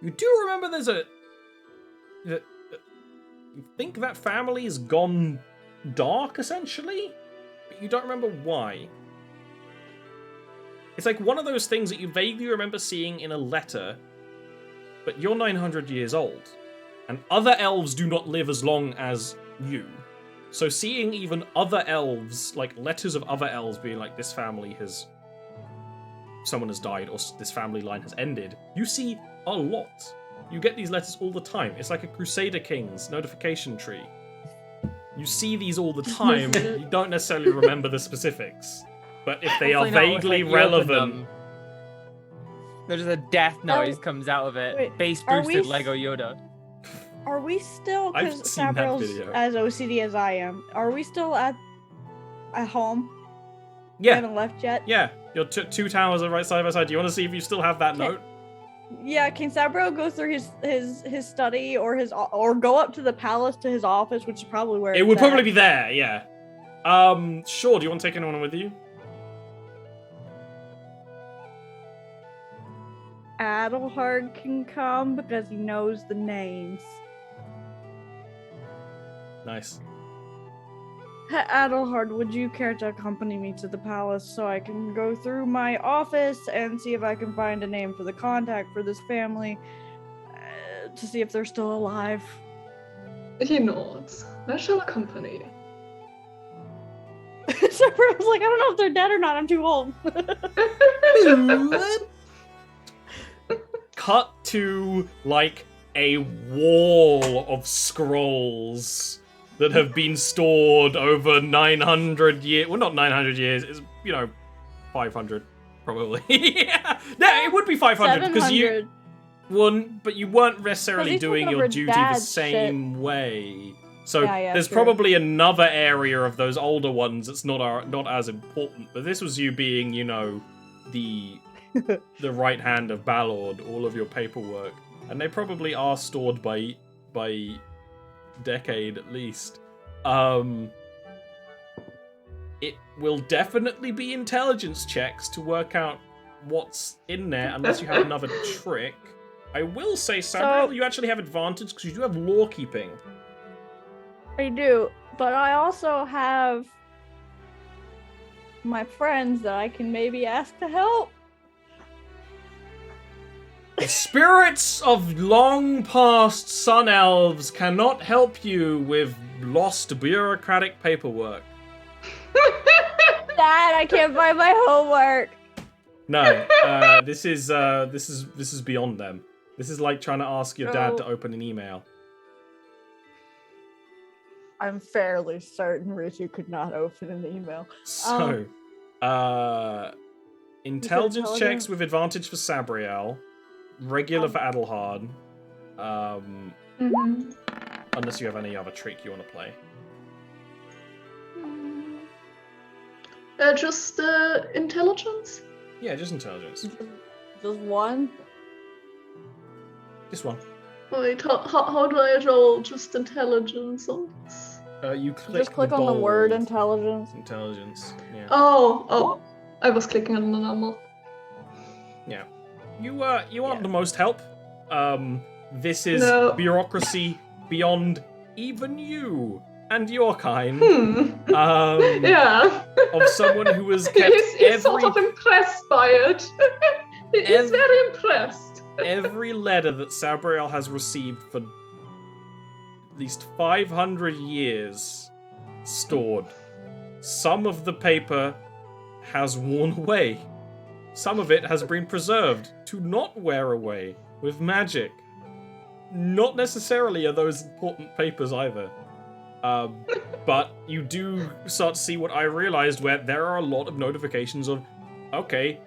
you do remember there's you think that family's gone dark, essentially, but you don't remember why. It's like one of those things that you vaguely remember seeing in a letter, but you're 900 years old, and other elves do not live as long as you. So seeing even other elves, like letters of other elves being like, this family has... someone has died, or this family line has ended, you see a lot. You get these letters all the time. It's like a Crusader Kings notification tree. You see these all the time. You don't necessarily remember the specifics. But if they are Hopefully not, vaguely like, you open relevant... them, there's a death noise comes out of it. Wait, Base are boosted we Lego Yoda. Are we still, I've because seen that Sabriel's video. as OCD as I am, are we still at home? We Yeah, haven't left yet? yeah. Your two towers are right side by side. Do you want to see if you still have that note? Yeah, can Sabriel go through his study or go up to the palace to his office, which is probably where It would probably be there, yeah. Sure, do you want to take anyone with you? Adelhard can come because he knows the names. Nice. Adelhard, would you care to accompany me to the palace so I can go through my office and see if I can find a name for the contact for this family to see if they're still alive? He nods. I shall accompany you. Sabriel's like, I don't know if they're dead or not, I'm too old. Cut to, like, a wall of scrolls that have been stored over 900 years. Well, not 900 years. It's, 500, probably. yeah, it would be 500 because you wouldn't, but you weren't necessarily doing your duty the same way. So Yeah, there's true. probably another area of those older ones that's not as important. But this was you being, the right hand of Ballard, all of your paperwork, and they probably are stored by decade at least. It will definitely be intelligence checks to work out what's in there, unless you have another trick. I will say, Sabriel, you actually have advantage because you do have law keeping. I do, but I also have my friends that I can maybe ask to help. The spirits of long past sun elves cannot help you with lost bureaucratic paperwork. Dad, I can't find my homework. No, this is beyond them. This is like trying to ask your dad to open an email. I'm fairly certain Richie could not open an email. So, intelligence checks intelligence? with advantage for Sabriel, regular for Adelhard, unless you have any other trick you want to play. Just intelligence? Yeah, just intelligence. Just one? Just one. Wait, how do I roll just intelligence? You click Just click on the word bold intelligence. Intelligence. Yeah. Oh, I was clicking on the number. Yeah. You want the most help. This is No. bureaucracy beyond even you and your kind. Yeah. Of someone who has kept He's sort of impressed by it. He's very impressed. every letter that Sabriel has received for at least 500 years stored. Some of the paper has worn away. Some of it has been preserved to not wear away with magic. Not necessarily are those important papers either. But you do start to see what I realized, where there are a lot of notifications of, okay,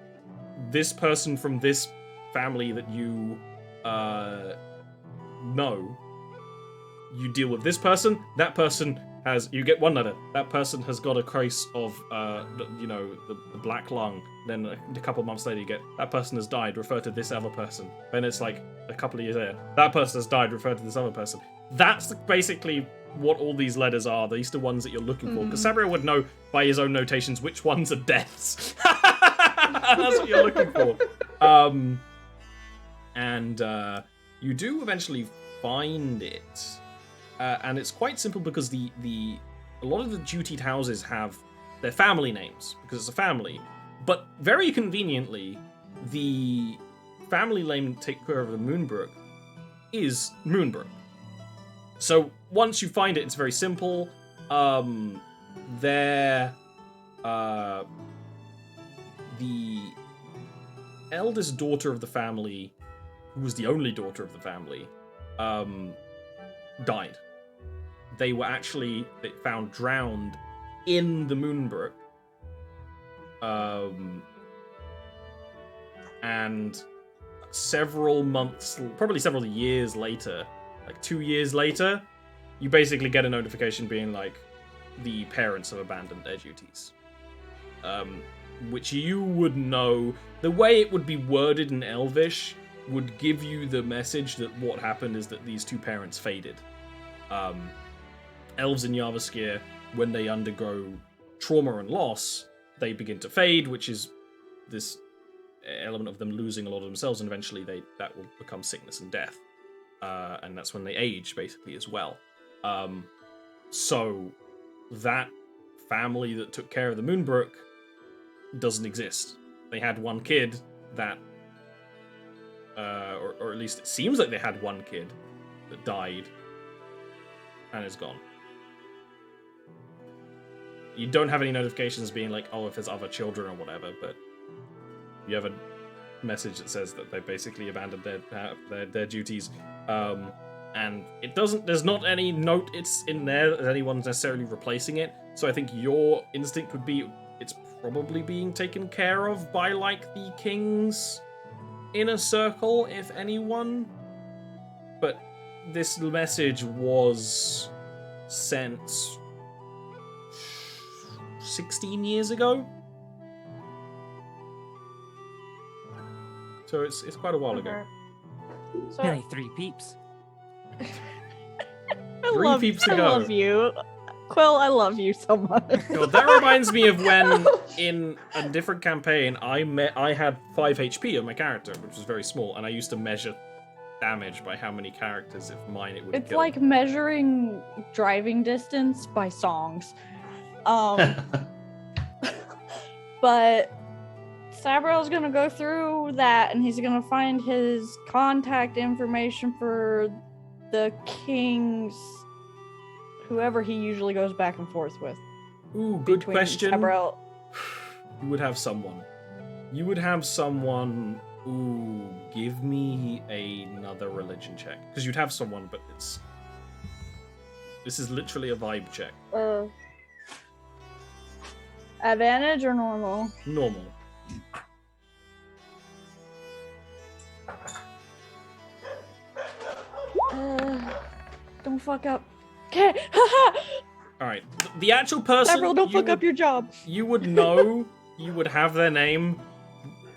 this person from this family that you know, you deal with this person, that person has, you get one letter, that person has got a case of, the black lung, then a couple of months later you get, that person has died, refer to this other person. Then it's like, a couple of years later, that person has died, refer to this other person. That's basically what all these letters are. These are the ones that you're looking for. Because Sabriel would know by his own notations which ones are deaths. That's what you're looking for. And you do eventually find it. And it's quite simple because a lot of the dutied houses have their family names, because it's a family. But very conveniently, the family name to take care of the Moonbrook is Moonbrook. So once you find it, it's very simple. They're the eldest daughter of the family, who was the only daughter of the family, died. They were actually found drowned in the Moonbrook. And several months, probably several years later, like 2 years later, you basically get a notification being like, the parents have abandoned their duties. Which you would know, the way it would be worded in Elvish would give you the message that what happened is that these two parents faded. Elves in Jarviskjir, when they undergo trauma and loss, they begin to fade, which is this element of them losing a lot of themselves, and eventually that will become sickness and death. And that's when they age, basically, as well. So that family that took care of the Moonbrook doesn't exist. They had one kid that, or at least it seems like they had one kid that died and is gone. You don't have any notifications being like, oh, if there's other children or whatever, but you have a message that says that they basically abandoned their duties. And it doesn't, there's not any note it's in there that anyone's necessarily replacing it. So I think your instinct would be it's probably being taken care of by like the king's inner circle, if anyone. But this message was sent 16 years ago. So it's quite a while ago. So, Only 3 peeps. I Three love, peeps I ago. love you. Quill, I love you so much. God, that reminds me of when, in a different campaign, I had 5 HP on my character, which was very small, and I used to measure damage by how many characters, if mine it would It's kill. like measuring driving distance by songs. But Sabriel's gonna go through that, and he's gonna find his contact information for the king's, whoever he usually goes back and forth with. Ooh, good between question. Sabriel. You would have someone. You would have someone. Ooh, give me another religion check. Because you'd have someone, but this is literally a vibe check. Advantage or normal? Normal. Don't fuck up. Okay. Alright, the actual person. Sabriel, don't fuck up your job. You would know, you would have their name.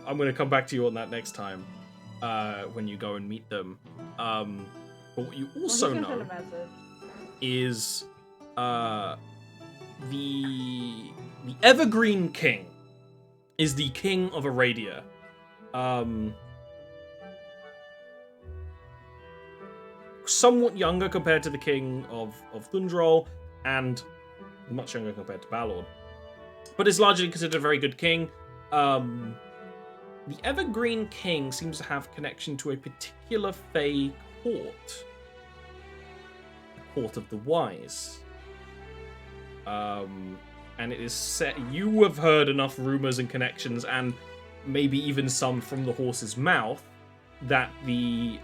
I'm going to come back to you on that next time, when you go and meet them. But what you also know is the Evergreen King is the king of Aradia. Somewhat younger compared to the king of Thundrol, and much younger compared to Balord, but is largely considered a very good king. The Evergreen King seems to have connection to a particular Fey court. The Court of the Wise. And it is set... You have heard enough rumors and connections, and maybe even some from the horse's mouth, that the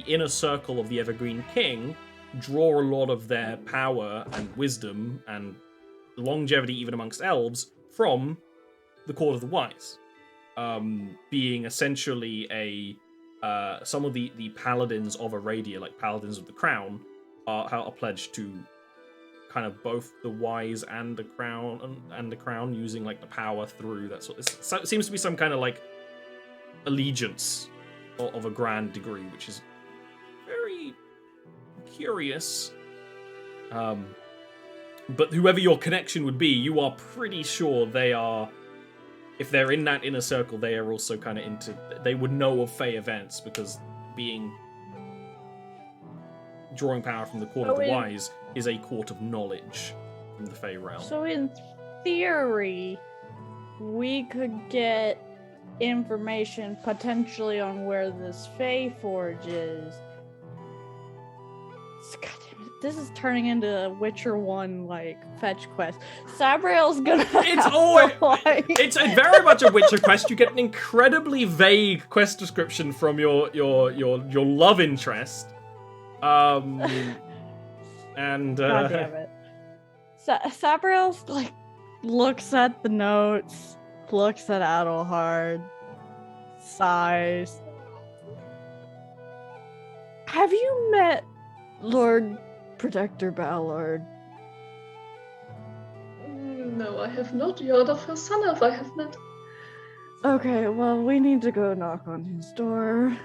inner circle of the Evergreen King draw a lot of their power and wisdom and longevity, even amongst elves, from the Court of the Wise. Being essentially some of the paladins of Aradia, like paladins of the crown, are pledged to kind of both the wise and the crown, using like the power through that sort of. So it seems to be some kind of like allegiance of a grand degree, which is very curious. But whoever your connection would be, you are pretty sure they are. If they're in that inner circle, they are also kind of into... They would know of Fey events, because drawing power from the Court of the Wise is a court of knowledge from the Fey realm. So in theory, we could get information potentially on where this Fey Forge is. God damn it. this is turning into a Witcher 1 like fetch quest. Sabriel's gonna It's have always to, like... it's a very much a Witcher quest. You get an incredibly vague quest description from your love interest. And God damn it. Sabriel's like looks at the notes, looks at Adelhard, sighs. Have you met Lord Protector Ballard? No, I have not. You're the first son of I have met. Okay, well, we need to go knock on his door.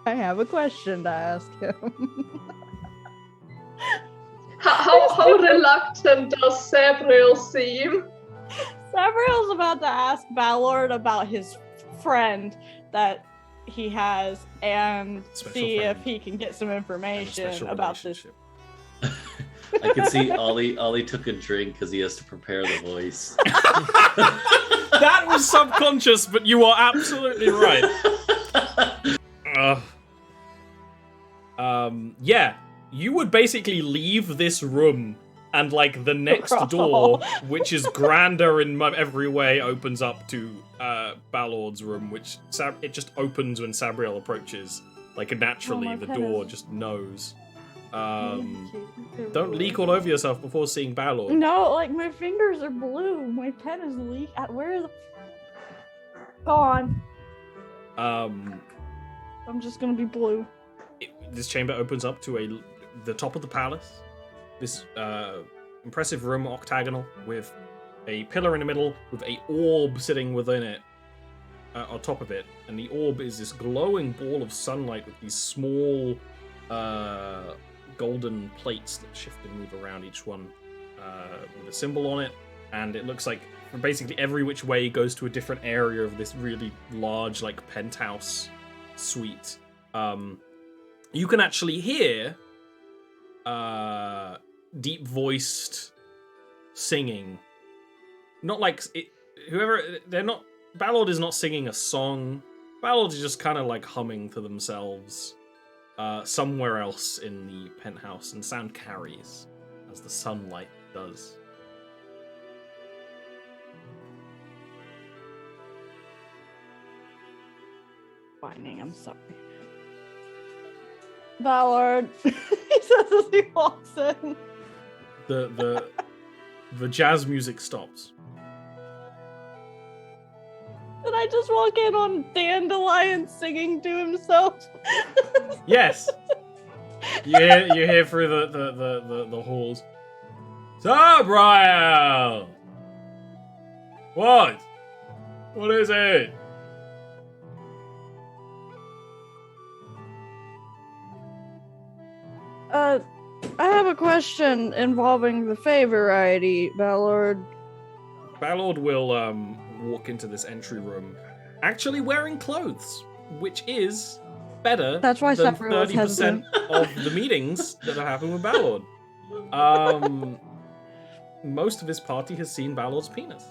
I have a question to ask him. How reluctant does Sabriel seem? Sabriel's about to ask Ballard about his friend that he has and Special see friend. if he can get some and a information special about this. relationship. I can see Ollie took a drink because he has to prepare the voice. That was subconscious, but you are absolutely right. Yeah, you would basically leave this room, and like the next door, which is grander in every way, opens up to Ballard's room, which it just opens when Sabriel approaches. Like naturally, the door just knows. Don't leak all over yourself before seeing Ballard. No, like my fingers are blue. My pen is leak. Where the? Go on. I'm just gonna be blue. This chamber opens up to the top of the palace. This impressive room, octagonal, with a pillar in the middle, with a orb sitting within it, on top of it. And the orb is this glowing ball of sunlight with these small golden plates that shift and move around each one with a symbol on it. And it looks like from basically every which way goes to a different area of this really large, like, penthouse suite. You can actually hear deep-voiced singing. Not like Ballard is not singing a song. Ballard is just kind of like humming to themselves somewhere else in the penthouse, and sound carries as the sunlight does. Whining, I'm sorry. Ballard, he says as he walks in. The jazz music stops. Did I just walk in on Dandelion singing to himself? Yes. You hear through the halls. Sabriel! What? What is it? I have a question involving the Fey variety, Ballard. Ballard will walk into this entry room, actually wearing clothes, which is better That's why than Sabriel was 30% hesitant. of the meetings that are happening with Ballard. Most of his party has seen Ballard's penis.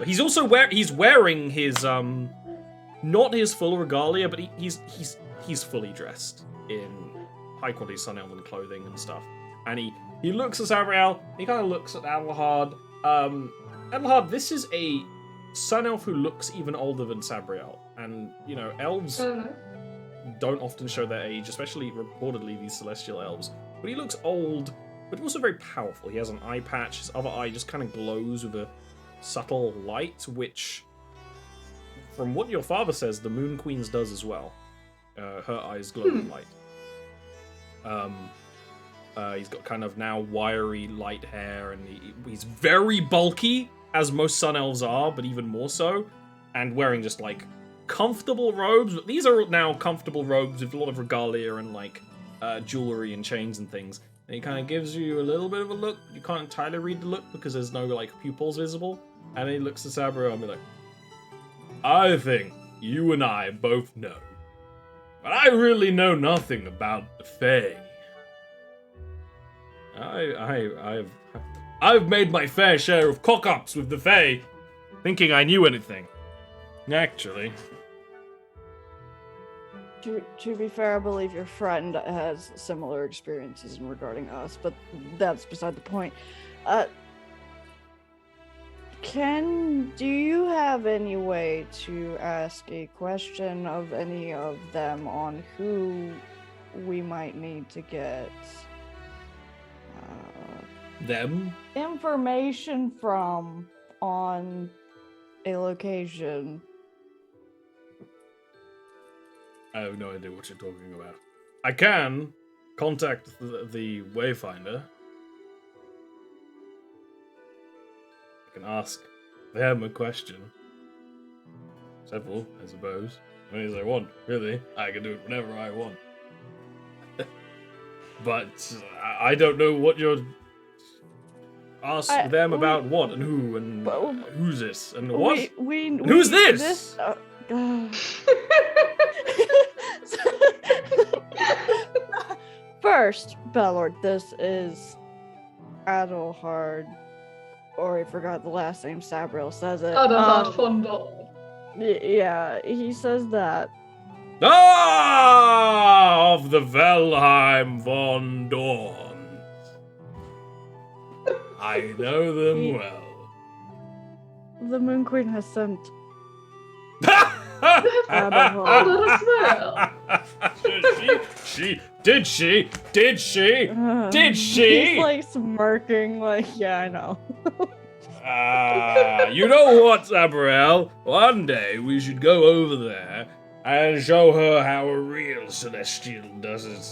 He's also wearing his not his full regalia, but he's fully dressed in high quality Sun Elven clothing and stuff. And he looks at Sabriel, he kind of looks at Adelhard. Adelhard, this is a Sun Elf who looks even older than Sabriel. And, you know, elves don't often show their age, especially reportedly these celestial elves. But he looks old, but also very powerful. He has an eye patch, his other eye just kind of glows with a subtle light, which, from what your father says, the Moon Queen's does as well. Her eyes glow with light. He's got kind of now wiry light hair, and he's very bulky, as most Sun Elves are, but even more so, and wearing just like comfortable robes. But these are now comfortable robes with a lot of regalia and like jewelry and chains and things. And he kind of gives you a little bit of a look. You can't entirely read the look because there's no like pupils visible. And he looks at Sabriel and be like, I think you and I both know, but I really know nothing about the Fae. I've made my fair share of cock-ups with the Fae, thinking I knew anything. Actually. To be fair, I believe your friend has similar experiences regarding us, but that's beside the point. Do you have any way to ask a question of any of them on who we might need to get Them? information from on a location? I have no idea what you're talking about. I can contact the Wayfinder. I can ask them a question. Several, I suppose. As many as I want, really. I can do it whenever I want. But I don't know what you're... Ask them about what and who and who's this and what? And who's this? First, Bellord, this is Adelhard, or I forgot the last name. Sabriel says it. Adelhard von Dorn. Yeah, he says that. Of the Valheim von Dorn. I know them well. The Moon Queen has sent Adelhard as well. Did she? He's like smirking, like, yeah, I know. You know what, Sabriel? One day we should go over there and show her how a real Celestial does it.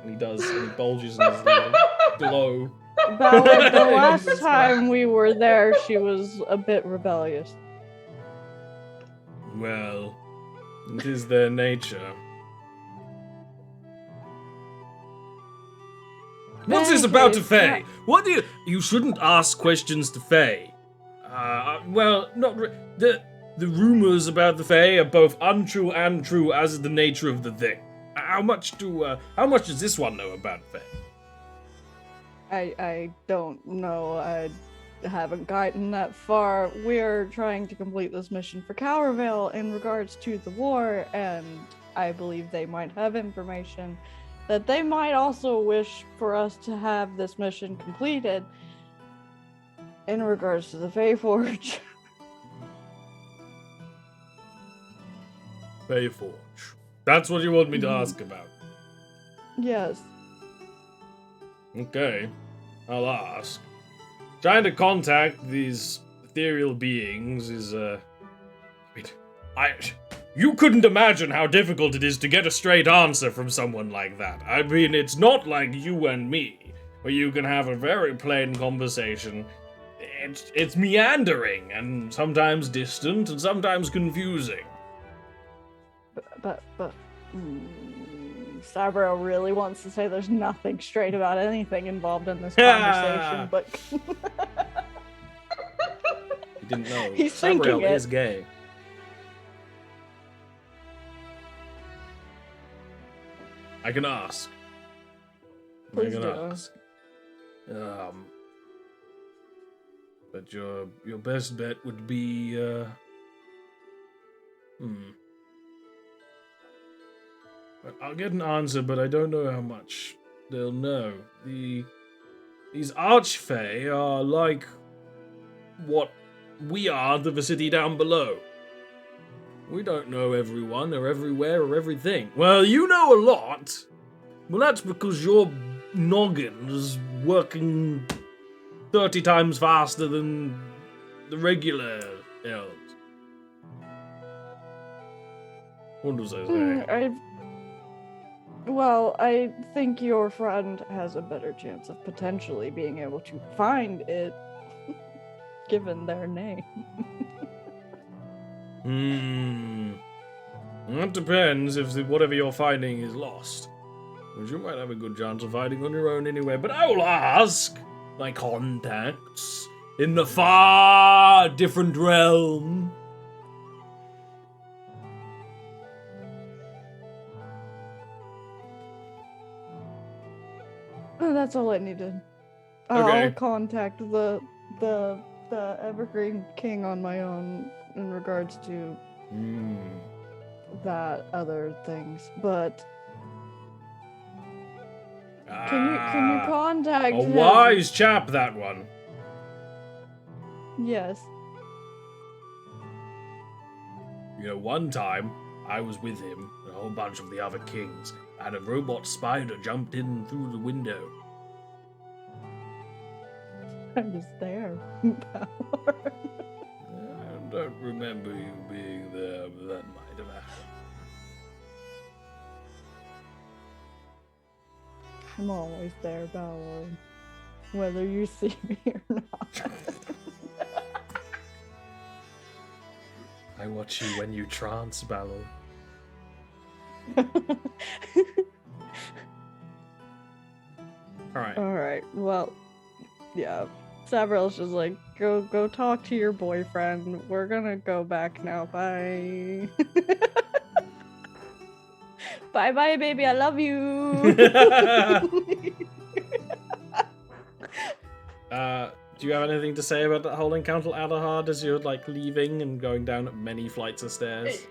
And he bulges in his glow. Ballard, the last time we were there, she was a bit rebellious. Well, it is their nature. What's this about to Faye? What do you... You shouldn't ask questions to Faye. Well, not... The rumors about the Fae are both untrue and true, as is the nature of the thing. How much does this one know about Fae? I don't know. I haven't gotten that far. We're trying to complete this mission for Cowervale in regards to the war, and I believe they might have information that they might also wish for us to have this mission completed in regards to the Fae Forge. Fae Forge. That's what you want me to ask about? Yes. Okay. I'll ask. Trying to contact these ethereal beings is, you couldn't imagine how difficult it is to get a straight answer from someone like that. I mean, it's not like you and me, where you can have a very plain conversation. It's meandering, and sometimes distant, and sometimes confusing. But Sabriel really wants to say there's nothing straight about anything involved in this conversation, but... You didn't know. He's thinking Sabriel is gay. I can ask. Please do. But your best bet would be I'll get an answer, but I don't know how much they'll know. These Archfey are like what we are to the city down below. We don't know everyone or everywhere or everything. Well, you know a lot. Well, that's because your noggin is working 30 times faster than the regular elves. What does I say? Well, I think your friend has a better chance of potentially being able to find it, given their name. That depends if whatever you're finding is lost. Which you might have a good chance of finding on your own anyway, but I will ask my contacts in the far different realm. Oh, that's all I needed. Okay. I'll contact the Evergreen King on my own in regards to that other things, but can you contact A him? wise chap, that one. Yes. You know, one time I was with him and a whole bunch of the other kings, and a robot spider jumped in through the window. I was there. I don't remember you being there, but that might have happened. I'm always there, Ballard. Whether you see me or not. I watch you when you trance, Ballard. Alright. Alright, well, yeah. Sabriel's just like, go talk to your boyfriend. We're gonna go back now. Bye. Bye, baby. I love you. Do you have anything to say about that whole encounter, Adahard, as you're like leaving and going down many flights of stairs?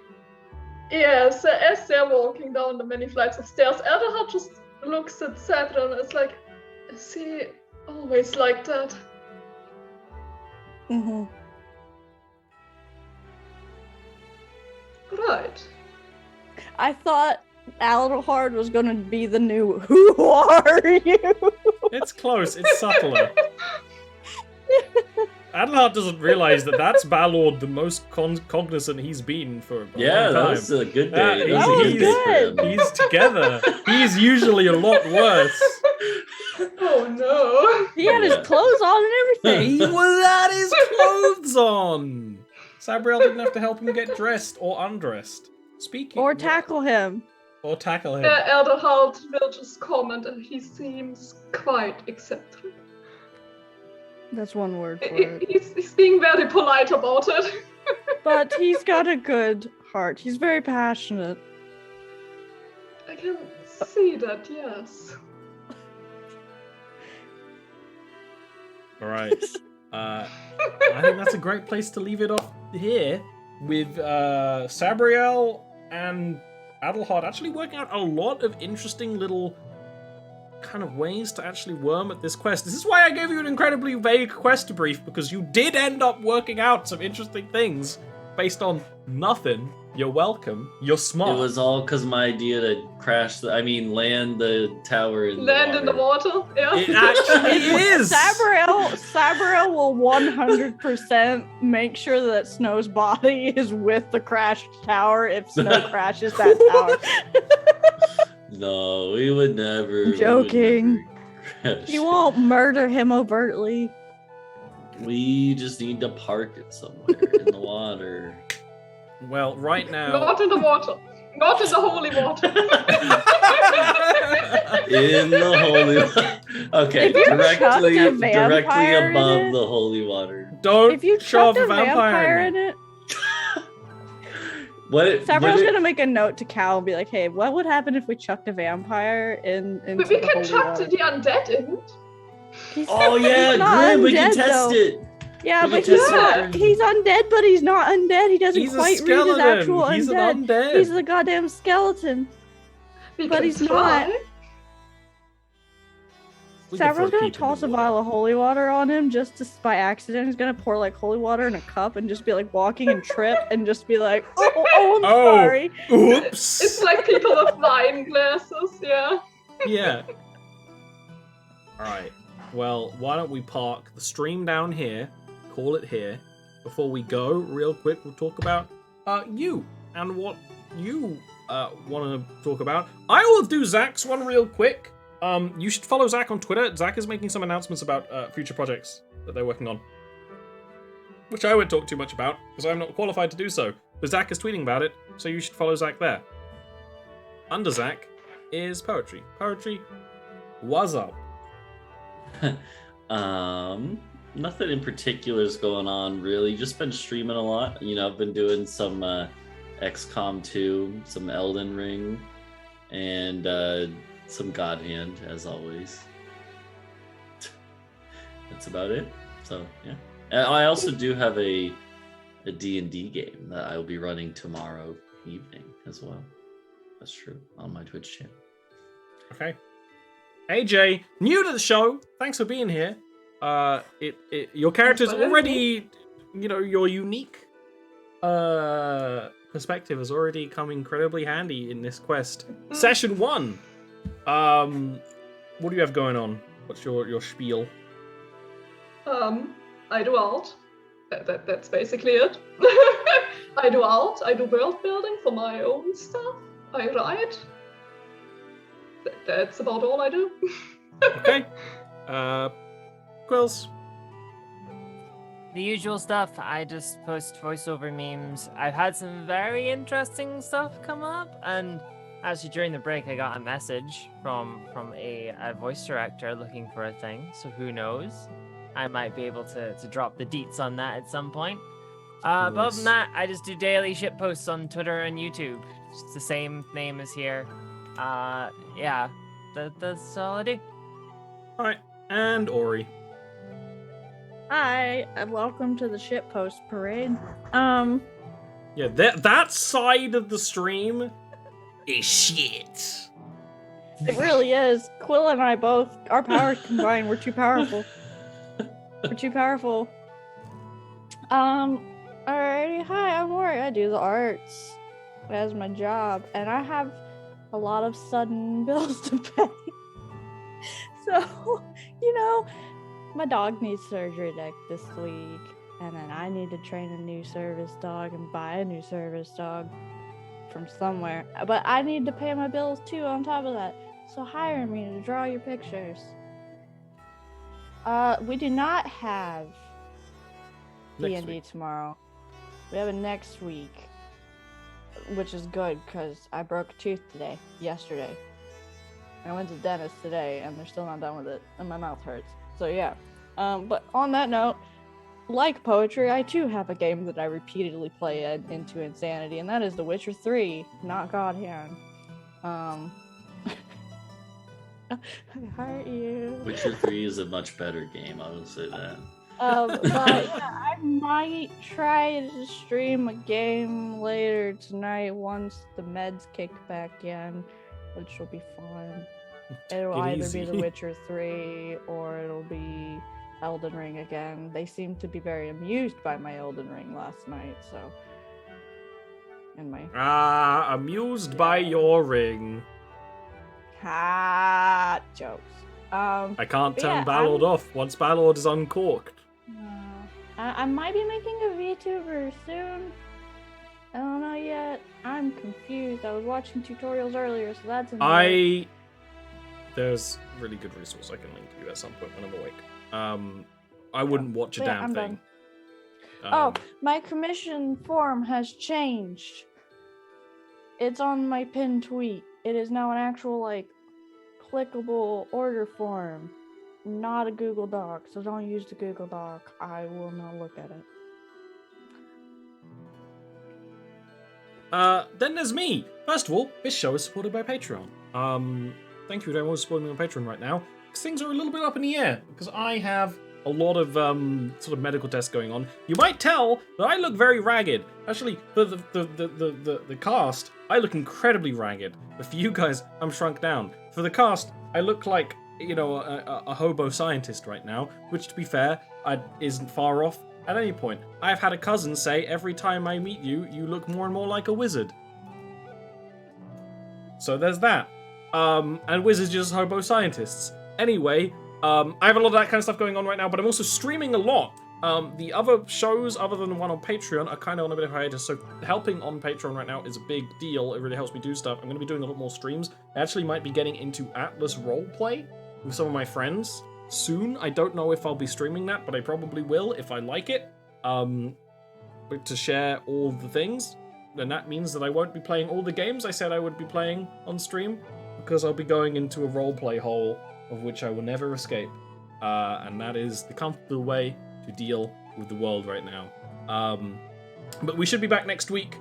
Yes, as they're walking down the many flights of stairs, Eldahard just looks at Sabriel and is like, is he always like that? Mm-hmm. Right. I thought Adahard was gonna be the new "Who are you?" It's close, it's subtler. Adahard doesn't realize that that's Ballard the most cognizant he's been for a long time. That's a good day. That That was a he's- good day for him. He's together. He's usually a lot worse. Oh no. He had his clothes on and everything. He had his clothes on. Sabriel didn't have to help him get dressed or undressed. Speaking Or tackle him. Or tackle him. Eldahard will just comment and he seems quite eccentric. That's one word for it. He's being very polite about it. But he's got a good heart. He's very passionate. I can see that, yes. Alright. I think that's a great place to leave it off here with Sabriel and Adalhard actually working out a lot of interesting little kind of ways to actually worm at this quest. This is why I gave you an incredibly vague quest brief, because you did end up working out some interesting things based on nothing. You're welcome. You're smart. It was all because my idea to land the tower in Land in the water, yeah. It actually is. Sabriel will 100% make sure that Snow's body is with the crashed tower if Snow crashes that tower. No, we would never. Joking. crash. You won't murder him overtly. We just need to park it somewhere in the water. Well, right now. Not in the water. Not in the holy water. In the holy water. Okay, If you chucked a directly vampire in above it- the holy water. Don't If you shove chucked a a vampire in it, Sabriel's gonna make a note to Cal and be like, "Hey, what would happen if we chucked a vampire into But we the can holy chuck water?" the undead in. Oh yeah, he's not Grim, we can undead, test though. it. Yeah, We but can he's test not. it. He's undead, but he's not undead. He doesn't He's a quite read his skeleton. actual He's undead. an undead. He's a goddamn skeleton. We But can he's try. not. We can Sabriel's throw gonna peep in toss the a water. vial of holy water on him just to, by accident. He's gonna pour like holy water in a cup and just be like walking and trip and just be like, "Oh, I'm Oh. sorry." Oops. It's like people with wine glasses, yeah. Yeah. Alright. Well, why don't we park the stream down here, call it here. Before we go, real quick, we'll talk about you and what you want to talk about. I will do Zach's one real quick. You should follow Zach on Twitter. Zach is making some announcements about future projects that they're working on, which I won't talk too much about because I'm not qualified to do so. But Zach is tweeting about it, so you should follow Zach there. Under Zach is poetry. Poetry, what's up? Nothing in particular is going on really. Just been streaming a lot. You know, I've been doing some XCOM 2, some Elden Ring, and some God Hand as always. That's about it. So yeah, and I also do have a D&D game that I will be running tomorrow. evening as well. That's true. On my Twitch channel. Okay. AJ, new to the show. Thanks for being here. Your character's already, your unique perspective has already come incredibly handy in this quest. Session 1. What do you have going on? What's your spiel? I do art. That's basically it. I do art. I do world building for my own stuff. I write. That's about all I do. Okay. Quills. The usual stuff. I just post voiceover memes. I've had some very interesting stuff come up, and actually during the break I got a message from a voice director looking for a thing, so who knows? I might be able to drop the deets on that at some point. But other than that, I just do daily shit posts on Twitter and YouTube. It's the same name as here. Yeah, that's all I do. Alright, and Ori. Hi, and welcome to the shitpost parade. Yeah, that side of the stream is shit. It really is. Quill and I both, our powers combined, we're too powerful. We're too powerful. Alrighty, hi, I'm Ori. I do the arts as my job, and I have a lot of sudden bills to pay. So, my dog needs surgery this week, and then I need to train a new service dog and buy a new service dog from somewhere. But I need to pay my bills too on top of that. So hire me to draw your pictures. We do not have D&D tomorrow. We have it next week, which is good because I broke a tooth yesterday. I went to the dentist today, and they're still not done with it, and my mouth hurts. So yeah. But on that note, like poetry, I too have a game that I repeatedly play into insanity, and that is The Witcher 3, not God Hand. I heart you. Witcher 3 is a much better game, I will say that. But yeah, I might try to stream a game later tonight once the meds kick back in, which will be fun. It'll either be The Witcher 3 or it'll be Elden Ring again. They seemed to be very amused by my Elden Ring last night, so. Amused by your ring. Jokes. I can't turn Ballard off once Ballard is uncorked. I might be making a VTuber soon. I don't know yet. I'm confused. I was watching tutorials earlier, so that's annoying. There's a really good resource I can link to you at some point when I'm awake. I wouldn't watch a damn thing. My commission form has changed. It's on my pinned tweet. It is now an actual, clickable order form, not a Google Doc. So don't use the Google Doc. I will not look at it. Then there's me. First of all, this show is supported by Patreon. Thank you to everyone who's supporting me on Patreon right now, because things are a little bit up in the air, because I have a lot of sort of medical tests going on. You might tell that I look very ragged. Actually, the cast, I look incredibly ragged. But for you guys, I'm shrunk down. For the cast, I look like, a hobo scientist right now, which, to be fair, isn't far off at any point. I've had a cousin say every time I meet you, you look more and more like a wizard. So there's that. And wizards are just hobo scientists. Anyway, I have a lot of that kind of stuff going on right now, but I'm also streaming a lot. The other shows, other than the one on Patreon, are kind of on a bit of hiatus, so helping on Patreon right now is a big deal. It really helps me do stuff. I'm going to be doing a lot more streams. I actually might be getting into Atlas roleplay with some of my friends soon. I don't know if I'll be streaming that, but I probably will if I like it. But to share all the things, and that means that I won't be playing all the games I said I would be playing on stream, because I'll be going into a roleplay hole of which I will never escape. And that is the comfortable way to deal with the world right now. But we should be back next week.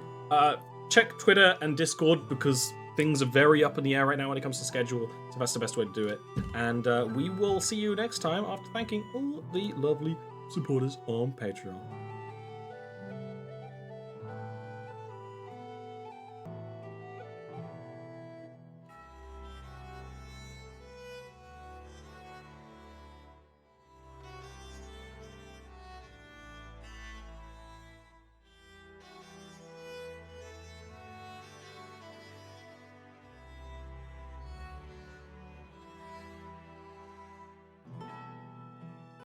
Check Twitter and Discord, because things are very up in the air right now when it comes to schedule, so that's the best way to do it. And we will see you next time after thanking all the lovely supporters on Patreon.